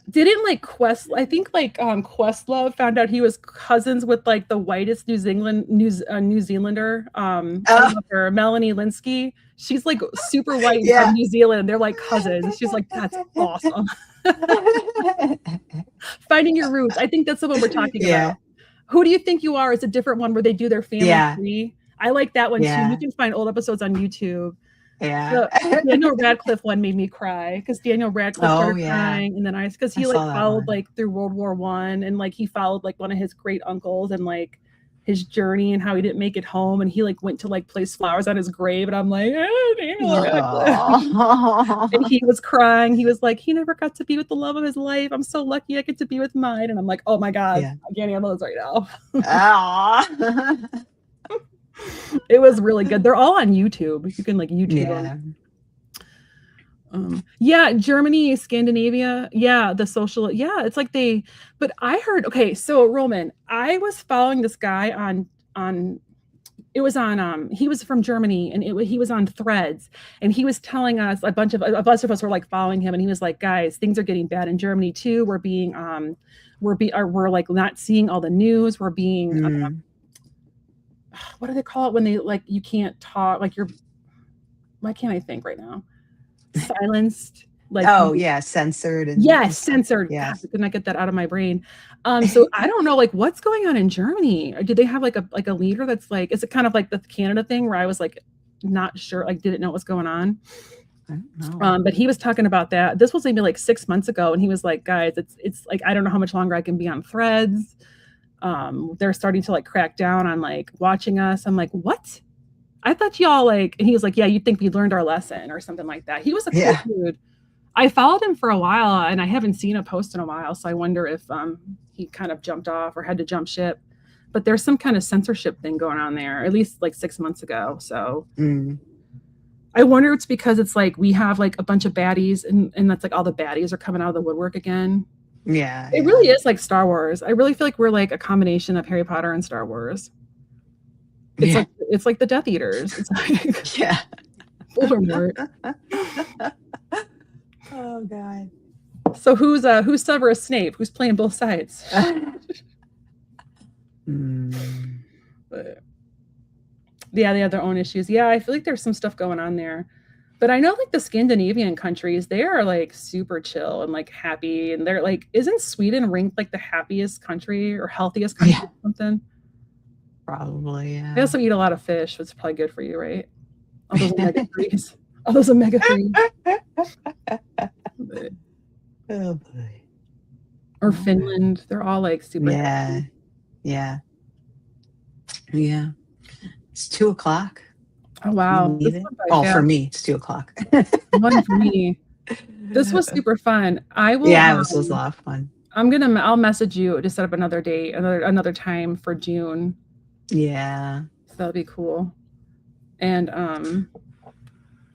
Didn't like Questlove found out he was cousins with like the whitest New Zealander, Melanie Linsky. She's like super white from New Zealand. They're like cousins. She's like, that's awesome. Finding your roots. I think that's the one we're talking about. Who do you think you are? Is a different one where they do their family tree. I like that one too. You can find old episodes on YouTube. The Daniel Radcliffe one made me cry, because Daniel Radcliffe started crying, and then because he like followed like through World War I, and like he followed like one of his great uncles, and like his journey and how he didn't make it home, and he like went to like place flowers on his grave, and I'm like, oh, and he was crying. He was like, he never got to be with the love of his life. I'm so lucky I get to be with mine. And I'm like, oh my God, Yeah. I can't handle this right now. Aw. It was really good. They're all on YouTube. You can like YouTube them. Yeah, Germany, Scandinavia. Yeah, the social. Yeah, it's like they. But I heard. Okay, so Roman, I was following this guy on. It was on. He was from Germany, and he was on Threads, and he was telling us a bunch of us were like following him, and he was like, guys, things are getting bad in Germany too. We're being we're like not seeing all the news. We're being what do they call it when they like you can't talk, like you're, why can't I think right now? Silenced, like, oh yeah, censored. And yes, censored. Yes. God, I could not get that out of my brain. So I don't know, like what's going on in Germany? Or did they have like a leader that's like, is it kind of like the Canada thing where I was like not sure, like didn't know what's going on? I don't know. But he was talking about that. This was maybe like 6 months ago, and he was like, guys, it's like I don't know how much longer I can be on Threads. They're starting to like crack down on like watching us. I'm like, what? I thought y'all like, and he was like, yeah, you'd think we learned our lesson or something like that. He was a cool dude. I followed him for a while, and I haven't seen a post in a while. So I wonder if he kind of jumped off or had to jump ship. But there's some kind of censorship thing going on there, at least like 6 months ago. So I wonder it's because it's like we have like a bunch of baddies, and that's like all the baddies are coming out of the woodwork again. Yeah. It really is like Star Wars. I really feel like we're like a combination of Harry Potter and Star Wars. It's like the Death Eaters. It's like Voldemort. Oh God. So who's Severus Snape? Who's playing both sides? But, yeah, they have their own issues. Yeah, I feel like there's some stuff going on there. But I know like the Scandinavian countries, they are like super chill and like happy. And they're like, isn't Sweden ranked like the happiest country or healthiest country or something? Probably, yeah. They also eat a lot of fish, which is probably good for you, right? All those omega-3s. All those omega-3s. Oh boy. Or Finland. They're all like super happy. Yeah. It's 2:00. Oh wow. For me, it's 2:00. One for me. This was super fun. I will. Yeah, it was a lot of fun. I'll message you to set up another date, another time for June. Yeah. So that'll be cool. And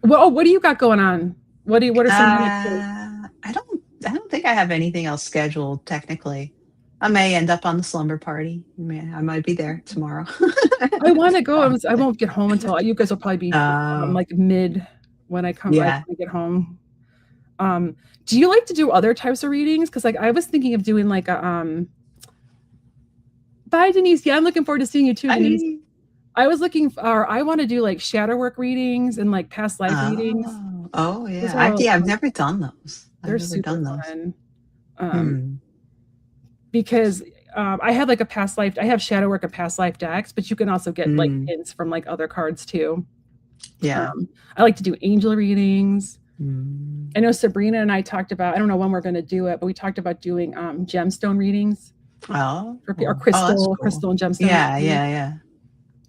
what do you got going on? What are some I don't think I have anything else scheduled technically. I may end up on the slumber party. I might be there tomorrow. I want to go. I won't get home until you guys will probably be like mid when I come. When I get home. Do you like to do other types of readings? Because like I was thinking of doing like a Bye Denise. Yeah, I'm looking forward to seeing you too, Denise. I was I want to do like shadow work readings and like past life readings. Oh yeah, I've never done those. They're super fun. Because I have like I have shadow work and past life decks, but you can also get like hints from like other cards too. Yeah. I like to do angel readings. I know Sabrina and I talked about, I don't know when we're going to do it, but we talked about doing gemstone readings. Or crystal and gemstone. Yeah.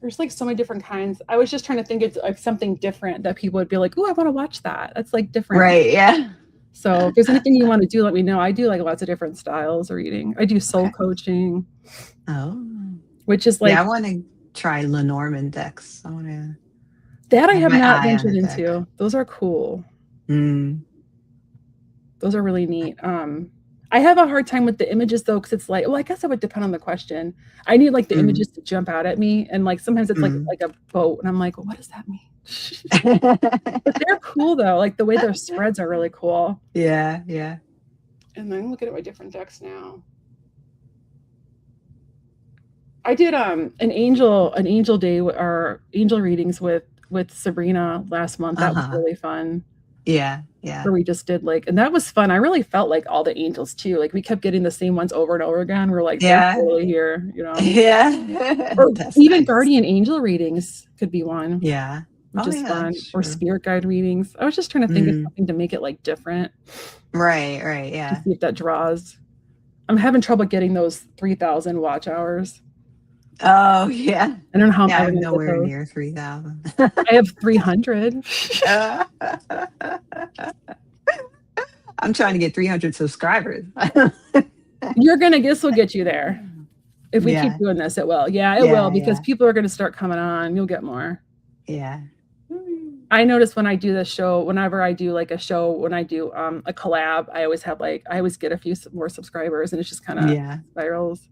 There's like so many different kinds. I was just trying to think of like something different that people would be like, oh, I want to watch that. That's like different. Right. Yeah. So if there's anything you want to do, let me know. I do like lots of different styles of reading. I do soul coaching. Oh. Which is like. Yeah, I want to try Lenormand decks. I want to. That I have not ventured into. Those are cool. Those are really neat. I have a hard time with the images though, because it's like, well, I guess it would depend on the question. I need like the images to jump out at me, and like sometimes it's like a boat, and I'm like, well, what does that mean? But they're cool though. Like the way their spreads are really cool. Yeah. And then looking at my different decks now. I did an angel day or angel readings with Sabrina last month. That was really fun. Yeah. Where we just did like, and that was fun. I really felt like all the angels too. Like we kept getting the same ones over and over again. We're like, they're totally here, you know? Yeah. Or even nice. Guardian angel readings could be one. Yeah. Which is fun. Or spirit guide readings. I was just trying to think of something to make it like different. Right. Yeah. To see if that draws. I'm having trouble getting those 3,000 watch hours. Oh, yeah. I don't know how I'm Yeah, ever I'm gonna get nowhere those. near 3,000. I have 300. I'm trying to get 300 subscribers. This will get you there. If we keep Yeah. doing this, it will. Yeah, it will, Yeah, because yeah. people are gonna start coming on. You'll get more. Yeah. I notice when I do this show, whenever I do like a show, when I do a collab, I always get a few more subscribers, and it's just kind of Yeah. spirals.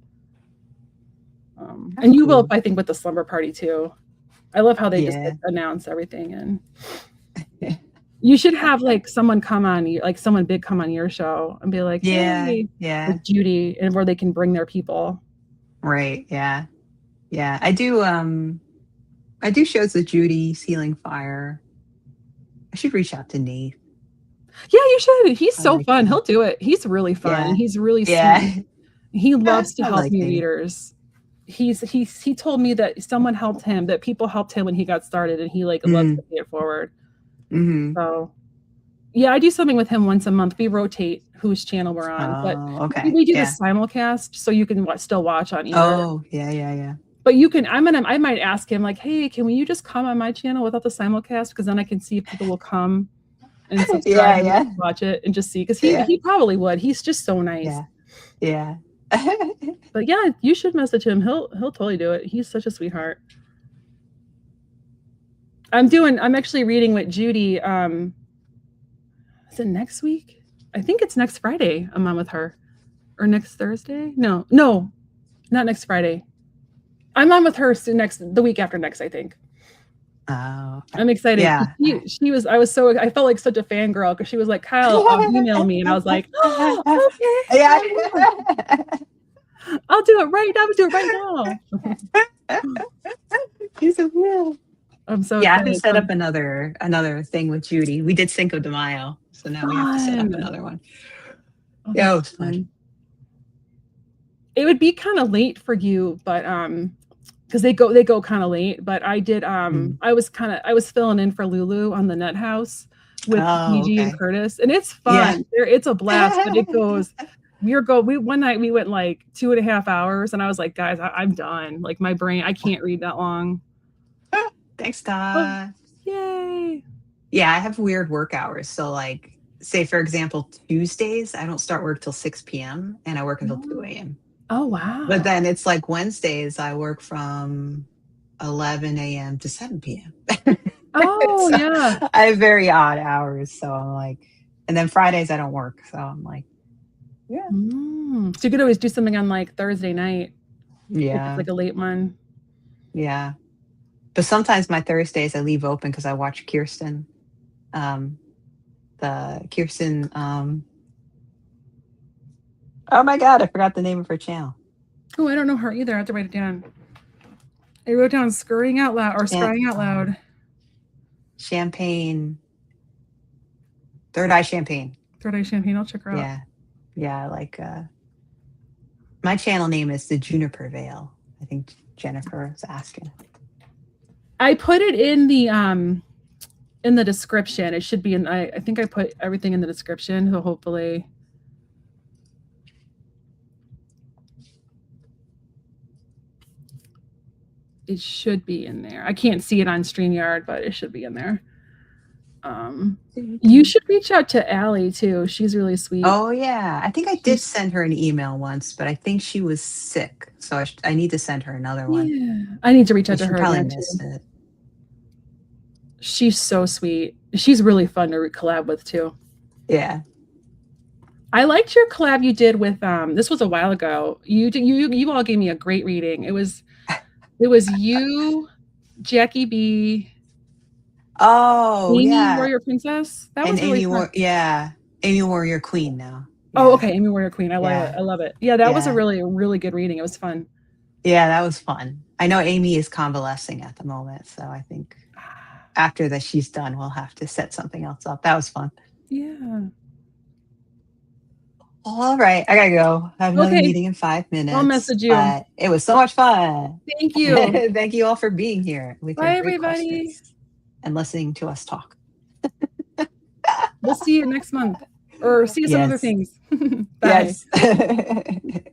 That's And you will, cool. I think, with the slumber party too. I love how they just Yeah. announce everything, and you should have like someone come on, like someone big come on your show and be like, Yeah. "Hey," Yeah. like Judy, and where they can bring their people. Right. Yeah. Yeah. I do shows with Judy, Ceiling Fire. I should reach out to Nate. Yeah, you should. He's I so like fun. him. He'll do it. He's really fun. Yeah. He's really sweet. Yeah. He loves to I help like new Nate. readers. He told me that someone helped him, that people helped him when he got started, and he like loves to Mm. pay it forward. Hmm. So yeah, I do something with him once a month. We rotate whose channel we're on, but Oh, okay. we do the Yeah. simulcast, so you can still watch on either. Oh, yeah, yeah, yeah. But you can. I might ask him like, hey, can you just come on my channel without the simulcast? Because then I can see if people will come and subscribe Yeah, and yeah. watch it and just see. Because Yeah. he probably would. He's just so nice. Yeah. Yeah. But yeah, you should message him. He'll totally do it. He's such a sweetheart. I'm actually reading with Judy. Is it next week? I think it's next Friday. I'm on with her. Or next Thursday? No, not next Friday. I'm on with her the week after next, I think. Oh, I'm excited. yeah. I felt like such a fangirl because she was like, Kyle, email me. And I was like, oh, okay. Yeah. I'll do it right now. I'll do it right now. He's a real. I'm so Yeah, I have to excited. set up another thing with Judy. We did Cinco de Mayo, so now we have to set up another one. Oh, yeah, it was fun. It would be kind of late for you, but because they go kind of late. But I did I was filling in for Lulu on the Nut House with PG and Curtis, and it's fun. Yeah. It's a blast, but it goes. One night we went like 2.5 hours, and I was like, guys, I'm done. Like my brain, I can't read that long. Thanks, Todd. Oh, yay! Yeah, I have weird work hours. So, like, say for example, Tuesdays I don't start work till 6 p.m. and I work until 2 a.m. Oh wow! But then it's like Wednesdays I work from 11 a.m. to 7 p.m. Oh so yeah! I have very odd hours, so I'm like, and then Fridays I don't work, so I'm like, yeah. So you could always do something on like Thursday night. Yeah, like a late one. Yeah, but sometimes my Thursdays I leave open because I watch Kirsten. The Kirsten. Oh my God, I forgot the name of her channel. Oh, I don't know her either. I have to write it down. I wrote down Scurrying Out Loud or Scrying Out Loud. Champagne. Third Eye Champagne. Third Eye Champagne. I'll check her out. Yeah. Yeah. Like, my channel name is the Juniper Veil. I think Jennifer was asking. I put it in the description. It should be in, I think I put everything in the description. So hopefully. It should be in there. I can't see it on StreamYard, but it should be in there. You should reach out to Allie too. She's really sweet. Oh yeah, I think I did send her an email once, but I think she was sick, so I need to send her another one. Yeah, I need to reach out to her. Probably missed it. She's so sweet. She's really fun to collab with too. Yeah. I liked your collab you did with this was a while ago. You all gave me a great reading. It was you, Jackie B. Oh, Amy yeah. Warrior Princess. That and was really Amy fun. Amy Warrior Queen now. Yeah. Oh, okay. Amy Warrior Queen. I love it. Yeah, that was a really, really good reading. It was fun. Yeah, that was fun. I know Amy is convalescing at the moment, so I think after that she's done, we'll have to set something else up. That was fun. Yeah. All right, I gotta go. I have another meeting in 5 minutes. I'll message you. But it was so much fun. Thank you. Thank you all for being here. Bye, everybody. And listening to us talk. We'll see you next month. Or see you some other things. Bye. Yes.